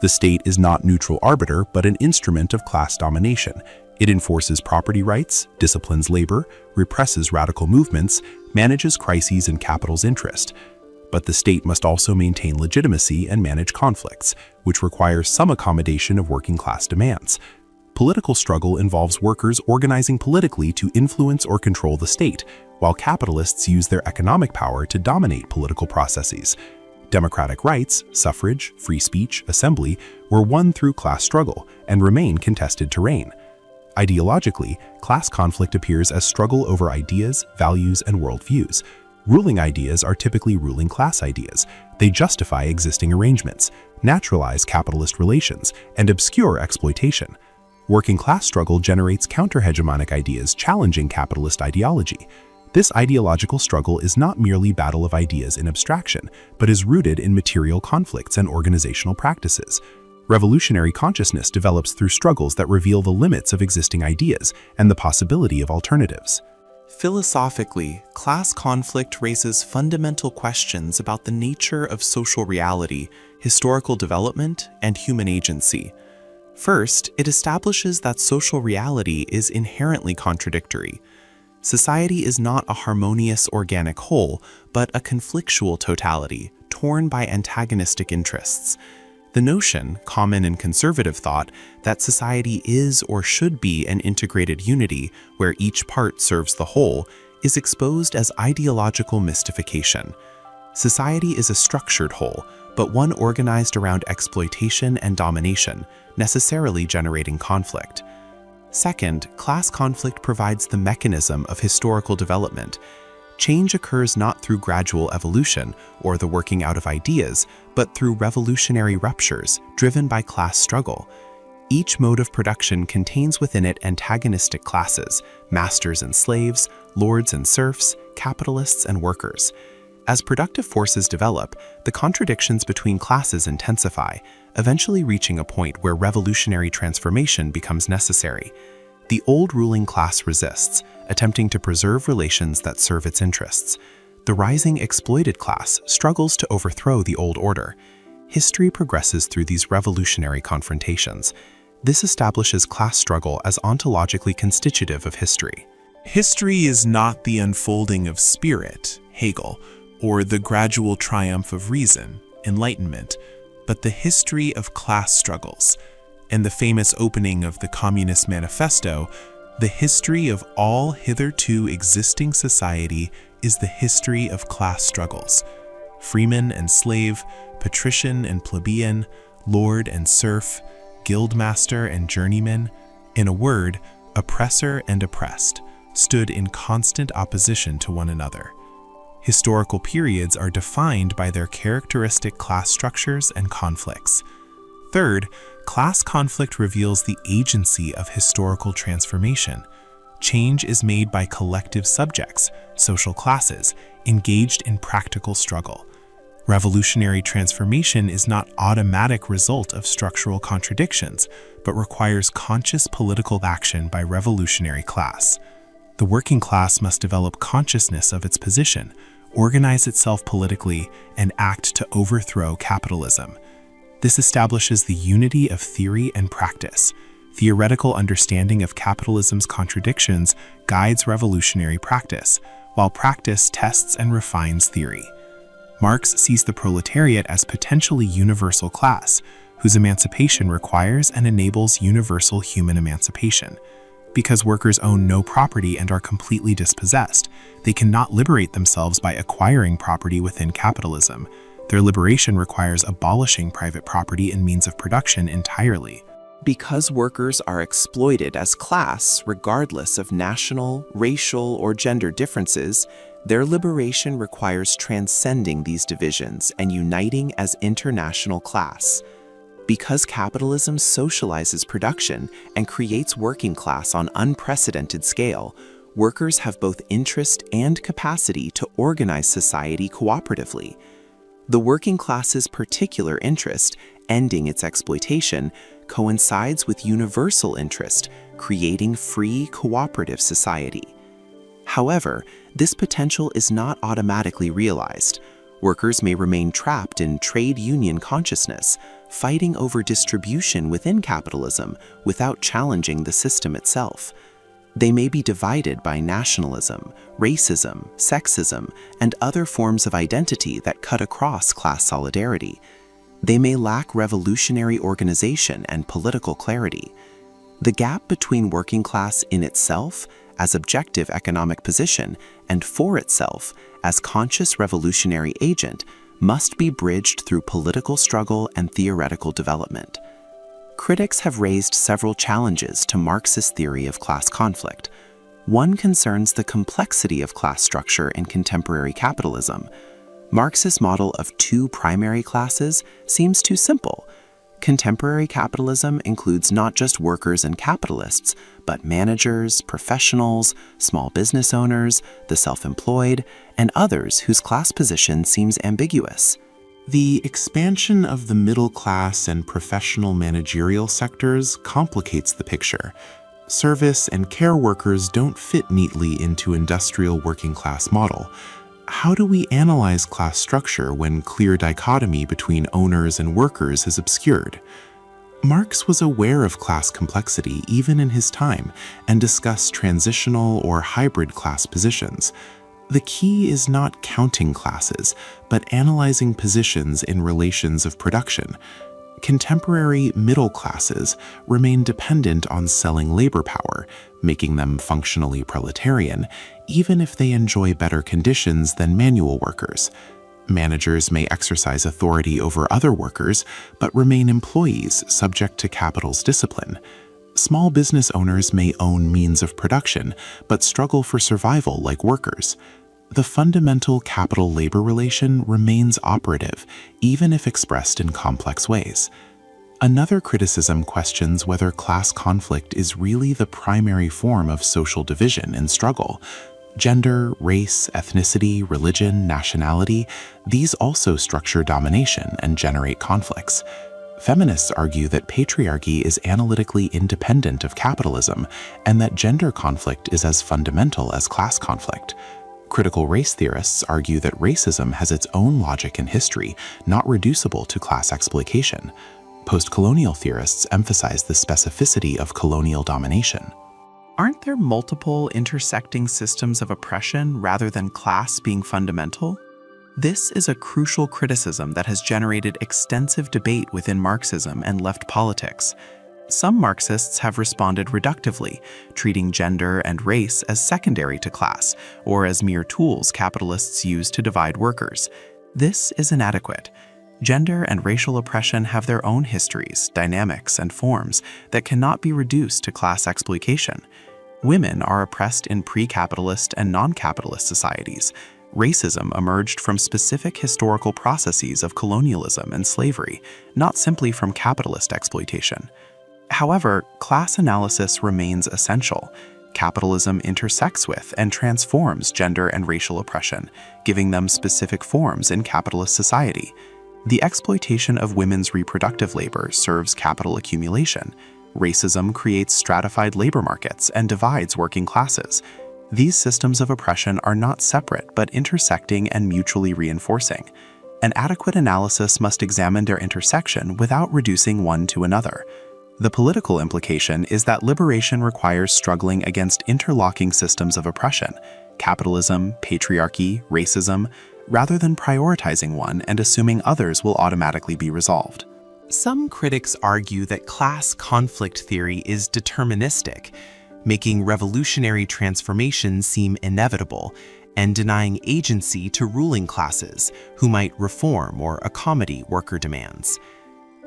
The state is not neutral arbiter, but an instrument of class domination. It enforces property rights, disciplines labor, represses radical movements, manages crises in capital's interest. But the state must also maintain legitimacy and manage conflicts, which requires some accommodation of working class demands. Political struggle involves workers organizing politically to influence or control the state, while capitalists use their economic power to dominate political processes. Democratic rights, suffrage, free speech, assembly, were won through class struggle and remain contested terrain. Ideologically, class conflict appears as struggle over ideas, values, and worldviews. Ruling ideas are typically ruling class ideas. They justify existing arrangements. naturalize capitalist relations, and obscure exploitation. Working-class struggle generates counter-hegemonic ideas challenging capitalist ideology. This ideological struggle is not merely battle of ideas in abstraction, but is rooted in material conflicts and organizational practices. Revolutionary consciousness develops through struggles that reveal the limits of existing ideas and the possibility of alternatives. Philosophically, class conflict raises fundamental questions about the nature of social reality, historical development, and human agency. First, it establishes that social reality is inherently contradictory. Society is not a harmonious organic whole, but a conflictual totality, torn by antagonistic interests. The notion, common in conservative thought, that society is or should be an integrated unity where each part serves the whole, is exposed as ideological mystification. Society is a structured whole, but one organized around exploitation and domination, necessarily generating conflict. Second, class conflict provides the mechanism of historical development. Change occurs not through gradual evolution or the working out of ideas, but through revolutionary ruptures driven by class struggle. Each mode of production contains within it antagonistic classes, masters and slaves, lords and serfs, capitalists and workers. As productive forces develop, the contradictions between classes intensify, eventually reaching a point where revolutionary transformation becomes necessary. The old ruling class resists, attempting to preserve relations that serve its interests. The rising exploited class struggles to overthrow the old order. History progresses through these revolutionary confrontations. This establishes class struggle as ontologically constitutive of history. History is not the unfolding of spirit, Hegel, or the gradual triumph of reason, Enlightenment, but the history of class struggles. In the famous opening of the Communist Manifesto, the history of all hitherto existing society is the history of class struggles. Freeman and slave, patrician and plebeian, lord and serf, guildmaster and journeyman, in a word, oppressor and oppressed, stood in constant opposition to one another. Historical periods are defined by their characteristic class structures and conflicts. Third, class conflict reveals the agency of historical transformation. Change is made by collective subjects, social classes, engaged in practical struggle. Revolutionary transformation is not an automatic result of structural contradictions, but requires conscious political action by revolutionary class. The working class must develop consciousness of its position, organize itself politically, and act to overthrow capitalism. This establishes the unity of theory and practice. Theoretical understanding of capitalism's contradictions guides revolutionary practice, while practice tests and refines theory. Marx sees the proletariat as potentially universal class, whose emancipation requires and enables universal human emancipation. Because workers own no property and are completely dispossessed, they cannot liberate themselves by acquiring property within capitalism. Their liberation requires abolishing private property and means of production entirely. Because workers are exploited as class regardless of national, racial, or gender differences, their liberation requires transcending these divisions and uniting as international class. Because capitalism socializes production and creates working class on unprecedented scale, workers have both interest and capacity to organize society cooperatively. The working class's particular interest, ending its exploitation, coincides with universal interest, creating free cooperative society. However, this potential is not automatically realized. Workers may remain trapped in trade union consciousness, fighting over distribution within capitalism without challenging the system itself. They may be divided by nationalism, racism, sexism, and other forms of identity that cut across class solidarity. They may lack revolutionary organization and political clarity. The gap between working class in itself as objective economic position and for itself as conscious revolutionary agent must be bridged through political struggle and theoretical development. Critics have raised several challenges to Marxist theory of class conflict. One concerns the complexity of class structure in contemporary capitalism. Marx's model of two primary classes seems too simple. Contemporary capitalism includes not just workers and capitalists, but managers, professionals, small business owners, the self-employed, and others whose class position seems ambiguous. The expansion of the middle class and professional managerial sectors complicates the picture. Service and care workers don't fit neatly into industrial working class model. How do we analyze class structure when clear dichotomy between owners and workers is obscured? Marx was aware of class complexity even in his time and discussed transitional or hybrid class positions. The key is not counting classes, but analyzing positions in relations of production. Contemporary middle classes remain dependent on selling labor power, making them functionally proletarian, even if they enjoy better conditions than manual workers. Managers may exercise authority over other workers, but remain employees subject to capital's discipline. Small business owners may own means of production, but struggle for survival like workers. The fundamental capital-labor relation remains operative, even if expressed in complex ways. Another criticism questions whether class conflict is really the primary form of social division and struggle. Gender, race, ethnicity, religion, nationality, these also structure domination and generate conflicts. Feminists argue that patriarchy is analytically independent of capitalism and that gender conflict is as fundamental as class conflict. Critical race theorists argue that racism has its own logic and history, not reducible to class exploitation. Post-colonial theorists emphasize the specificity of colonial domination. Aren't there multiple intersecting systems of oppression rather than class being fundamental? This is a crucial criticism that has generated extensive debate within Marxism and left politics. Some Marxists have responded reductively, treating gender and race as secondary to class, or as mere tools capitalists use to divide workers. This is inadequate. Gender and racial oppression have their own histories, dynamics, and forms that cannot be reduced to class exploitation. Women are oppressed in pre-capitalist and non-capitalist societies. Racism emerged from specific historical processes of colonialism and slavery, not simply from capitalist exploitation. However, class analysis remains essential. Capitalism intersects with and transforms gender and racial oppression, giving them specific forms in capitalist society. The exploitation of women's reproductive labor serves capital accumulation. Racism creates stratified labor markets and divides working classes. These systems of oppression are not separate but intersecting and mutually reinforcing. An adequate analysis must examine their intersection without reducing one to another. The political implication is that liberation requires struggling against interlocking systems of oppression, capitalism, patriarchy, racism, rather than prioritizing one and assuming others will automatically be resolved. Some critics argue that class conflict theory is deterministic, making revolutionary transformation seem inevitable and denying agency to ruling classes who might reform or accommodate worker demands.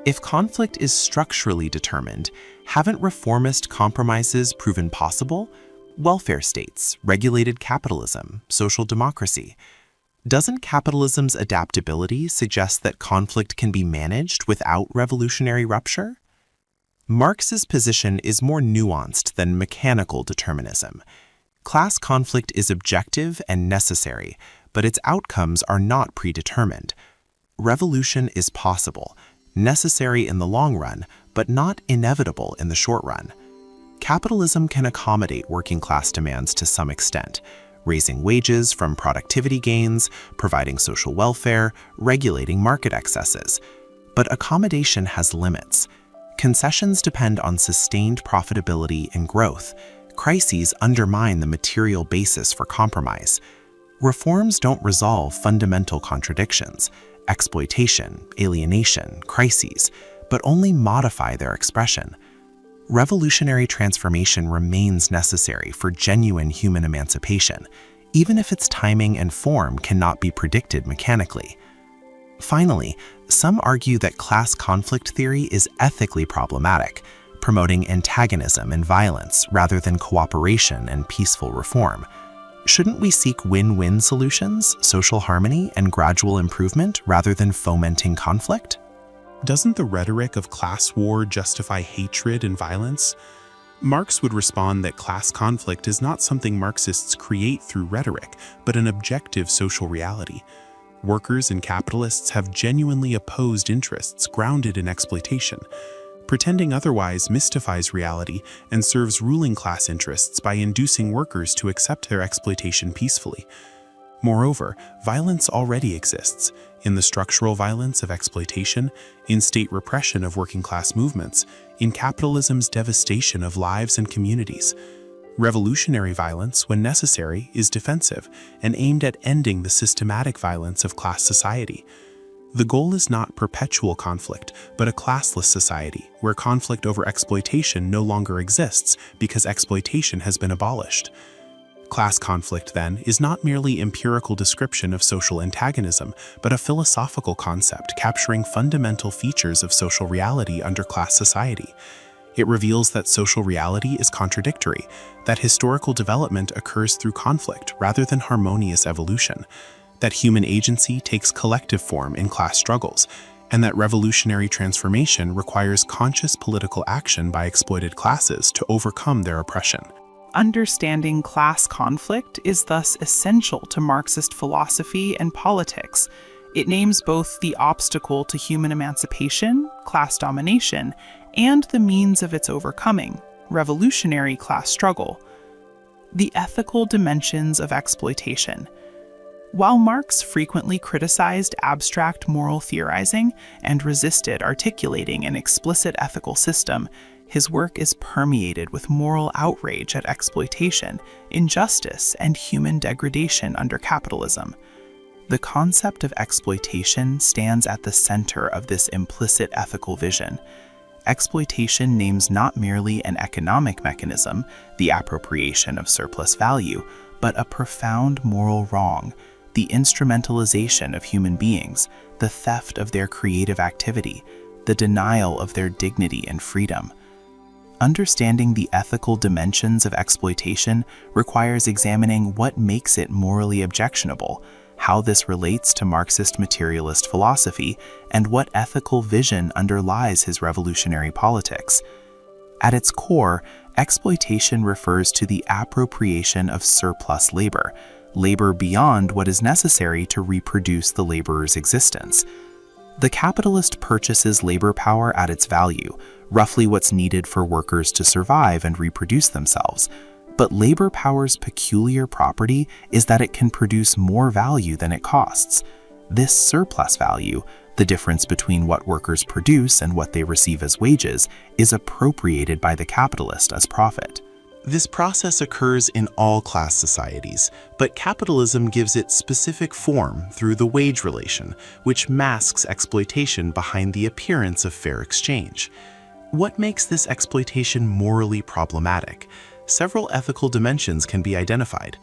If conflict is structurally determined, haven't reformist compromises proven possible? Welfare states, regulated capitalism, social democracy. Doesn't capitalism's adaptability suggest that conflict can be managed without revolutionary rupture? Marx's position is more nuanced than mechanical determinism. Class conflict is objective and necessary, but its outcomes are not predetermined. Revolution is possible, necessary in the long run, but not inevitable in the short run. Capitalism can accommodate working class demands to some extent, raising wages from productivity gains, providing social welfare, regulating market excesses. But accommodation has limits. Concessions depend on sustained profitability and growth. Crises undermine the material basis for compromise. Reforms don't resolve fundamental contradictions, exploitation, alienation, crises, but only modify their expression. Revolutionary transformation remains necessary for genuine human emancipation, even if its timing and form cannot be predicted mechanically. Finally, some argue that class conflict theory is ethically problematic, promoting antagonism and violence rather than cooperation and peaceful reform. Shouldn't we seek win-win solutions, social harmony, and gradual improvement rather than fomenting conflict? Doesn't the rhetoric of class war justify hatred and violence? Marx would respond that class conflict is not something Marxists create through rhetoric, but an objective social reality. Workers and capitalists have genuinely opposed interests grounded in exploitation. Pretending otherwise mystifies reality and serves ruling class interests by inducing workers to accept their exploitation peacefully. Moreover, violence already exists in the structural violence of exploitation, in state repression of working class movements, in capitalism's devastation of lives and communities. Revolutionary violence, when necessary, is defensive and aimed at ending the systematic violence of class society. The goal is not perpetual conflict, but a classless society where conflict over exploitation no longer exists because exploitation has been abolished. Class conflict, then, is not merely empirical description of social antagonism, but a philosophical concept capturing fundamental features of social reality under class society. It reveals that social reality is contradictory, that historical development occurs through conflict rather than harmonious evolution, that human agency takes collective form in class struggles, and that revolutionary transformation requires conscious political action by exploited classes to overcome their oppression. Understanding class conflict is thus essential to Marxist philosophy and politics. It names both the obstacle to human emancipation, class domination, and the means of its overcoming, revolutionary class struggle. The ethical dimensions of exploitation. While Marx frequently criticized abstract moral theorizing and resisted articulating an explicit ethical system, his work is permeated with moral outrage at exploitation, injustice, and human degradation under capitalism. The concept of exploitation stands at the center of this implicit ethical vision. Exploitation names not merely an economic mechanism, the appropriation of surplus value, but a profound moral wrong, the instrumentalization of human beings, the theft of their creative activity, the denial of their dignity and freedom. Understanding the ethical dimensions of exploitation requires examining what makes it morally objectionable, how this relates to Marxist materialist philosophy, and what ethical vision underlies his revolutionary politics. At its core, exploitation refers to the appropriation of surplus labor, labor beyond what is necessary to reproduce the laborer's existence. The capitalist purchases labor power at its value, roughly what's needed for workers to survive and reproduce themselves. But labor power's peculiar property is that it can produce more value than it costs. This surplus value, the difference between what workers produce and what they receive as wages, is appropriated by the capitalist as profit. This process occurs in all class societies, but capitalism gives it specific form through the wage relation, which masks exploitation behind the appearance of fair exchange. What makes this exploitation morally problematic? Several ethical dimensions can be identified.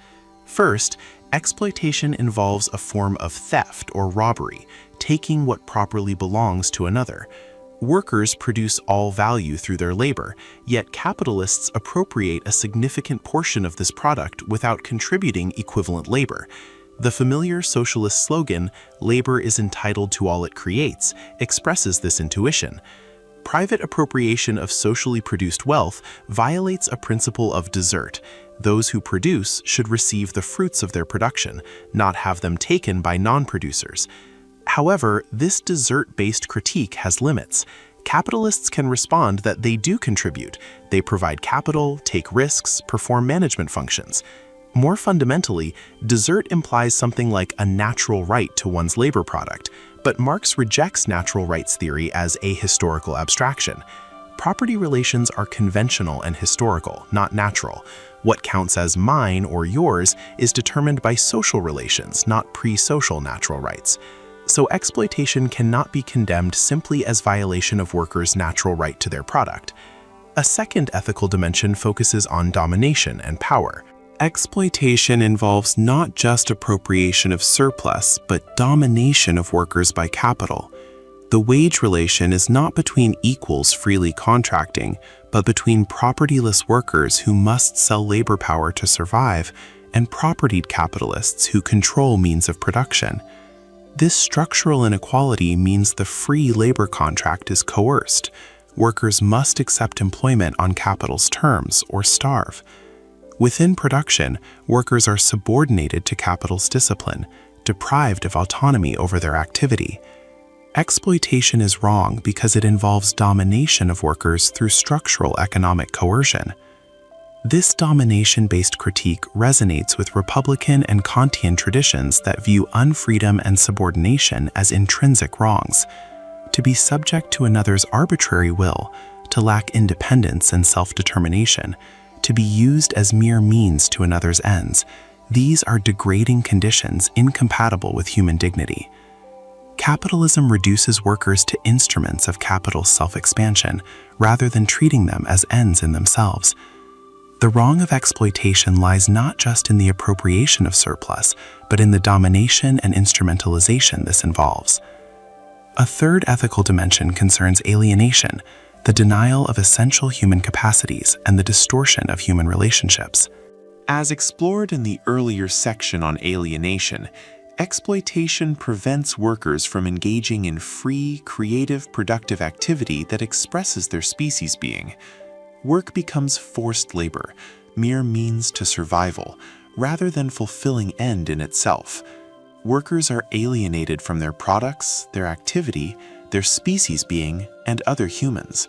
First, exploitation involves a form of theft or robbery, taking what properly belongs to another. Workers produce all value through their labor, yet capitalists appropriate a significant portion of this product without contributing equivalent labor. The familiar socialist slogan, "Labor is entitled to all it creates," expresses this intuition. Private appropriation of socially produced wealth violates a principle of desert. Those who produce should receive the fruits of their production, not have them taken by non-producers. However, this desert-based critique has limits. Capitalists can respond that they do contribute. They provide capital, take risks, perform management functions. More fundamentally, desert implies something like a natural right to one's labor product, but Marx rejects natural rights theory as a historical abstraction. Property relations are conventional and historical, not natural. What counts as mine or yours is determined by social relations, not pre-social natural rights. So exploitation cannot be condemned simply as violation of workers' natural right to their product. A second ethical dimension focuses on domination and power. Exploitation involves not just appropriation of surplus, but domination of workers by capital. The wage relation is not between equals freely contracting, but between propertyless workers who must sell labor power to survive, and propertied capitalists who control means of production. This structural inequality means the free labor contract is coerced. Workers must accept employment on capital's terms or starve. Within production, workers are subordinated to capital's discipline, deprived of autonomy over their activity. Exploitation is wrong because it involves domination of workers through structural economic coercion. This domination-based critique resonates with Republican and Kantian traditions that view unfreedom and subordination as intrinsic wrongs. To be subject to another's arbitrary will, to lack independence and self-determination, to be used as mere means to another's ends, these are degrading conditions incompatible with human dignity. Capitalism reduces workers to instruments of capital's self-expansion, rather than treating them as ends in themselves. The wrong of exploitation lies not just in the appropriation of surplus, but in the domination and instrumentalization this involves. A third ethical dimension concerns alienation, the denial of essential human capacities and the distortion of human relationships. As explored in the earlier section on alienation, exploitation prevents workers from engaging in free, creative, productive activity that expresses their species being. Work becomes forced labor, mere means to survival, rather than fulfilling end in itself. Workers are alienated from their products, their activity, their species being, and other humans.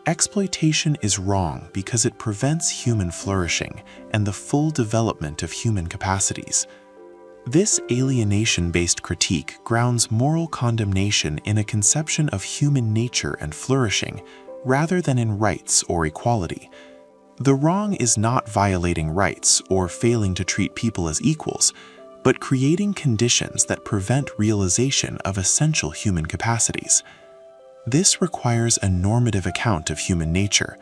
Exploitation is wrong because it prevents human flourishing and the full development of human capacities. This alienation-based critique grounds moral condemnation in a conception of human nature and flourishing, rather than in rights or equality. The wrong is not violating rights or failing to treat people as equals, but creating conditions that prevent realization of essential human capacities. This requires a normative account of human nature,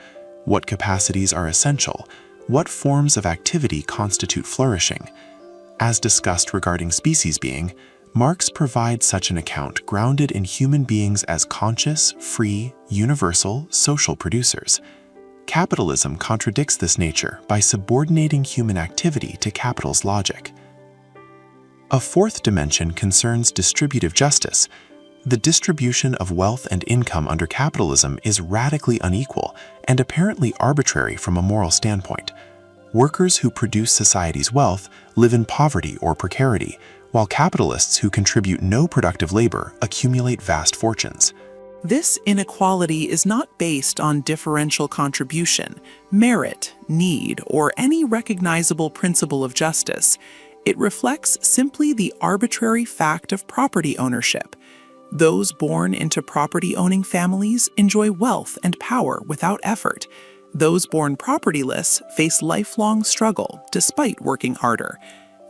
what capacities are essential, what forms of activity constitute flourishing. As discussed regarding species being, Marx provides such an account grounded in human beings as conscious, free, universal, social producers. Capitalism contradicts this nature by subordinating human activity to capital's logic. A fourth dimension concerns distributive justice. The distribution of wealth and income under capitalism is radically unequal and apparently arbitrary from a moral standpoint. Workers who produce society's wealth live in poverty or precarity, while capitalists who contribute no productive labor accumulate vast fortunes. This inequality is not based on differential contribution, merit, need, or any recognizable principle of justice. It reflects simply the arbitrary fact of property ownership. Those born into property-owning families enjoy wealth and power without effort. Those born propertyless face lifelong struggle despite working harder.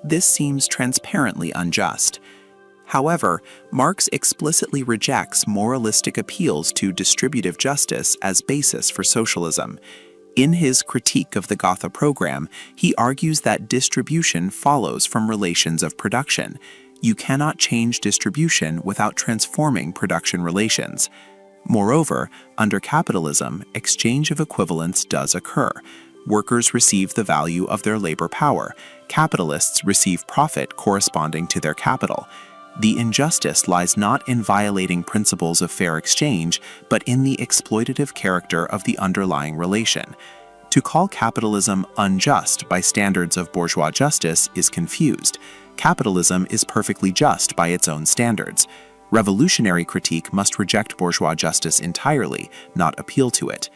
This seems transparently unjust. However, Marx explicitly rejects moralistic appeals to distributive justice as basis for socialism. In his critique of the Gotha program, he argues that distribution follows from relations of production. You cannot change distribution without transforming production relations. Moreover, under capitalism, exchange of equivalents does occur. Workers receive the value of their labor power. Capitalists receive profit corresponding to their capital. The injustice lies not in violating principles of fair exchange, but in the exploitative character of the underlying relation. To call capitalism unjust by standards of bourgeois justice is confused. Capitalism is perfectly just by its own standards. Revolutionary critique must reject bourgeois justice entirely, not appeal to it.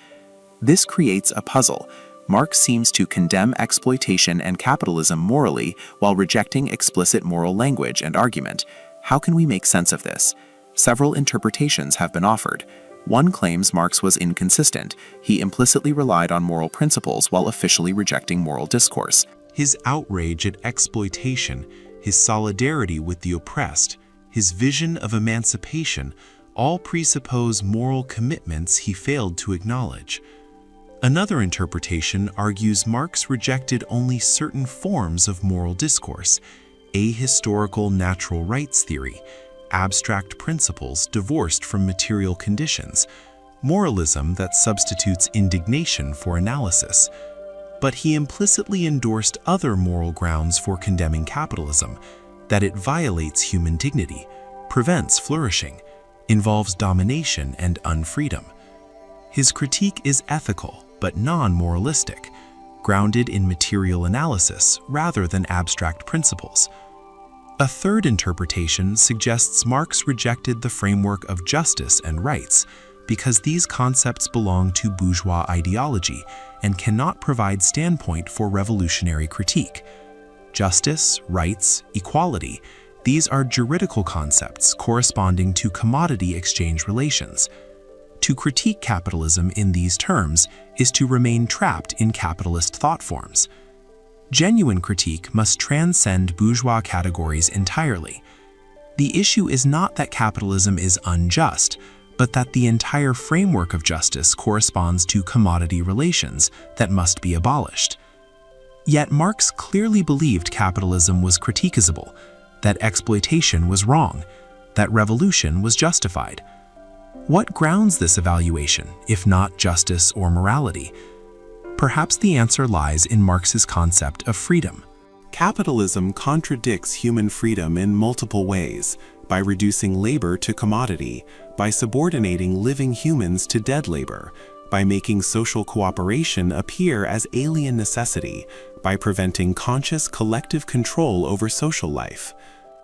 This creates a puzzle. Marx seems to condemn exploitation and capitalism morally while rejecting explicit moral language and argument. How can we make sense of this? Several interpretations have been offered. One claims Marx was inconsistent. He implicitly relied on moral principles while officially rejecting moral discourse. His outrage at exploitation, his solidarity with the oppressed, his vision of emancipation all presuppose moral commitments he failed to acknowledge. Another interpretation argues Marx rejected only certain forms of moral discourse, ahistorical natural rights theory, abstract principles divorced from material conditions, moralism that substitutes indignation for analysis. but he implicitly endorsed other moral grounds for condemning capitalism: that it violates human dignity, prevents flourishing, involves domination and unfreedom. His critique is ethical but non-moralistic, grounded in material analysis rather than abstract principles. A third interpretation suggests Marx rejected the framework of justice and rights because these concepts belong to bourgeois ideology and cannot provide standpoint for revolutionary critique. Justice, rights, equality, these are juridical concepts corresponding to commodity exchange relations. To critique capitalism in these terms is to remain trapped in capitalist thought forms. Genuine critique must transcend bourgeois categories entirely. The issue is not that capitalism is unjust, but that the entire framework of justice corresponds to commodity relations that must be abolished. Yet Marx clearly believed capitalism was critiquable, that exploitation was wrong, that revolution was justified. What grounds this evaluation, if not justice or morality? Perhaps the answer lies in Marx's concept of freedom. Capitalism contradicts human freedom in multiple ways: by reducing labor to commodity, by subordinating living humans to dead labor, by making social cooperation appear as alien necessity, by preventing conscious collective control over social life.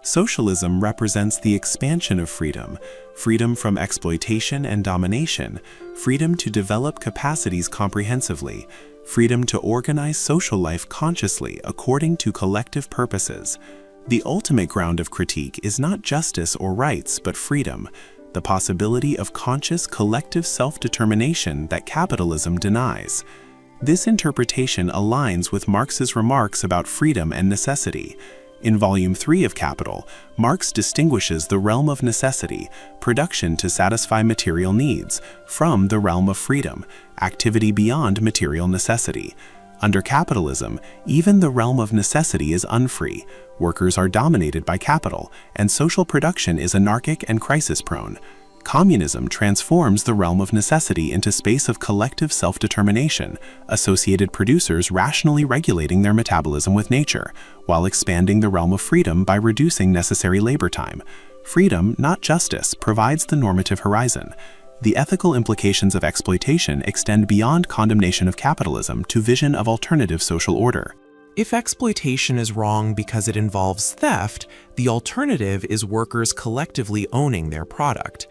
Socialism represents the expansion of freedom, freedom from exploitation and domination, freedom to develop capacities comprehensively, freedom to organize social life consciously according to collective purposes. The ultimate ground of critique is not justice or rights, but freedom, the possibility of conscious collective self-determination that capitalism denies. This interpretation aligns with Marx's remarks about freedom and necessity. In Volume 3 of Capital, Marx distinguishes the realm of necessity, production to satisfy material needs, from the realm of freedom, activity beyond material necessity. Under capitalism, even the realm of necessity is unfree, workers are dominated by capital, and social production is anarchic and crisis-prone. Communism transforms the realm of necessity into space of collective self-determination, associated producers rationally regulating their metabolism with nature, while expanding the realm of freedom by reducing necessary labor time. Freedom, not justice, provides the normative horizon. The ethical implications of exploitation extend beyond condemnation of capitalism to vision of alternative social order. If exploitation is wrong because it involves theft, the alternative is workers collectively owning their product.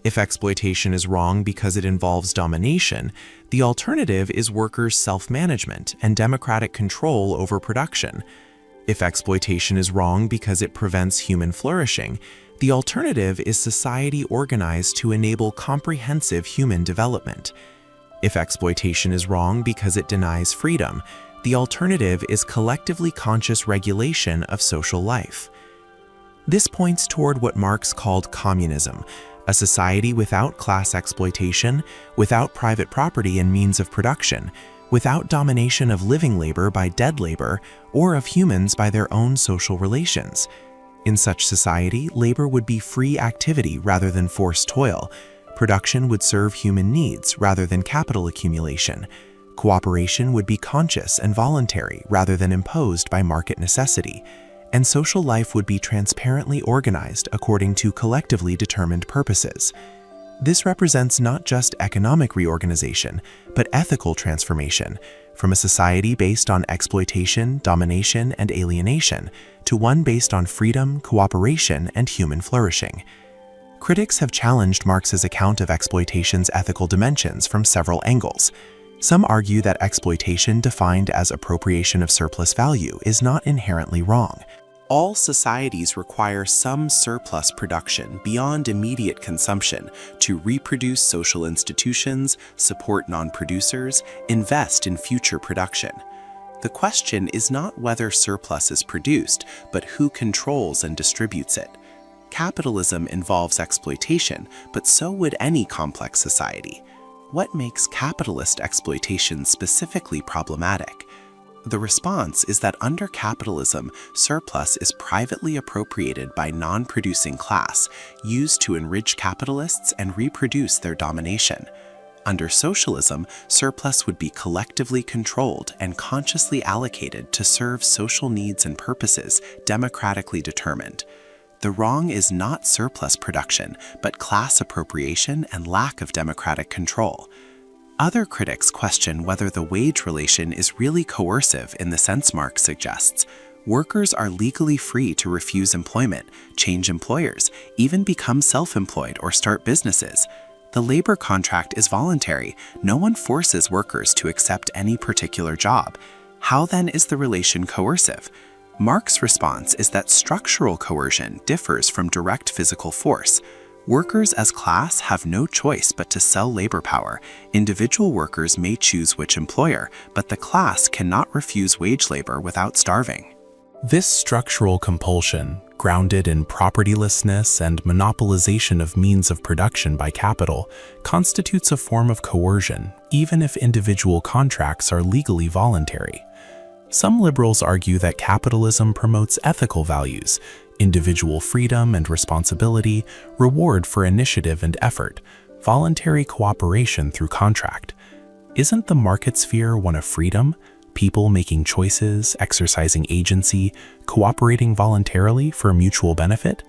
If exploitation is wrong because it involves domination, the alternative is workers' self-management and democratic control over production. If exploitation is wrong because it prevents human flourishing, the alternative is society organized to enable comprehensive human development. If exploitation is wrong because it denies freedom, the alternative is collectively conscious regulation of social life. This points toward what Marx called communism, a society without class exploitation, without private property and means of production, without domination of living labor by dead labor, or of humans by their own social relations. In such society, labor would be free activity rather than forced toil. Production would serve human needs rather than capital accumulation. Cooperation would be conscious and voluntary rather than imposed by market necessity. And social life would be transparently organized according to collectively determined purposes. This represents not just economic reorganization, but ethical transformation, from a society based on exploitation, domination, and alienation, to one based on freedom, cooperation, and human flourishing. Critics have challenged Marx's account of exploitation's ethical dimensions from several angles. Some argue that exploitation defined as appropriation of surplus value is not inherently wrong. All societies require some surplus production beyond immediate consumption to reproduce social institutions, support non-producers, invest in future production. The question is not whether surplus is produced, but who controls and distributes it. Capitalism involves exploitation, but so would any complex society. What makes capitalist exploitation specifically problematic? The response is that under capitalism, surplus is privately appropriated by non-producing class, used to enrich capitalists and reproduce their domination. Under socialism, surplus would be collectively controlled and consciously allocated to serve social needs and purposes democratically determined. The wrong is not surplus production, but class appropriation and lack of democratic control. Other critics question whether the wage relation is really coercive in the sense Marx suggests. Workers are legally free to refuse employment, change employers, even become self-employed or start businesses. The labor contract is voluntary. No one forces workers to accept any particular job. How then is the relation coercive? Marx's response is that structural coercion differs from direct physical force. Workers as class have no choice but to sell labor power. Individual workers may choose which employer, but the class cannot refuse wage labor without starving. This structural compulsion, grounded in propertylessness and monopolization of means of production by capital, constitutes a form of coercion, even if individual contracts are legally voluntary. Some liberals argue that capitalism promotes ethical values, individual freedom and responsibility, reward for initiative and effort, voluntary cooperation through contract. Isn't the market sphere one of freedom? People making choices, exercising agency, cooperating voluntarily for mutual benefit?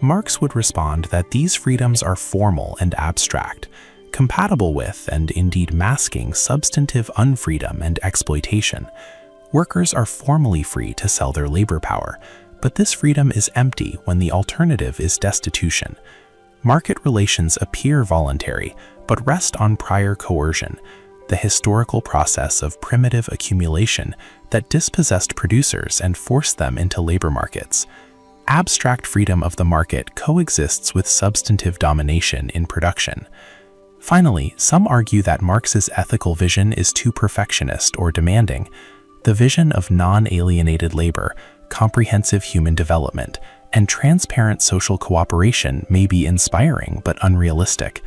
Marx would respond that these freedoms are formal and abstract, compatible with and indeed masking substantive unfreedom and exploitation. Workers are formally free to sell their labor power, but this freedom is empty when the alternative is destitution. Market relations appear voluntary, but rest on prior coercion, the historical process of primitive accumulation that dispossessed producers and forced them into labor markets. Abstract freedom of the market coexists with substantive domination in production. Finally, some argue that Marx's ethical vision is too perfectionist or demanding. The vision of non-alienated labor, comprehensive human development, and transparent social cooperation may be inspiring but unrealistic.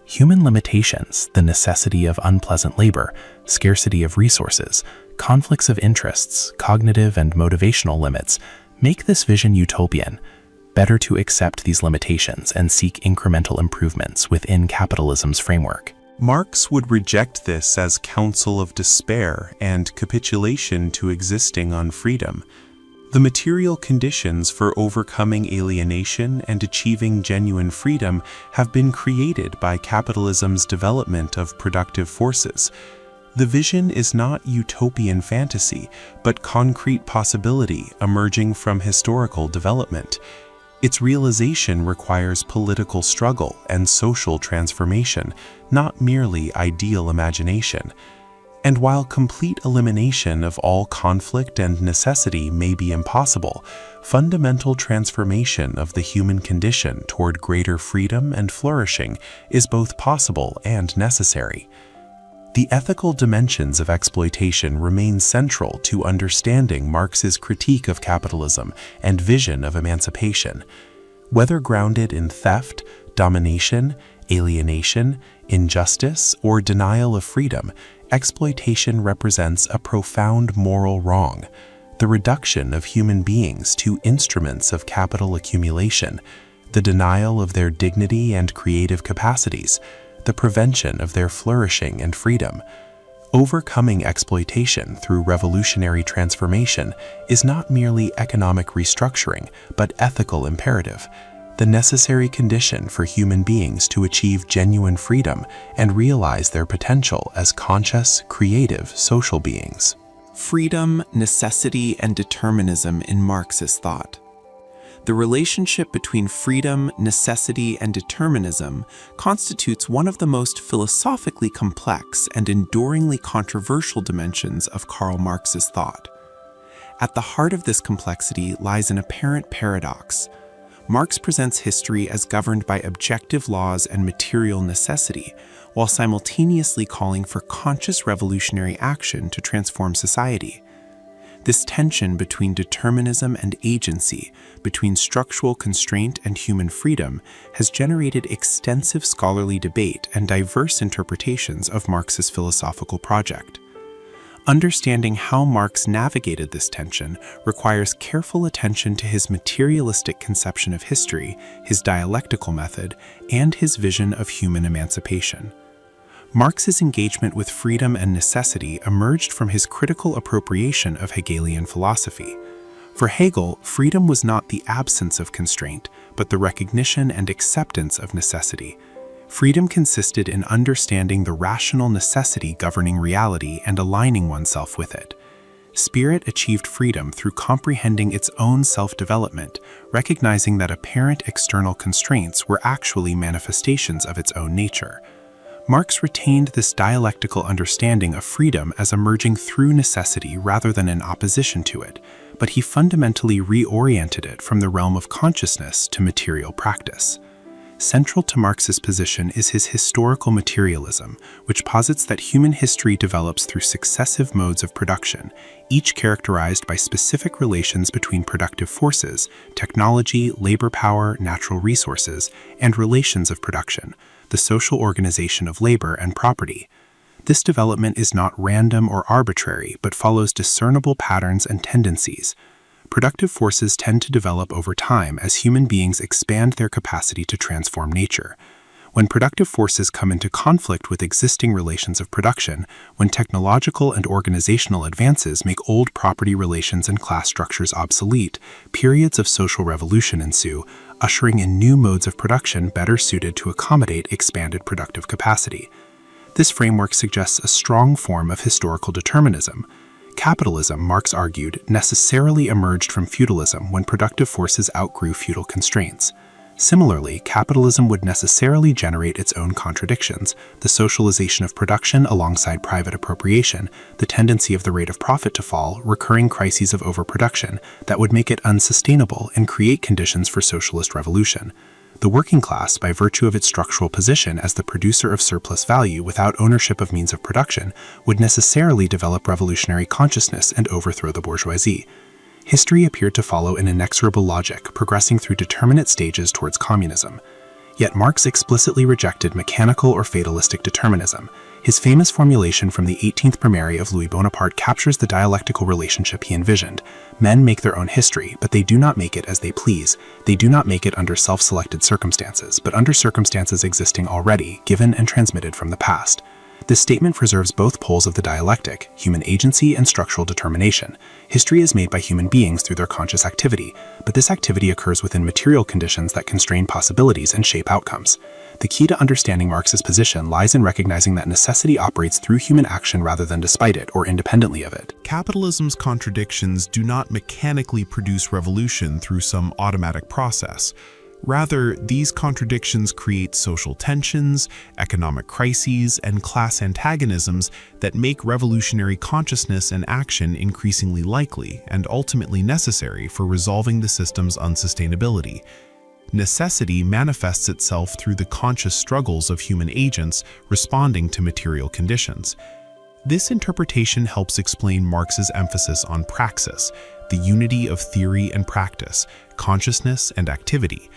Human limitations, the necessity of unpleasant labor, scarcity of resources, conflicts of interests, cognitive and motivational limits, make this vision utopian. Better to accept these limitations and seek incremental improvements within capitalism's framework. Marx would reject this as counsel of despair and capitulation to existing on freedom. The material conditions for overcoming alienation and achieving genuine freedom have been created by capitalism's development of productive forces. The vision is not utopian fantasy, but concrete possibility emerging from historical development. Its realization requires political struggle and social transformation, not merely ideal imagination. And while complete elimination of all conflict and necessity may be impossible, fundamental transformation of the human condition toward greater freedom and flourishing is both possible and necessary. The ethical dimensions of exploitation remain central to understanding Marx's critique of capitalism and vision of emancipation. Whether grounded in theft, domination, alienation, injustice, or denial of freedom, exploitation represents a profound moral wrong, the reduction of human beings to instruments of capital accumulation, the denial of their dignity and creative capacities, the prevention of their flourishing and freedom. Overcoming exploitation through revolutionary transformation is not merely economic restructuring, but ethical imperative, the necessary condition for human beings to achieve genuine freedom and realize their potential as conscious, creative, social beings. Freedom, necessity, and determinism in Marxist thought. The relationship between freedom, necessity, and determinism constitutes one of the most philosophically complex and enduringly controversial dimensions of Karl Marx's thought. At the heart of this complexity lies an apparent paradox. Marx presents history as governed by objective laws and material necessity, while simultaneously calling for conscious revolutionary action to transform society. This tension between determinism and agency, between structural constraint and human freedom, has generated extensive scholarly debate and diverse interpretations of Marx's philosophical project. Understanding how Marx navigated this tension requires careful attention to his materialistic conception of history, his dialectical method, and his vision of human emancipation. Marx's engagement with freedom and necessity emerged from his critical appropriation of Hegelian philosophy. For Hegel, freedom was not the absence of constraint, but the recognition and acceptance of necessity. Freedom consisted in understanding the rational necessity governing reality and aligning oneself with it. Spirit achieved freedom through comprehending its own self-development, recognizing that apparent external constraints were actually manifestations of its own nature. Marx retained this dialectical understanding of freedom as emerging through necessity rather than in opposition to it, but he fundamentally reoriented it from the realm of consciousness to material practice. Central to Marx's position is his historical materialism, which posits that human history develops through successive modes of production, each characterized by specific relations between productive forces, technology, labor power, natural resources, and relations of production, the social organization of labor and property. This development is not random or arbitrary, but follows discernible patterns and tendencies. Productive forces tend to develop over time as human beings expand their capacity to transform nature. When productive forces come into conflict with existing relations of production, when technological and organizational advances make old property relations and class structures obsolete, periods of social revolution ensue, ushering in new modes of production better suited to accommodate expanded productive capacity. This framework suggests a strong form of historical determinism. Capitalism, Marx argued, necessarily emerged from feudalism when productive forces outgrew feudal constraints. Similarly, capitalism would necessarily generate its own contradictions, the socialization of production alongside private appropriation, the tendency of the rate of profit to fall, recurring crises of overproduction that would make it unsustainable and create conditions for socialist revolution. The working class, by virtue of its structural position as the producer of surplus value without ownership of means of production, would necessarily develop revolutionary consciousness and overthrow the bourgeoisie. History appeared to follow an inexorable logic, progressing through determinate stages towards communism. Yet Marx explicitly rejected mechanical or fatalistic determinism. His famous formulation from the 18th Brumaire of Louis Bonaparte captures the dialectical relationship he envisioned. Men make their own history, but they do not make it as they please. They do not make it under self-selected circumstances, but under circumstances existing already, given and transmitted from the past. This statement preserves both poles of the dialectic, human agency and structural determination. History is made by human beings through their conscious activity, but this activity occurs within material conditions that constrain possibilities and shape outcomes. The key to understanding Marx's position lies in recognizing that necessity operates through human action rather than despite it or independently of it. Capitalism's contradictions do not mechanically produce revolution through some automatic process. Rather, these contradictions create social tensions, economic crises, and class antagonisms that make revolutionary consciousness and action increasingly likely and ultimately necessary for resolving the system's unsustainability. Necessity manifests itself through the conscious struggles of human agents responding to material conditions. This interpretation helps explain Marx's emphasis on praxis, the unity of theory and practice, consciousness and activity.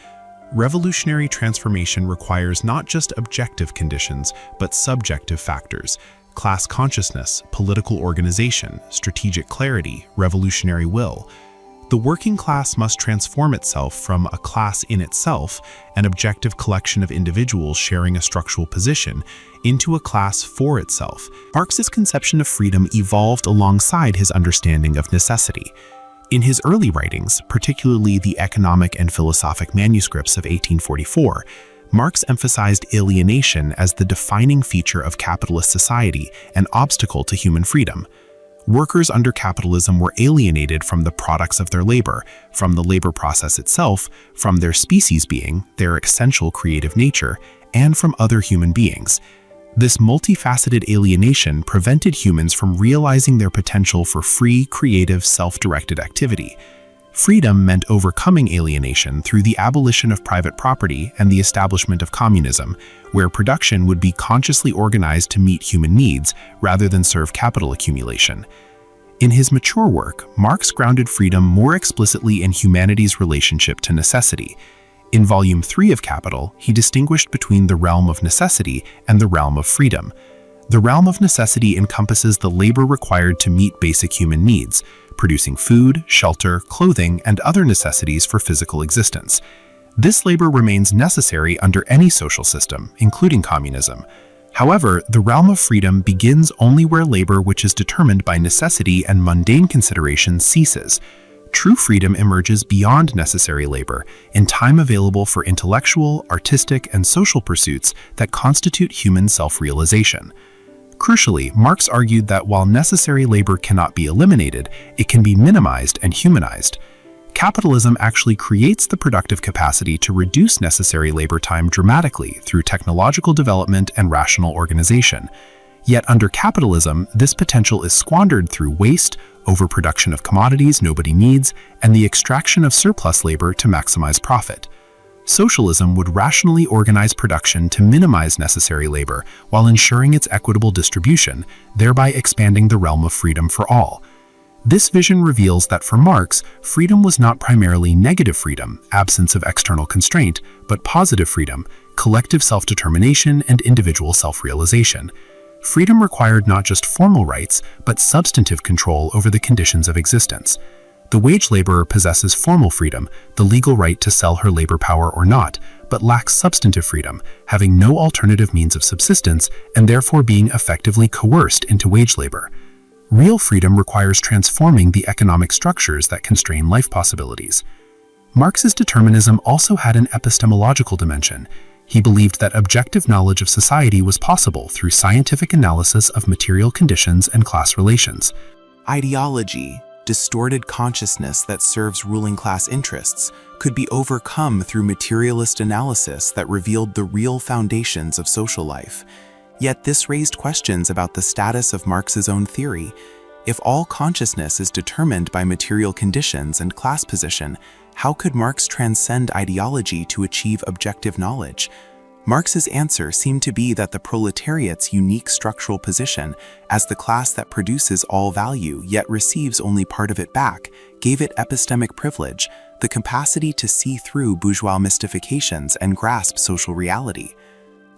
Revolutionary transformation requires not just objective conditions, but subjective factors: class consciousness, political organization, strategic clarity, revolutionary will. The working class must transform itself from a class in itself, an objective collection of individuals sharing a structural position, into a class for itself. Marx's conception of freedom evolved alongside his understanding of necessity. In his early writings, particularly the economic and philosophic manuscripts of 1844, Marx emphasized alienation as the defining feature of capitalist society, an obstacle to human freedom. Workers under capitalism were alienated from the products of their labor, from the labor process itself, from their species being, their essential creative nature, and from other human beings. This multifaceted alienation prevented humans from realizing their potential for free, creative, self-directed activity. Freedom meant overcoming alienation through the abolition of private property and the establishment of communism, where production would be consciously organized to meet human needs rather than serve capital accumulation. In his mature work, Marx grounded freedom more explicitly in humanity's relationship to necessity. In Volume 3 of Capital, he distinguished between the realm of necessity and the realm of freedom. The realm of necessity encompasses the labor required to meet basic human needs, producing food, shelter, clothing, and other necessities for physical existence. This labor remains necessary under any social system, including communism. However, the realm of freedom begins only where labor which is determined by necessity and mundane considerations ceases. True freedom emerges beyond necessary labor, in time available for intellectual, artistic, and social pursuits that constitute human self-realization. Crucially, Marx argued that while necessary labor cannot be eliminated, it can be minimized and humanized. Capitalism actually creates the productive capacity to reduce necessary labor time dramatically through technological development and rational organization. Yet under capitalism, this potential is squandered through waste, overproduction of commodities nobody needs, and the extraction of surplus labor to maximize profit. Socialism would rationally organize production to minimize necessary labor while ensuring its equitable distribution, thereby expanding the realm of freedom for all. This vision reveals that for Marx, freedom was not primarily negative freedom, absence of external constraint, but positive freedom, collective self-determination, and individual self-realization. Freedom required not just formal rights, but substantive control over the conditions of existence. The wage laborer possesses formal freedom, the legal right to sell her labor power or not, but lacks substantive freedom, having no alternative means of subsistence and therefore being effectively coerced into wage labor. Real freedom requires transforming the economic structures that constrain life possibilities. Marx's determinism also had an epistemological dimension. He believed that objective knowledge of society was possible through scientific analysis of material conditions and class relations. Ideology, distorted consciousness that serves ruling class interests, could be overcome through materialist analysis that revealed the real foundations of social life. Yet this raised questions about the status of Marx's own theory. If all consciousness is determined by material conditions and class position, how could Marx transcend ideology to achieve objective knowledge? Marx's answer seemed to be that the proletariat's unique structural position as the class that produces all value yet receives only part of it back gave it epistemic privilege, the capacity to see through bourgeois mystifications and grasp social reality.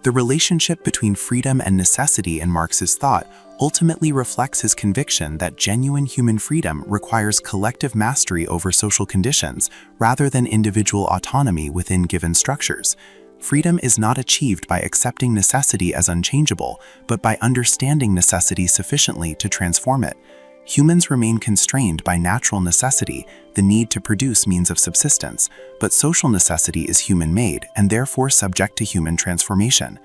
The relationship between freedom and necessity in Marx's thought ultimately reflects his conviction that genuine human freedom requires collective mastery over social conditions rather than individual autonomy within given structures. Freedom is not achieved by accepting necessity as unchangeable, but by understanding necessity sufficiently to transform it. Humans remain constrained by natural necessity, the need to produce means of subsistence, but social necessity is human-made and therefore subject to human transformation.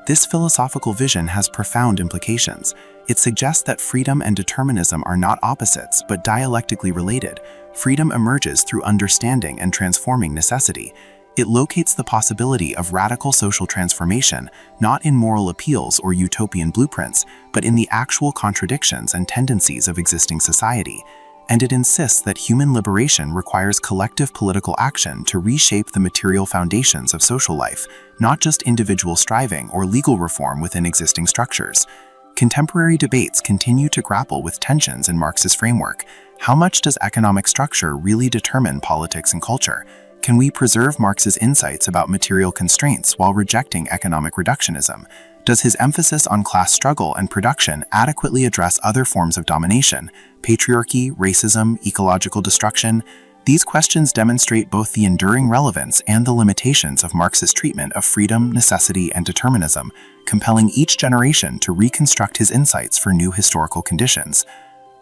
This philosophical vision has profound implications. It suggests that freedom and determinism are not opposites, but dialectically related. Freedom emerges through understanding and transforming necessity. It locates the possibility of radical social transformation, not in moral appeals or utopian blueprints, but in the actual contradictions and tendencies of existing society. And it insists that human liberation requires collective political action to reshape the material foundations of social life, not just individual striving or legal reform within existing structures. Contemporary debates continue to grapple with tensions in Marx's framework. How much does economic structure really determine politics and culture? Can we preserve Marx's insights about material constraints while rejecting economic reductionism? Does his emphasis on class struggle and production adequately address other forms of domination, patriarchy, racism, ecological destruction? These questions demonstrate both the enduring relevance and the limitations of Marx's treatment of freedom, necessity, and determinism, compelling each generation to reconstruct his insights for new historical conditions.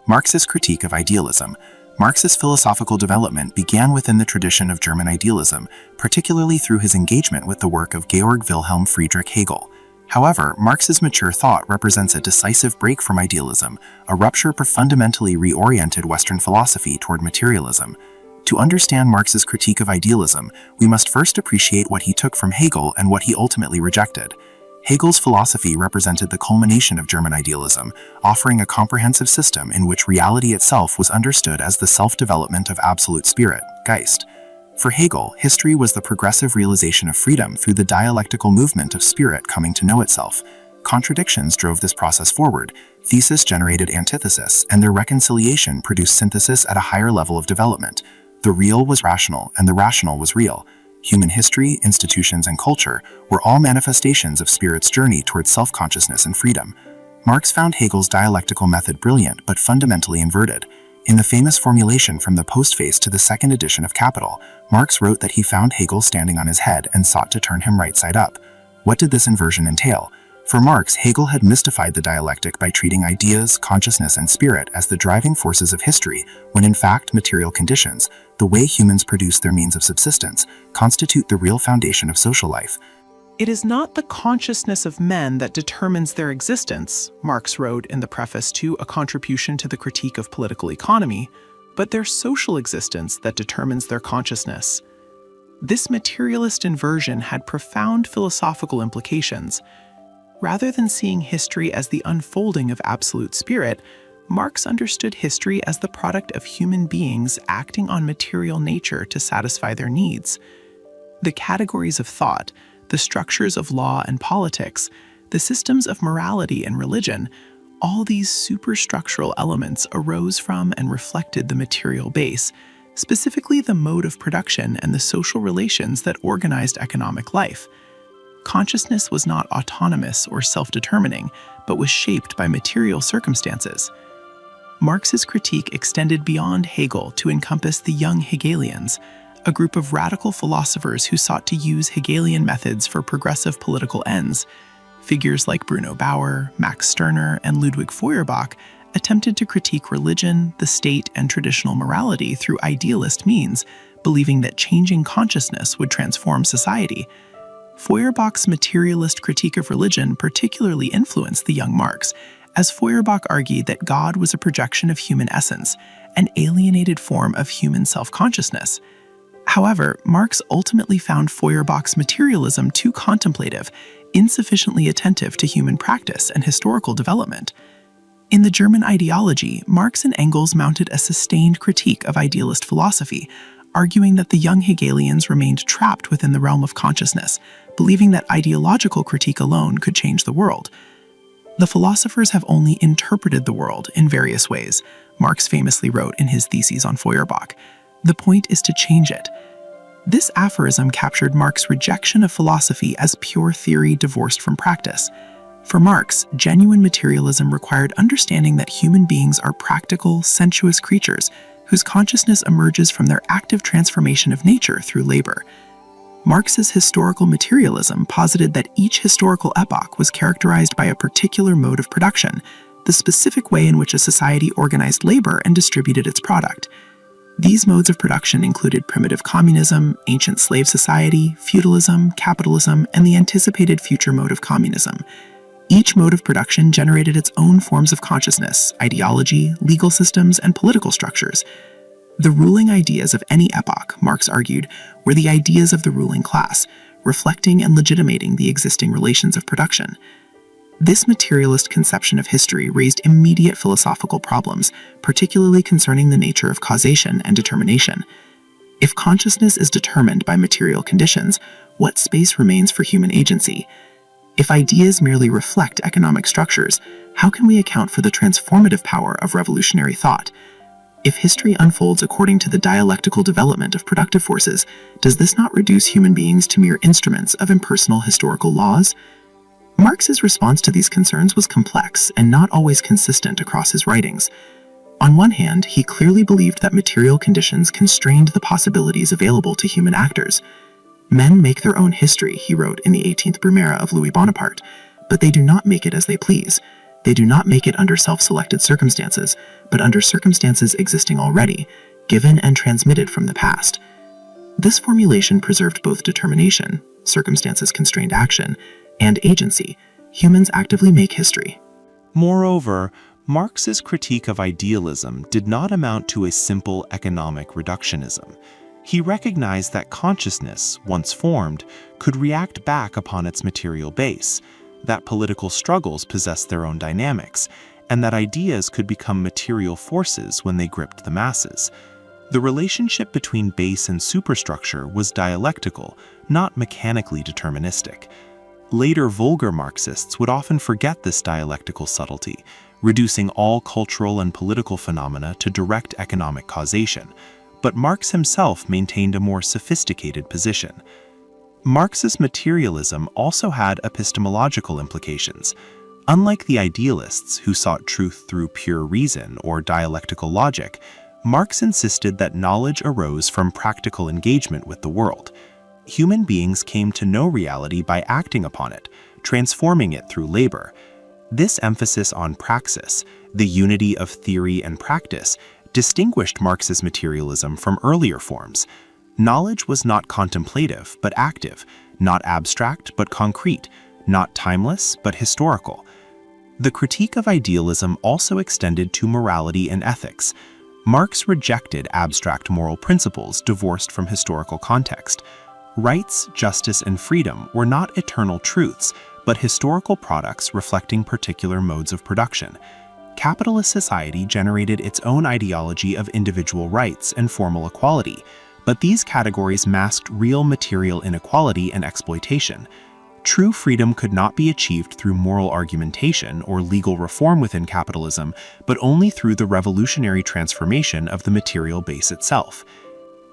Marx's critique of idealism. Marx's philosophical development began within the tradition of German idealism, particularly through his engagement with the work of Georg Wilhelm Friedrich Hegel. However, Marx's mature thought represents a decisive break from idealism, a rupture fundamentally reoriented Western philosophy toward materialism. To understand Marx's critique of idealism, we must first appreciate what he took from Hegel and what he ultimately rejected. Hegel's philosophy represented the culmination of German idealism, offering a comprehensive system in which reality itself was understood as the self-development of absolute spirit, Geist. For Hegel, history was the progressive realization of freedom through the dialectical movement of spirit coming to know itself. Contradictions drove this process forward, thesis generated antithesis, and their reconciliation produced synthesis at a higher level of development. The real was rational, and the rational was real. Human history, institutions, and culture were all manifestations of spirit's journey towards self-consciousness and freedom. Marx found Hegel's dialectical method brilliant but fundamentally inverted. In the famous formulation from the postface to the second edition of Capital, Marx wrote that he found Hegel standing on his head and sought to turn him right side up. What did this inversion entail? For Marx, Hegel had mystified the dialectic by treating ideas, consciousness, and spirit as the driving forces of history, when in fact material conditions, the way humans produce their means of subsistence, constitute the real foundation of social life. It is not the consciousness of men that determines their existence, Marx wrote in the preface to A Contribution to the Critique of Political Economy, but their social existence that determines their consciousness. This materialist inversion had profound philosophical implications. Rather than seeing history as the unfolding of absolute spirit, Marx understood history as the product of human beings acting on material nature to satisfy their needs. The categories of thought, the structures of law and politics, the systems of morality and religion, all these superstructural elements arose from and reflected the material base, specifically the mode of production and the social relations that organized economic life. Consciousness was not autonomous or self-determining, but was shaped by material circumstances. Marx's critique extended beyond Hegel to encompass the young Hegelians, a group of radical philosophers who sought to use Hegelian methods for progressive political ends. Figures like Bruno Bauer, Max Stirner, and Ludwig Feuerbach attempted to critique religion, the state, and traditional morality through idealist means, believing that changing consciousness would transform society. Feuerbach's materialist critique of religion particularly influenced the young Marx, as Feuerbach argued that God was a projection of human essence, an alienated form of human self-consciousness. However, Marx ultimately found Feuerbach's materialism too contemplative, insufficiently attentive to human practice and historical development. In the German ideology, Marx and Engels mounted a sustained critique of idealist philosophy, arguing that the young Hegelians remained trapped within the realm of consciousness, believing that ideological critique alone could change the world. The philosophers have only interpreted the world in various ways, Marx famously wrote in his theses on Feuerbach. The point is to change it. This aphorism captured Marx's rejection of philosophy as pure theory divorced from practice. For Marx, genuine materialism required understanding that human beings are practical, sensuous creatures whose consciousness emerges from their active transformation of nature through labor. Marx's historical materialism posited that each historical epoch was characterized by a particular mode of production, the specific way in which a society organized labor and distributed its product. These modes of production included primitive communism, ancient slave society, feudalism, capitalism, and the anticipated future mode of communism. Each mode of production generated its own forms of consciousness, ideology, legal systems, and political structures. The ruling ideas of any epoch, Marx argued, were the ideas of the ruling class, reflecting and legitimating the existing relations of production. This materialist conception of history raised immediate philosophical problems, particularly concerning the nature of causation and determination. If consciousness is determined by material conditions, what space remains for human agency? If ideas merely reflect economic structures, how can we account for the transformative power of revolutionary thought? If history unfolds according to the dialectical development of productive forces, does this not reduce human beings to mere instruments of impersonal historical laws? Marx's response to these concerns was complex and not always consistent across his writings. On one hand, he clearly believed that material conditions constrained the possibilities available to human actors. Men make their own history, he wrote in the 18th Brumaire of Louis Bonaparte, but they do not make it as they please. They do not make it under self-selected circumstances, but under circumstances existing already, given and transmitted from the past. This formulation preserved both determination, circumstances constrained action, and agency. Humans actively make history. Moreover, Marx's critique of idealism did not amount to a simple economic reductionism. He recognized that consciousness, once formed, could react back upon its material base, that political struggles possessed their own dynamics, and that ideas could become material forces when they gripped the masses. The relationship between base and superstructure was dialectical, not mechanically deterministic. Later vulgar Marxists would often forget this dialectical subtlety, reducing all cultural and political phenomena to direct economic causation. But Marx himself maintained a more sophisticated position. Marx's materialism also had epistemological implications. Unlike the idealists who sought truth through pure reason or dialectical logic, Marx insisted that knowledge arose from practical engagement with the world. Human beings came to know reality by acting upon it, transforming it through labor. This emphasis on praxis, the unity of theory and practice, distinguished Marx's materialism from earlier forms. Knowledge was not contemplative but active, not abstract but concrete, not timeless but historical. The critique of idealism also extended to morality and ethics. Marx rejected abstract moral principles divorced from historical context. Rights, justice, and freedom were not eternal truths, but historical products reflecting particular modes of production. Capitalist society generated its own ideology of individual rights and formal equality, but these categories masked real material inequality and exploitation. True freedom could not be achieved through moral argumentation or legal reform within capitalism, but only through the revolutionary transformation of the material base itself.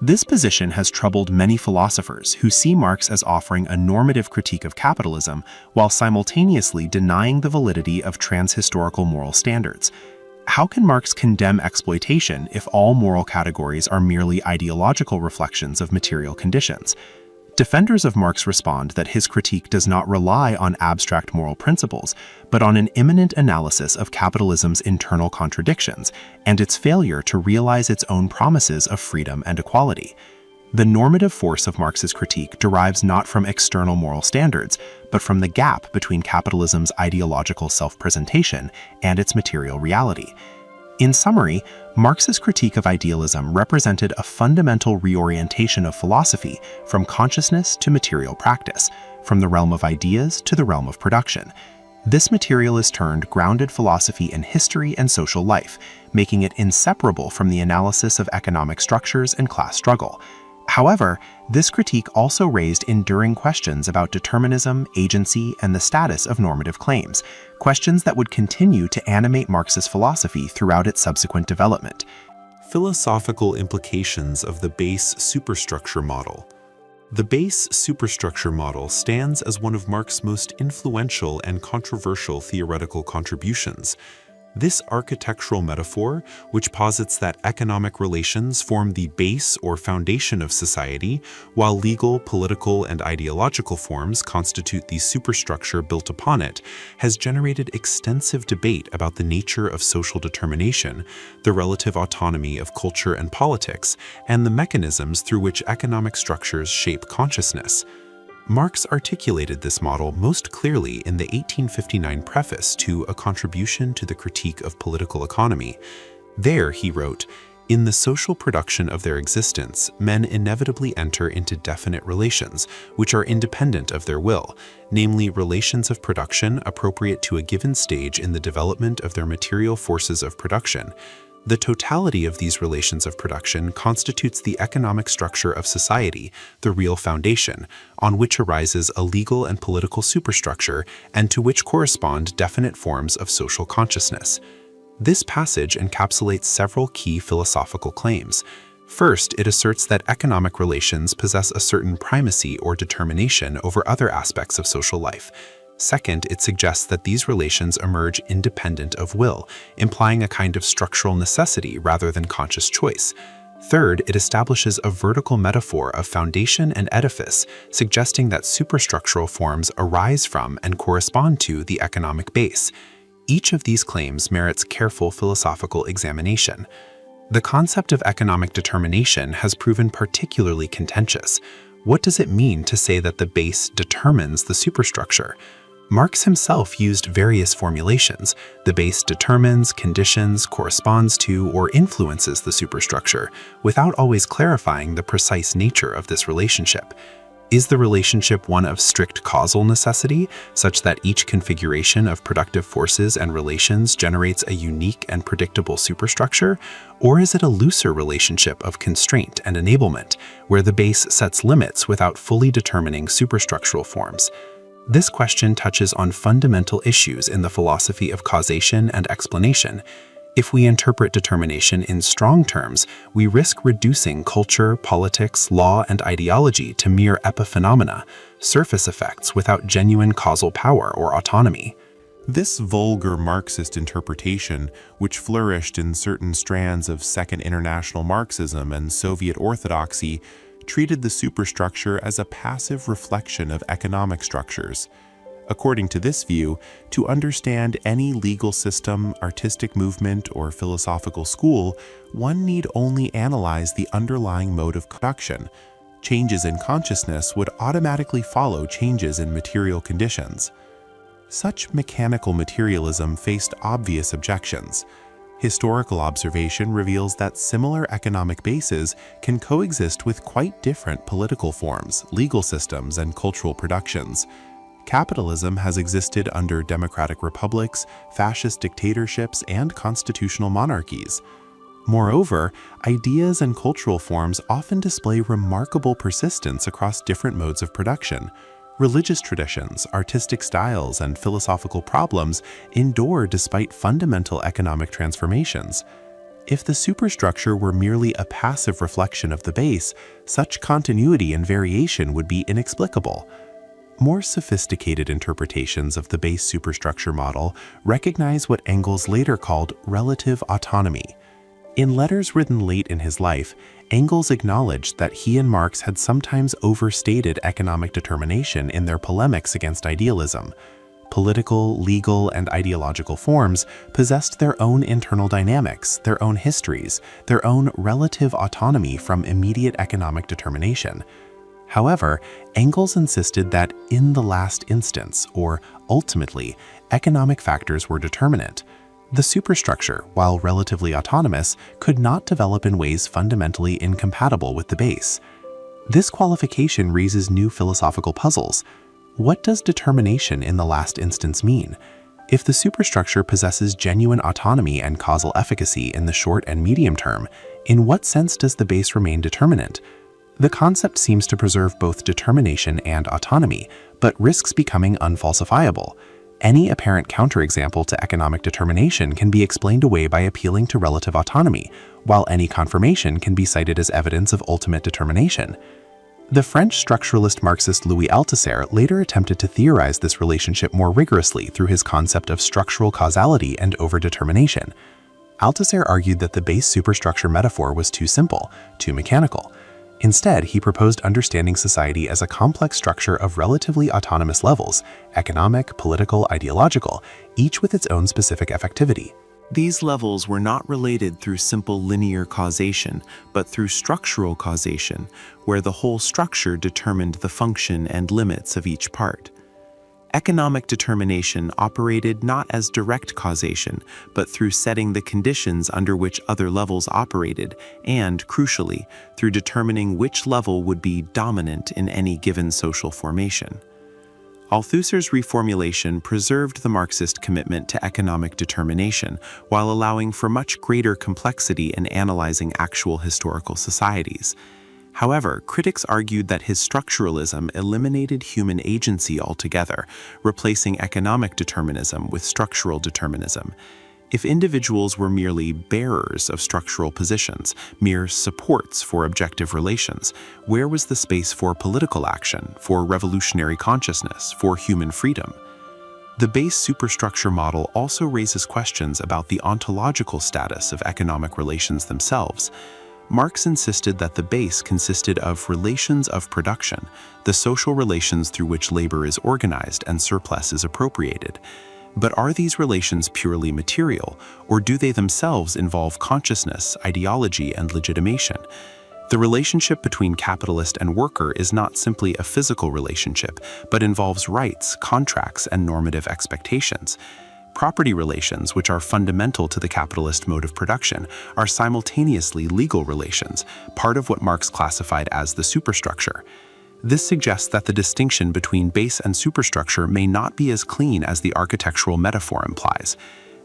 This position has troubled many philosophers who see Marx as offering a normative critique of capitalism while simultaneously denying the validity of transhistorical moral standards. How can Marx condemn exploitation if all moral categories are merely ideological reflections of material conditions? Defenders of Marx respond that his critique does not rely on abstract moral principles, but on an immanent analysis of capitalism's internal contradictions and its failure to realize its own promises of freedom and equality. The normative force of Marx's critique derives not from external moral standards, but from the gap between capitalism's ideological self-presentation and its material reality. In summary, Marx's critique of idealism represented a fundamental reorientation of philosophy from consciousness to material practice, from the realm of ideas to the realm of production. This materialist turned grounded philosophy in history and social life, making it inseparable from the analysis of economic structures and class struggle. However, this critique also raised enduring questions about determinism, agency, and the status of normative claims, questions that would continue to animate Marx's philosophy throughout its subsequent development. Philosophical implications of the base superstructure model. The base superstructure model stands as one of Marx's most influential and controversial theoretical contributions. This architectural metaphor, which posits that economic relations form the base or foundation of society, while legal, political, and ideological forms constitute the superstructure built upon it, has generated extensive debate about the nature of social determination, the relative autonomy of culture and politics, and the mechanisms through which economic structures shape consciousness. Marx articulated this model most clearly in the 1859 preface to A Contribution to the Critique of Political Economy. There, he wrote, "In the social production of their existence, men inevitably enter into definite relations, which are independent of their will, namely relations of production appropriate to a given stage in the development of their material forces of production. The totality of these relations of production constitutes the economic structure of society, the real foundation, on which arises a legal and political superstructure, and to which correspond definite forms of social consciousness." This passage encapsulates several key philosophical claims. First, it asserts that economic relations possess a certain primacy or determination over other aspects of social life. Second, it suggests that these relations emerge independent of will, implying a kind of structural necessity rather than conscious choice. Third, it establishes a vertical metaphor of foundation and edifice, suggesting that superstructural forms arise from and correspond to the economic base. Each of these claims merits careful philosophical examination. The concept of economic determination has proven particularly contentious. What does it mean to say that the base determines the superstructure? Marx himself used various formulations. The base determines, conditions, corresponds to, or influences the superstructure, without always clarifying the precise nature of this relationship. Is the relationship one of strict causal necessity, such that each configuration of productive forces and relations generates a unique and predictable superstructure? Or is it a looser relationship of constraint and enablement, where the base sets limits without fully determining superstructural forms? This question touches on fundamental issues in the philosophy of causation and explanation. If we interpret determination in strong terms, we risk reducing culture, politics, law, and ideology to mere epiphenomena, surface effects without genuine causal power or autonomy. This vulgar Marxist interpretation, which flourished in certain strands of Second International Marxism and Soviet orthodoxy, treated the superstructure as a passive reflection of economic structures. According to this view, to understand any legal system, artistic movement, or philosophical school, one need only analyze the underlying mode of production. Changes in consciousness would automatically follow changes in material conditions. Such mechanical materialism faced obvious objections. Historical observation reveals that similar economic bases can coexist with quite different political forms, legal systems, and cultural productions. Capitalism has existed under democratic republics, fascist dictatorships, and constitutional monarchies. Moreover, ideas and cultural forms often display remarkable persistence across different modes of production. Religious traditions, artistic styles, and philosophical problems endure despite fundamental economic transformations. If the superstructure were merely a passive reflection of the base, such continuity and variation would be inexplicable. More sophisticated interpretations of the base superstructure model recognize what Engels later called relative autonomy. In letters written late in his life, Engels acknowledged that he and Marx had sometimes overstated economic determination in their polemics against idealism. Political, legal, and ideological forms possessed their own internal dynamics, their own histories, their own relative autonomy from immediate economic determination. However, Engels insisted that in the last instance, or ultimately, economic factors were determinate. The superstructure, while relatively autonomous, could not develop in ways fundamentally incompatible with the base. This qualification raises new philosophical puzzles. What does determination in the last instance mean? If the superstructure possesses genuine autonomy and causal efficacy in the short and medium term, in what sense does the base remain determinate? The concept seems to preserve both determination and autonomy, but risks becoming unfalsifiable. Any apparent counterexample to economic determination can be explained away by appealing to relative autonomy, while any confirmation can be cited as evidence of ultimate determination. The French structuralist Marxist Louis Althusser later attempted to theorize this relationship more rigorously through his concept of structural causality and overdetermination. Althusser argued that the base superstructure metaphor was too simple, too mechanical. Instead, he proposed understanding society as a complex structure of relatively autonomous levels, economic, political, ideological, each with its own specific effectivity. These levels were not related through simple linear causation, but through structural causation, where the whole structure determined the function and limits of each part. Economic determination operated not as direct causation, but through setting the conditions under which other levels operated, and, crucially, through determining which level would be dominant in any given social formation. Althusser's reformulation preserved the Marxist commitment to economic determination while allowing for much greater complexity in analyzing actual historical societies. However, critics argued that his structuralism eliminated human agency altogether, replacing economic determinism with structural determinism. If individuals were merely bearers of structural positions, mere supports for objective relations, where was the space for political action, for revolutionary consciousness, for human freedom? The base superstructure model also raises questions about the ontological status of economic relations themselves. Marx insisted that the base consisted of relations of production, the social relations through which labor is organized and surplus is appropriated. But are these relations purely material, or do they themselves involve consciousness, ideology, and legitimation? The relationship between capitalist and worker is not simply a physical relationship, but involves rights, contracts, and normative expectations. Property relations, which are fundamental to the capitalist mode of production, are simultaneously legal relations, part of what Marx classified as the superstructure. This suggests that the distinction between base and superstructure may not be as clean as the architectural metaphor implies.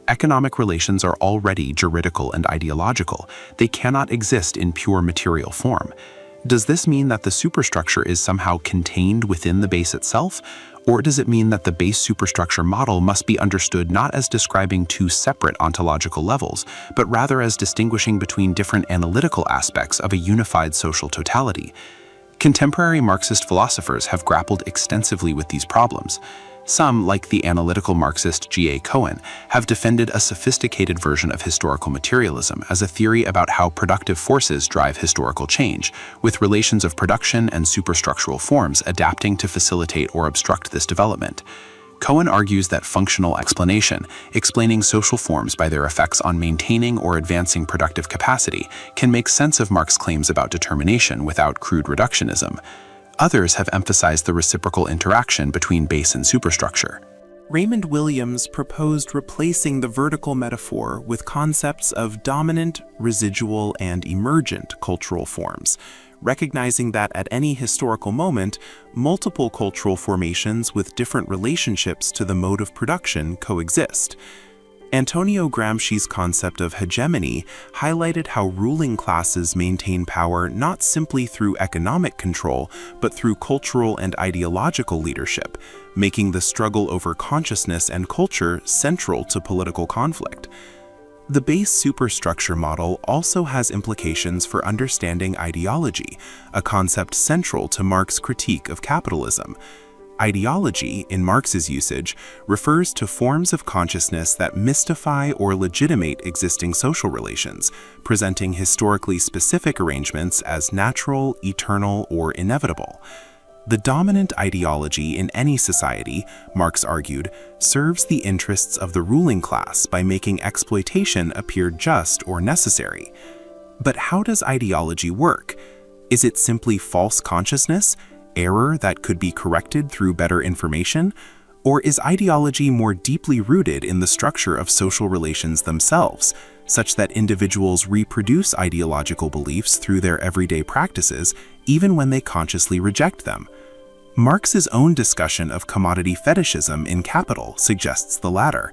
Economic relations are already juridical and ideological. They cannot exist in pure material form. Does this mean that the superstructure is somehow contained within the base itself? Or does it mean that the base superstructure model must be understood not as describing two separate ontological levels, but rather as distinguishing between different analytical aspects of a unified social totality? Contemporary Marxist philosophers have grappled extensively with these problems. Some, like the analytical Marxist G.A. Cohen, have defended a sophisticated version of historical materialism as a theory about how productive forces drive historical change, with relations of production and superstructural forms adapting to facilitate or obstruct this development. Cohen argues that functional explanation, explaining social forms by their effects on maintaining or advancing productive capacity, can make sense of Marx's claims about determination without crude reductionism. Others have emphasized the reciprocal interaction between base and superstructure. Raymond Williams proposed replacing the vertical metaphor with concepts of dominant, residual, and emergent cultural forms, recognizing that at any historical moment, multiple cultural formations with different relationships to the mode of production coexist. Antonio Gramsci's concept of hegemony highlighted how ruling classes maintain power not simply through economic control, but through cultural and ideological leadership, making the struggle over consciousness and culture central to political conflict. The base superstructure model also has implications for understanding ideology, a concept central to Marx's critique of capitalism. Ideology, in Marx's usage, refers to forms of consciousness that mystify or legitimate existing social relations, presenting historically specific arrangements as natural, eternal, or inevitable. The dominant ideology in any society, Marx argued, serves the interests of the ruling class by making exploitation appear just or necessary. But how does ideology work? Is it simply false consciousness, error that could be corrected through better information? Or is ideology more deeply rooted in the structure of social relations themselves, such that individuals reproduce ideological beliefs through their everyday practices, even when they consciously reject them? Marx's own discussion of commodity fetishism in Capital suggests the latter.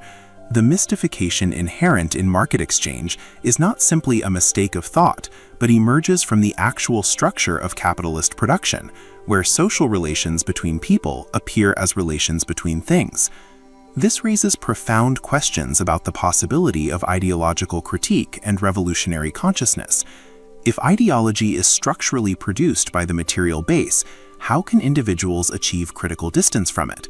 The mystification inherent in market exchange is not simply a mistake of thought, but emerges from the actual structure of capitalist production, where social relations between people appear as relations between things. This raises profound questions about the possibility of ideological critique and revolutionary consciousness. If ideology is structurally produced by the material base, how can individuals achieve critical distance from it?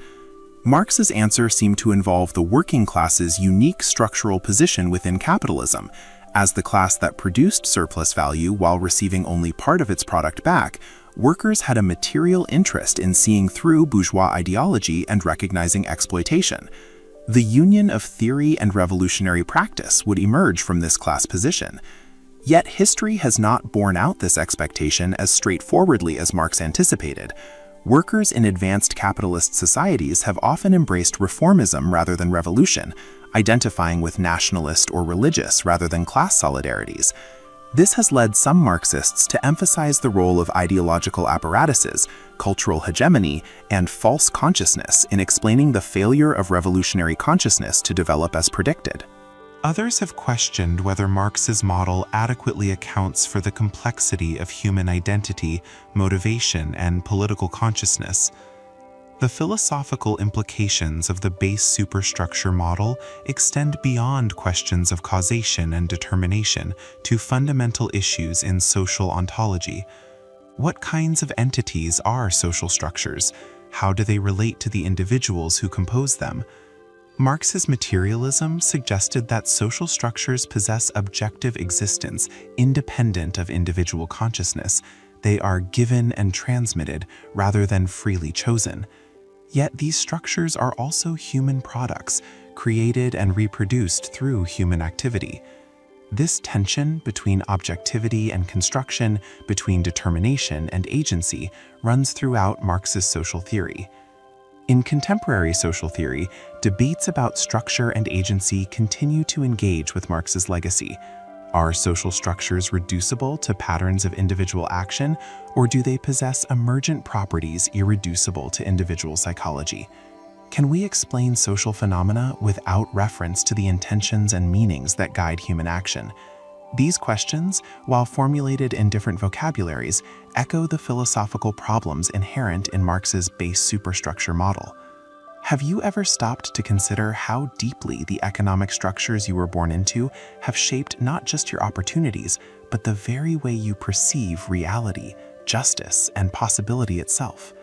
Marx's answer seemed to involve the working class's unique structural position within capitalism. As the class that produced surplus value while receiving only part of its product back, workers had a material interest in seeing through bourgeois ideology and recognizing exploitation. The union of theory and revolutionary practice would emerge from this class position. Yet history has not borne out this expectation as straightforwardly as Marx anticipated. Workers in advanced capitalist societies have often embraced reformism rather than revolution, identifying with nationalist or religious rather than class solidarities. This has led some Marxists to emphasize the role of ideological apparatuses, cultural hegemony, and false consciousness in explaining the failure of revolutionary consciousness to develop as predicted. Others have questioned whether Marx's model adequately accounts for the complexity of human identity, motivation, and political consciousness. The philosophical implications of the base superstructure model extend beyond questions of causation and determination to fundamental issues in social ontology. What kinds of entities are social structures? How do they relate to the individuals who compose them? Marx's materialism suggested that social structures possess objective existence independent of individual consciousness. They are given and transmitted rather than freely chosen. Yet these structures are also human products, created and reproduced through human activity. This tension between objectivity and construction, between determination and agency, runs throughout Marx's social theory. In contemporary social theory, debates about structure and agency continue to engage with Marx's legacy. Are social structures reducible to patterns of individual action, or do they possess emergent properties irreducible to individual psychology? Can we explain social phenomena without reference to the intentions and meanings that guide human action? These questions, while formulated in different vocabularies, echo the philosophical problems inherent in Marx's base superstructure model. Have you ever stopped to consider how deeply the economic structures you were born into have shaped not just your opportunities, but the very way you perceive reality, justice, and possibility itself?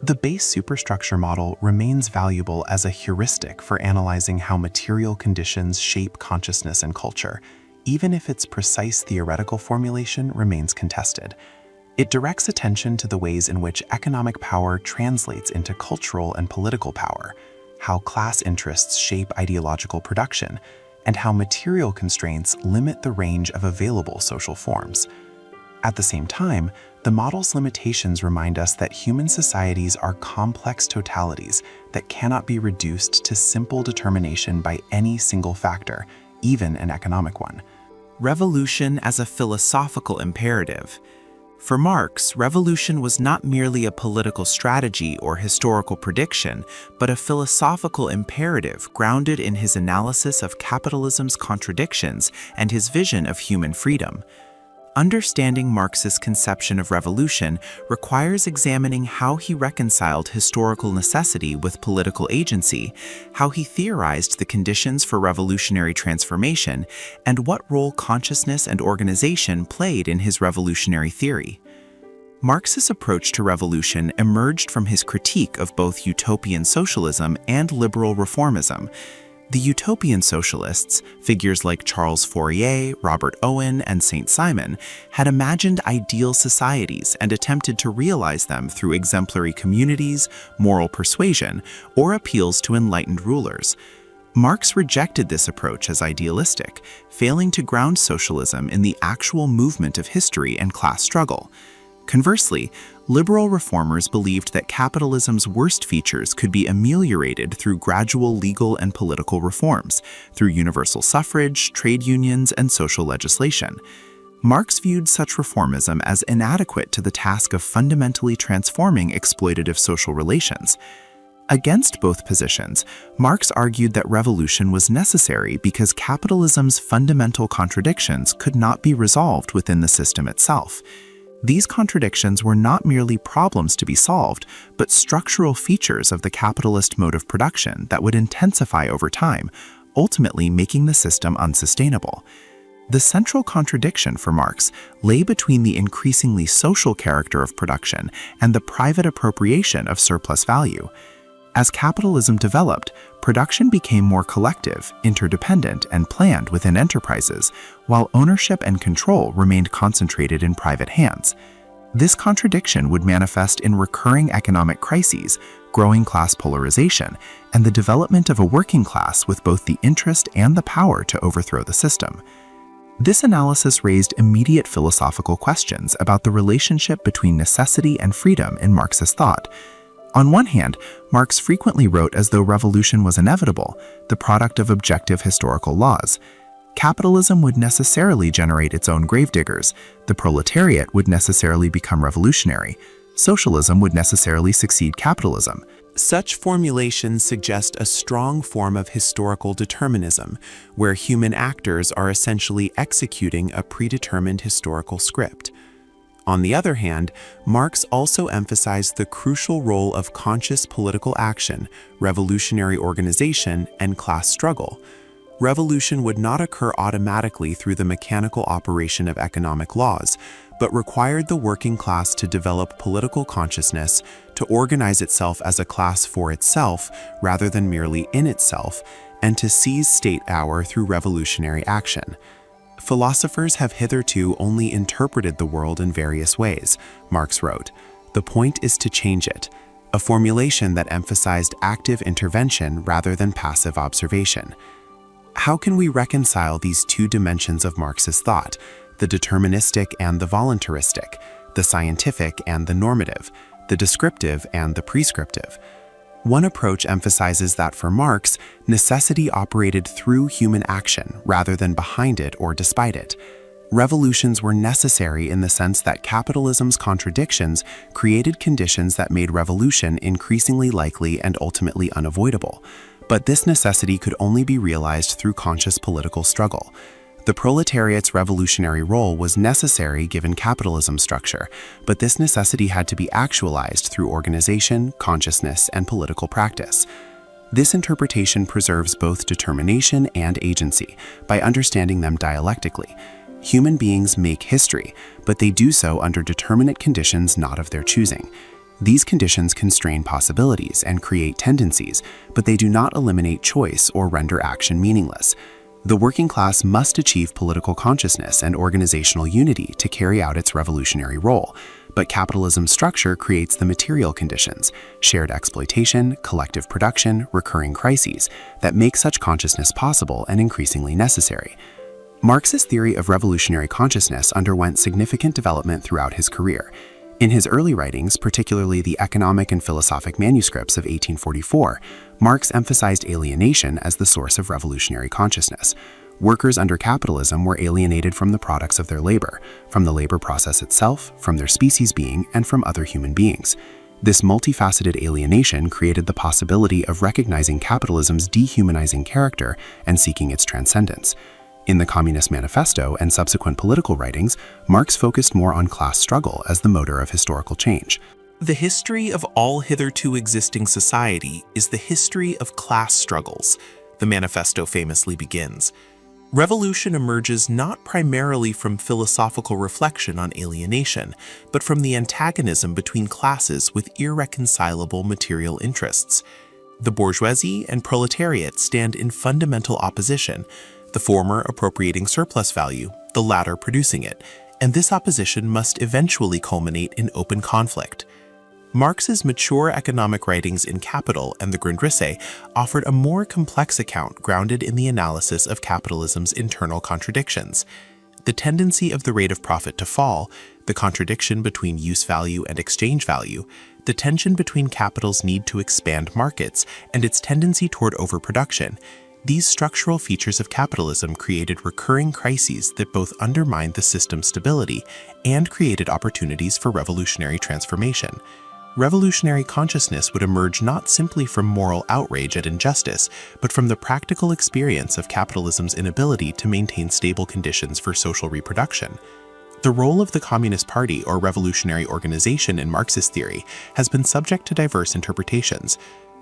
The base superstructure model remains valuable as a heuristic for analyzing how material conditions shape consciousness and culture, even if its precise theoretical formulation remains contested. It directs attention to the ways in which economic power translates into cultural and political power. how class interests shape ideological production, and how material constraints limit the range of available social forms. At the same time, the model's limitations remind us that human societies are complex totalities that cannot be reduced to simple determination by any single factor, even an economic one. Revolution as a philosophical imperative. For Marx, revolution was not merely a political strategy or historical prediction, but a philosophical imperative grounded in his analysis of capitalism's contradictions and his vision of human freedom. Understanding Marx's conception of revolution requires examining how he reconciled historical necessity with political agency, how he theorized the conditions for revolutionary transformation, and what role consciousness and organization played in his revolutionary theory. Marx's approach to revolution emerged from his critique of both utopian socialism and liberal reformism. The utopian socialists, figures like Charles Fourier, Robert Owen, and Saint Simon, had imagined ideal societies and attempted to realize them through exemplary communities, moral persuasion, or appeals to enlightened rulers. Marx rejected this approach as idealistic, failing to ground socialism in the actual movement of history and class struggle. Conversely, liberal reformers believed that capitalism's worst features could be ameliorated through gradual legal and political reforms, through universal suffrage, trade unions, and social legislation. Marx viewed such reformism as inadequate to the task of fundamentally transforming exploitative social relations. Against both positions, Marx argued that revolution was necessary because capitalism's fundamental contradictions could not be resolved within the system itself. These contradictions were not merely problems to be solved, but structural features of the capitalist mode of production that would intensify over time, ultimately making the system unsustainable. The central contradiction for Marx lay between the increasingly social character of production and the private appropriation of surplus value. As capitalism developed, production became more collective, interdependent, and planned within enterprises, while ownership and control remained concentrated in private hands. This contradiction would manifest in recurring economic crises, growing class polarization, and the development of a working class with both the interest and the power to overthrow the system. This analysis raised immediate philosophical questions about the relationship between necessity and freedom in Marxist thought. On one hand, Marx frequently wrote as though revolution was inevitable, the product of objective historical laws. Capitalism would necessarily generate its own gravediggers, the proletariat would necessarily become revolutionary, socialism would necessarily succeed capitalism. Such formulations suggest a strong form of historical determinism, where human actors are essentially executing a predetermined historical script. On the other hand, Marx also emphasized the crucial role of conscious political action, revolutionary organization, and class struggle. Revolution would not occur automatically through the mechanical operation of economic laws, but required the working class to develop political consciousness, to organize itself as a class for itself rather than merely in itself, and to seize state power through revolutionary action. Philosophers have hitherto only interpreted the world in various ways, Marx wrote. The point is to change it, a formulation that emphasized active intervention rather than passive observation. How can we reconcile these two dimensions of Marx's thought, the deterministic and the voluntaristic, the scientific and the normative, the descriptive and the prescriptive? One approach emphasizes that for Marx, necessity operated through human action rather than behind it or despite it. Revolutions were necessary in the sense that capitalism's contradictions created conditions that made revolution increasingly likely and ultimately unavoidable. But this necessity could only be realized through conscious political struggle. The proletariat's revolutionary role was necessary given capitalism's structure, but this necessity had to be actualized through organization, consciousness, and political practice. This interpretation preserves both determination and agency by understanding them dialectically. Human beings make history, but they do so under determinate conditions not of their choosing. These conditions constrain possibilities and create tendencies, but they do not eliminate choice or render action meaningless. The working class must achieve political consciousness and organizational unity to carry out its revolutionary role, but capitalism's structure creates the material conditions, shared exploitation, collective production, recurring crises, that make such consciousness possible and increasingly necessary. Marx's theory of revolutionary consciousness underwent significant development throughout his career. In his early writings, particularly the economic and philosophic manuscripts of 1844, Marx emphasized alienation as the source of revolutionary consciousness. Workers under capitalism were alienated from the products of their labor, from the labor process itself, from their species being, and from other human beings. This multifaceted alienation created the possibility of recognizing capitalism's dehumanizing character and seeking its transcendence. In the Communist Manifesto and subsequent political writings, Marx focused more on class struggle as the motor of historical change. The history of all hitherto existing society is the history of class struggles, the manifesto famously begins. Revolution emerges not primarily from philosophical reflection on alienation, but from the antagonism between classes with irreconcilable material interests. The bourgeoisie and proletariat stand in fundamental opposition, the former appropriating surplus value, the latter producing it, and this opposition must eventually culminate in open conflict. Marx's mature economic writings in Capital and the Grundrisse offered a more complex account grounded in the analysis of capitalism's internal contradictions. The tendency of the rate of profit to fall, the contradiction between use value and exchange value, the tension between capital's need to expand markets and its tendency toward overproduction. These structural features of capitalism created recurring crises that both undermined the system's stability and created opportunities for revolutionary transformation. Revolutionary consciousness would emerge not simply from moral outrage at injustice, but from the practical experience of capitalism's inability to maintain stable conditions for social reproduction. The role of the Communist Party or revolutionary organization in Marxist theory has been subject to diverse interpretations.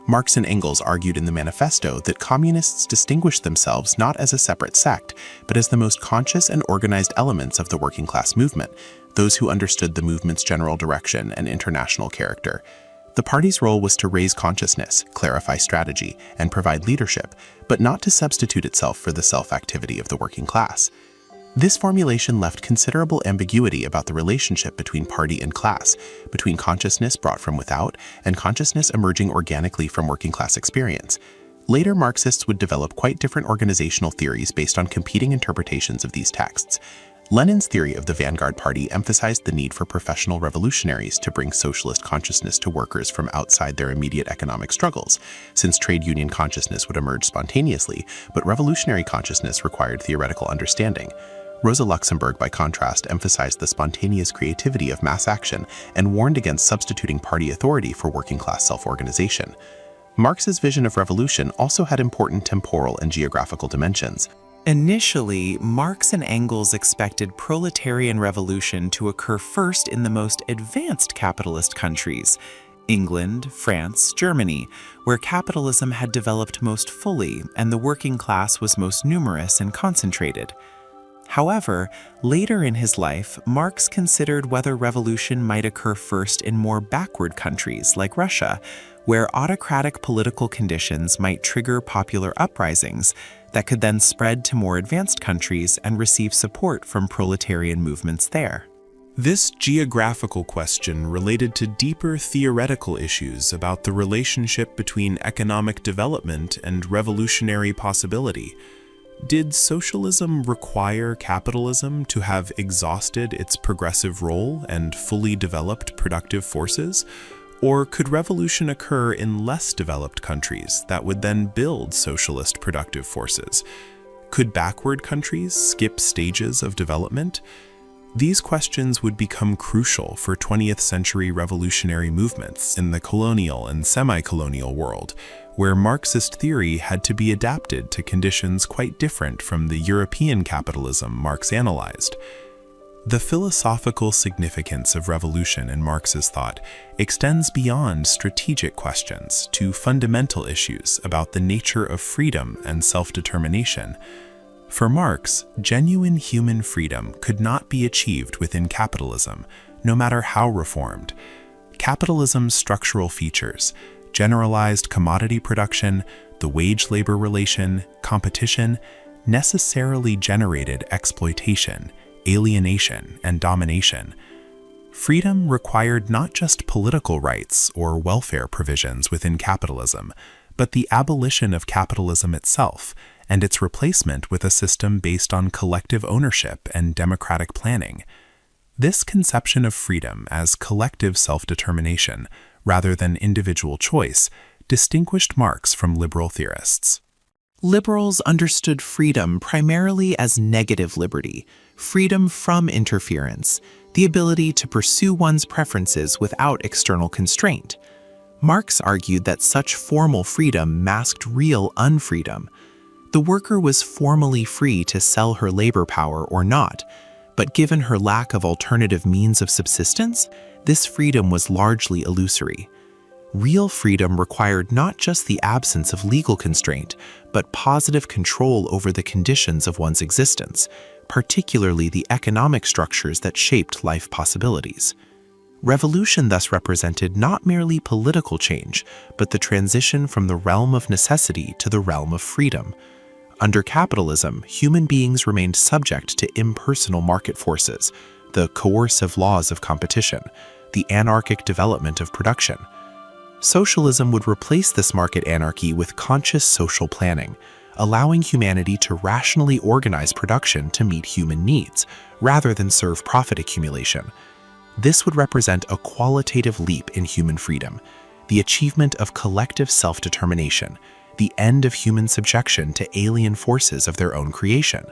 Marx and Engels argued in the manifesto that communists distinguished themselves not as a separate sect, but as the most conscious and organized elements of the working class movement, those who understood the movement's general direction and international character. The party's role was to raise consciousness, clarify strategy, and provide leadership, but not to substitute itself for the self-activity of the working class. This formulation left considerable ambiguity about the relationship between party and class, between consciousness brought from without and consciousness emerging organically from working class experience. Later Marxists would develop quite different organizational theories based on competing interpretations of these texts. Lenin's theory of the vanguard party emphasized the need for professional revolutionaries to bring socialist consciousness to workers from outside their immediate economic struggles, since trade union consciousness would emerge spontaneously, but revolutionary consciousness required theoretical understanding. Rosa Luxemburg, by contrast, emphasized the spontaneous creativity of mass action and warned against substituting party authority for working-class self-organization. Marx's vision of revolution also had important temporal and geographical dimensions. Initially, Marx and Engels expected proletarian revolution to occur first in the most advanced capitalist countries, England, France, Germany, where capitalism had developed most fully and the working class was most numerous and concentrated. However, later in his life, Marx considered whether revolution might occur first in more backward countries like Russia, where autocratic political conditions might trigger popular uprisings that could then spread to more advanced countries and receive support from proletarian movements there. This geographical question related to deeper theoretical issues about the relationship between economic development and revolutionary possibility. Did socialism require capitalism to have exhausted its progressive role and fully developed productive forces? Or could revolution occur in less developed countries that would then build socialist productive forces? Could backward countries skip stages of development? These questions would become crucial for 20th century revolutionary movements in the colonial and semi-colonial world, where Marxist theory had to be adapted to conditions quite different from the European capitalism Marx analyzed. The philosophical significance of revolution in Marx's thought extends beyond strategic questions to fundamental issues about the nature of freedom and self-determination. For Marx, genuine human freedom could not be achieved within capitalism, no matter how reformed. Capitalism's structural features, generalized commodity production, the wage-labor relation, competition, necessarily generated exploitation, alienation, and domination. Freedom required not just political rights or welfare provisions within capitalism, but the abolition of capitalism itself and its replacement with a system based on collective ownership and democratic planning. This conception of freedom as collective self-determination, rather than individual choice, distinguished Marx from liberal theorists. Liberals understood freedom primarily as negative liberty, freedom from interference, the ability to pursue one's preferences without external constraint. Marx argued that such formal freedom masked real unfreedom. The worker was formally free to sell her labor power or not, but given her lack of alternative means of subsistence, this freedom was largely illusory. Real freedom required not just the absence of legal constraint, but positive control over the conditions of one's existence, particularly the economic structures that shaped life possibilities. Revolution thus represented not merely political change, but the transition from the realm of necessity to the realm of freedom. Under capitalism, human beings remained subject to impersonal market forces, the coercive laws of competition, the anarchic development of production. Socialism would replace this market anarchy with conscious social planning, allowing humanity to rationally organize production to meet human needs, rather than serve profit accumulation. This would represent a qualitative leap in human freedom, the achievement of collective self-determination, the end of human subjection to alien forces of their own creation.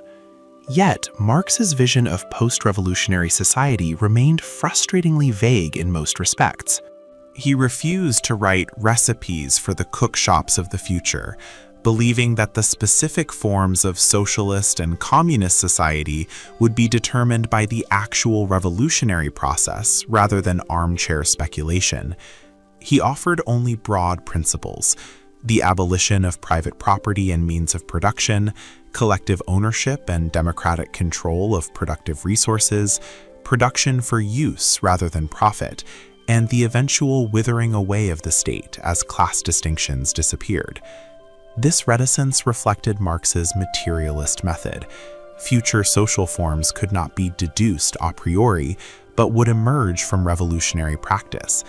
Yet, Marx's vision of post-revolutionary society remained frustratingly vague in most respects. He refused to write recipes for the cookshops of the future, believing that the specific forms of socialist and communist society would be determined by the actual revolutionary process rather than armchair speculation. He offered only broad principles: the abolition of private property and means of production, collective ownership and democratic control of productive resources, production for use rather than profit, and the eventual withering away of the state as class distinctions disappeared. This reticence reflected Marx's materialist method. Future social forms could not be deduced a priori, but would emerge from revolutionary practice.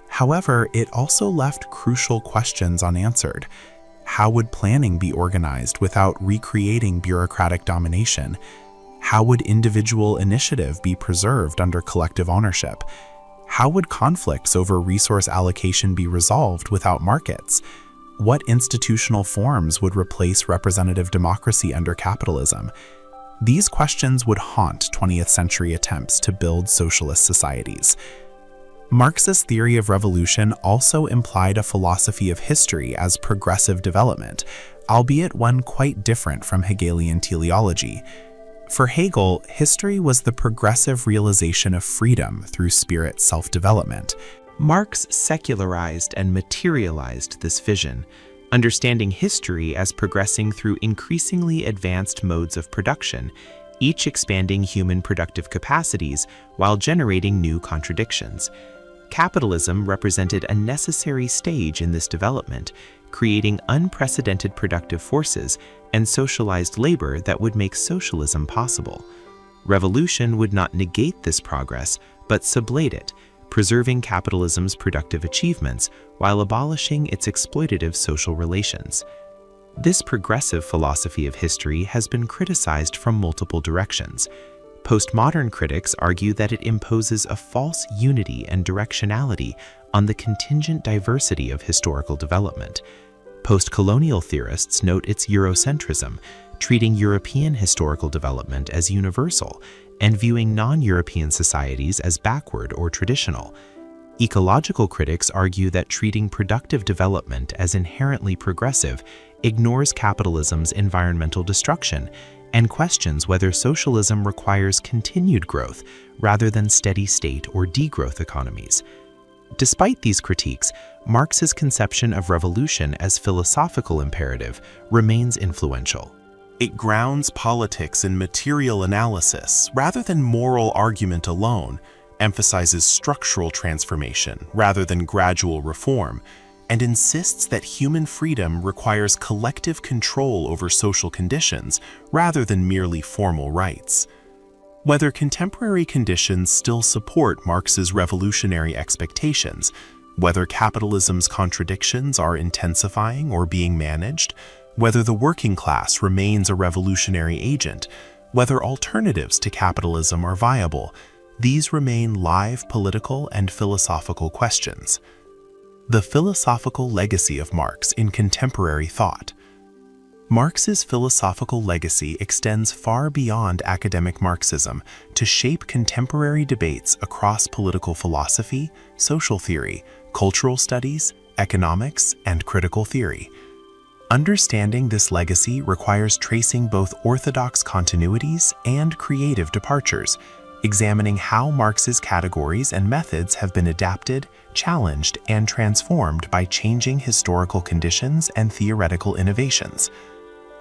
However, it also left crucial questions unanswered. How would planning be organized without recreating bureaucratic domination? How would individual initiative be preserved under collective ownership? How would conflicts over resource allocation be resolved without markets? What institutional forms would replace representative democracy under capitalism? These questions would haunt 20th century attempts to build socialist societies. Marx's theory of revolution also implied a philosophy of history as progressive development, albeit one quite different from Hegelian teleology. For Hegel, history was the progressive realization of freedom through spirit self-development. Marx secularized and materialized this vision, understanding history as progressing through increasingly advanced modes of production, each expanding human productive capacities while generating new contradictions. Capitalism represented a necessary stage in this development, creating unprecedented productive forces and socialized labor that would make socialism possible. Revolution would not negate this progress, but sublate it, preserving capitalism's productive achievements while abolishing its exploitative social relations. This progressive philosophy of history has been criticized from multiple directions. Postmodern critics argue that it imposes a false unity and directionality on the contingent diversity of historical development. Post-colonial theorists note its Eurocentrism, treating European historical development as universal and viewing non-European societies as backward or traditional. Ecological critics argue that treating productive development as inherently progressive ignores capitalism's environmental destruction and questions whether socialism requires continued growth rather than steady-state or degrowth economies. Despite these critiques, Marx's conception of revolution as philosophical imperative remains influential. It grounds politics in material analysis rather than moral argument alone, emphasizes structural transformation rather than gradual reform, and insists that human freedom requires collective control over social conditions rather than merely formal rights. Whether contemporary conditions still support Marx's revolutionary expectations, whether capitalism's contradictions are intensifying or being managed, whether the working class remains a revolutionary agent, whether alternatives to capitalism are viable, these remain live political and philosophical questions. The philosophical legacy of Marx in contemporary thought. Marx's philosophical legacy extends far beyond academic Marxism to shape contemporary debates across political philosophy, social theory, cultural studies, economics, and critical theory. Understanding this legacy requires tracing both orthodox continuities and creative departures, examining how Marx's categories and methods have been adapted, challenged, and transformed by changing historical conditions and theoretical innovations.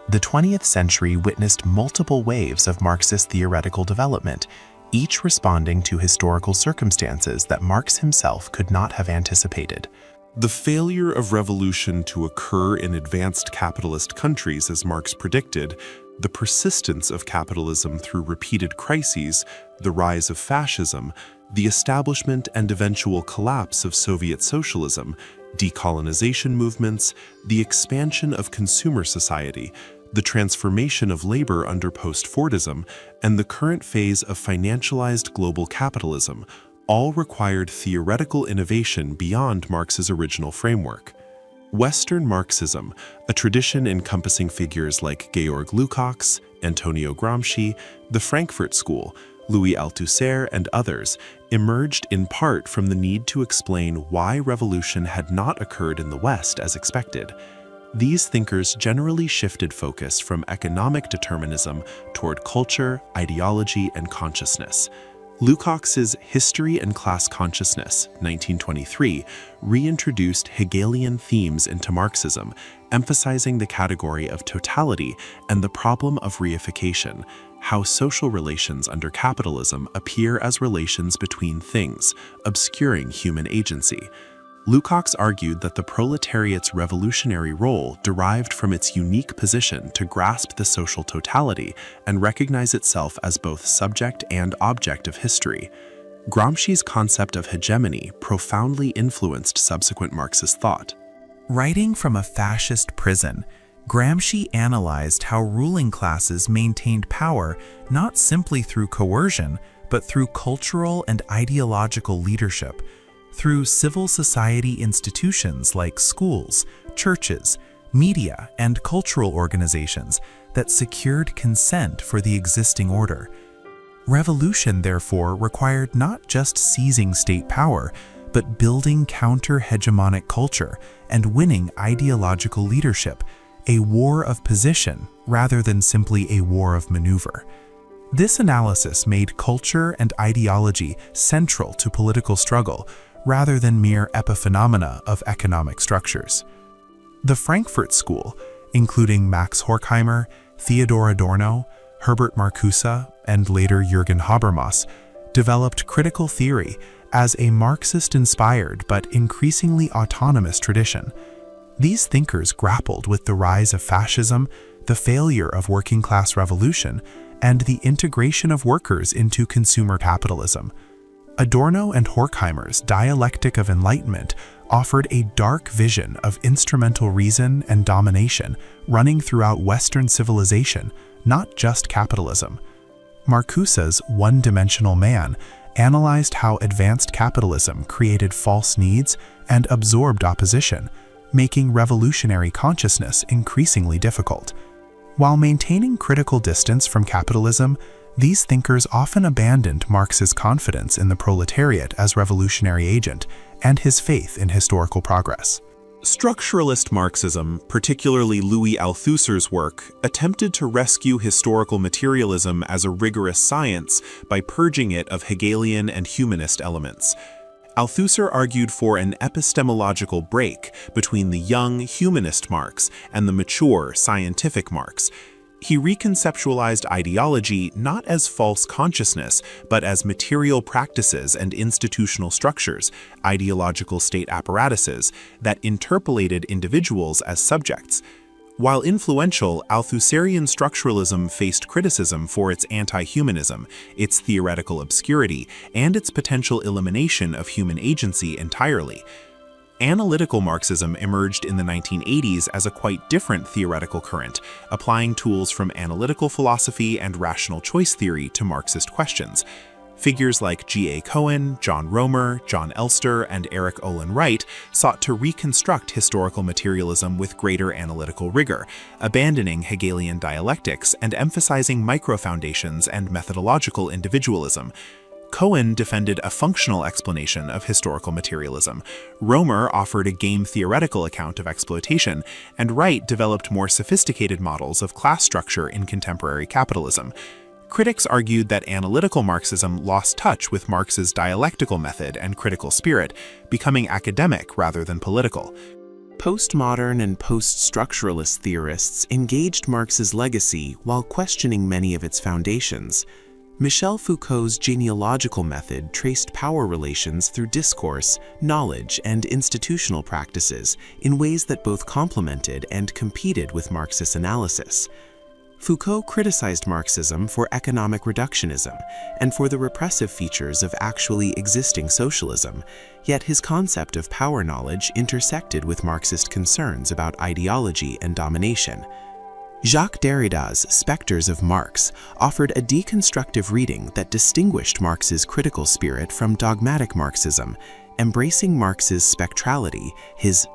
The 20th century witnessed multiple waves of Marxist theoretical development, each responding to historical circumstances that Marx himself could not have anticipated. The failure of revolution to occur in advanced capitalist countries, as Marx predicted, the persistence of capitalism through repeated crises, the rise of fascism, the establishment and eventual collapse of Soviet socialism, decolonization movements, the expansion of consumer society, the transformation of labor under post-Fordism, and the current phase of financialized global capitalism all required theoretical innovation beyond Marx's original framework. Western Marxism, a tradition encompassing figures like Georg Lukács, Antonio Gramsci, the Frankfurt School, Louis Althusser, and others, emerged in part from the need to explain why revolution had not occurred in the West as expected. These thinkers generally shifted focus from economic determinism toward culture, ideology, and consciousness. Lukács's History and Class Consciousness, 1923, reintroduced Hegelian themes into Marxism, emphasizing the category of totality and the problem of reification, how social relations under capitalism appear as relations between things, obscuring human agency. Lukács argued that the proletariat's revolutionary role derived from its unique position to grasp the social totality and recognize itself as both subject and object of history. Gramsci's concept of hegemony profoundly influenced subsequent Marxist thought. Writing from a fascist prison, Gramsci analyzed how ruling classes maintained power not simply through coercion, but through cultural and ideological leadership, through civil society institutions like schools, churches, media, and cultural organizations that secured consent for the existing order. Revolution, therefore, required not just seizing state power, but building counter-hegemonic culture and winning ideological leadership, a war of position rather than simply a war of maneuver. This analysis made culture and ideology central to political struggle, rather than mere epiphenomena of economic structures. The Frankfurt School, including Max Horkheimer, Theodor Adorno, Herbert Marcuse, and later Jürgen Habermas, developed critical theory as a Marxist-inspired but increasingly autonomous tradition. These thinkers grappled with the rise of fascism, the failure of working-class revolution, and the integration of workers into consumer capitalism. Adorno and Horkheimer's Dialectic of Enlightenment offered a dark vision of instrumental reason and domination running throughout Western civilization, not just capitalism. Marcuse's One-Dimensional Man analyzed how advanced capitalism created false needs and absorbed opposition, making revolutionary consciousness increasingly difficult. While maintaining critical distance from capitalism, these thinkers often abandoned Marx's confidence in the proletariat as revolutionary agent and his faith in historical progress. Structuralist Marxism, particularly Louis Althusser's work, attempted to rescue historical materialism as a rigorous science by purging it of Hegelian and humanist elements. Althusser argued for an epistemological break between the young humanist Marx and the mature scientific Marx. He reconceptualized ideology not as false consciousness, but as material practices and institutional structures, ideological state apparatuses, that interpolated individuals as subjects. While influential, Althusserian structuralism faced criticism for its anti-humanism, its theoretical obscurity, and its potential elimination of human agency entirely. Analytical Marxism emerged in the 1980s as a quite different theoretical current, applying tools from analytical philosophy and rational choice theory to Marxist questions. Figures like G.A. Cohen, John Romer, John Elster, and Eric Olin Wright sought to reconstruct historical materialism with greater analytical rigor, abandoning Hegelian dialectics and emphasizing micro-foundations and methodological individualism. Cohen defended a functional explanation of historical materialism, Romer offered a game-theoretical account of exploitation, and Wright developed more sophisticated models of class structure in contemporary capitalism. Critics argued that analytical Marxism lost touch with Marx's dialectical method and critical spirit, becoming academic rather than political. Postmodern and post-structuralist theorists engaged Marx's legacy while questioning many of its foundations. Michel Foucault's genealogical method traced power relations through discourse, knowledge, and institutional practices in ways that both complemented and competed with Marxist analysis. Foucault criticized Marxism for economic reductionism and for the repressive features of actually existing socialism, yet his concept of power knowledge intersected with Marxist concerns about ideology and domination. Jacques Derrida's Spectres of Marx offered a deconstructive reading that distinguished Marx's critical spirit from dogmatic Marxism, embracing Marx's spectrality, his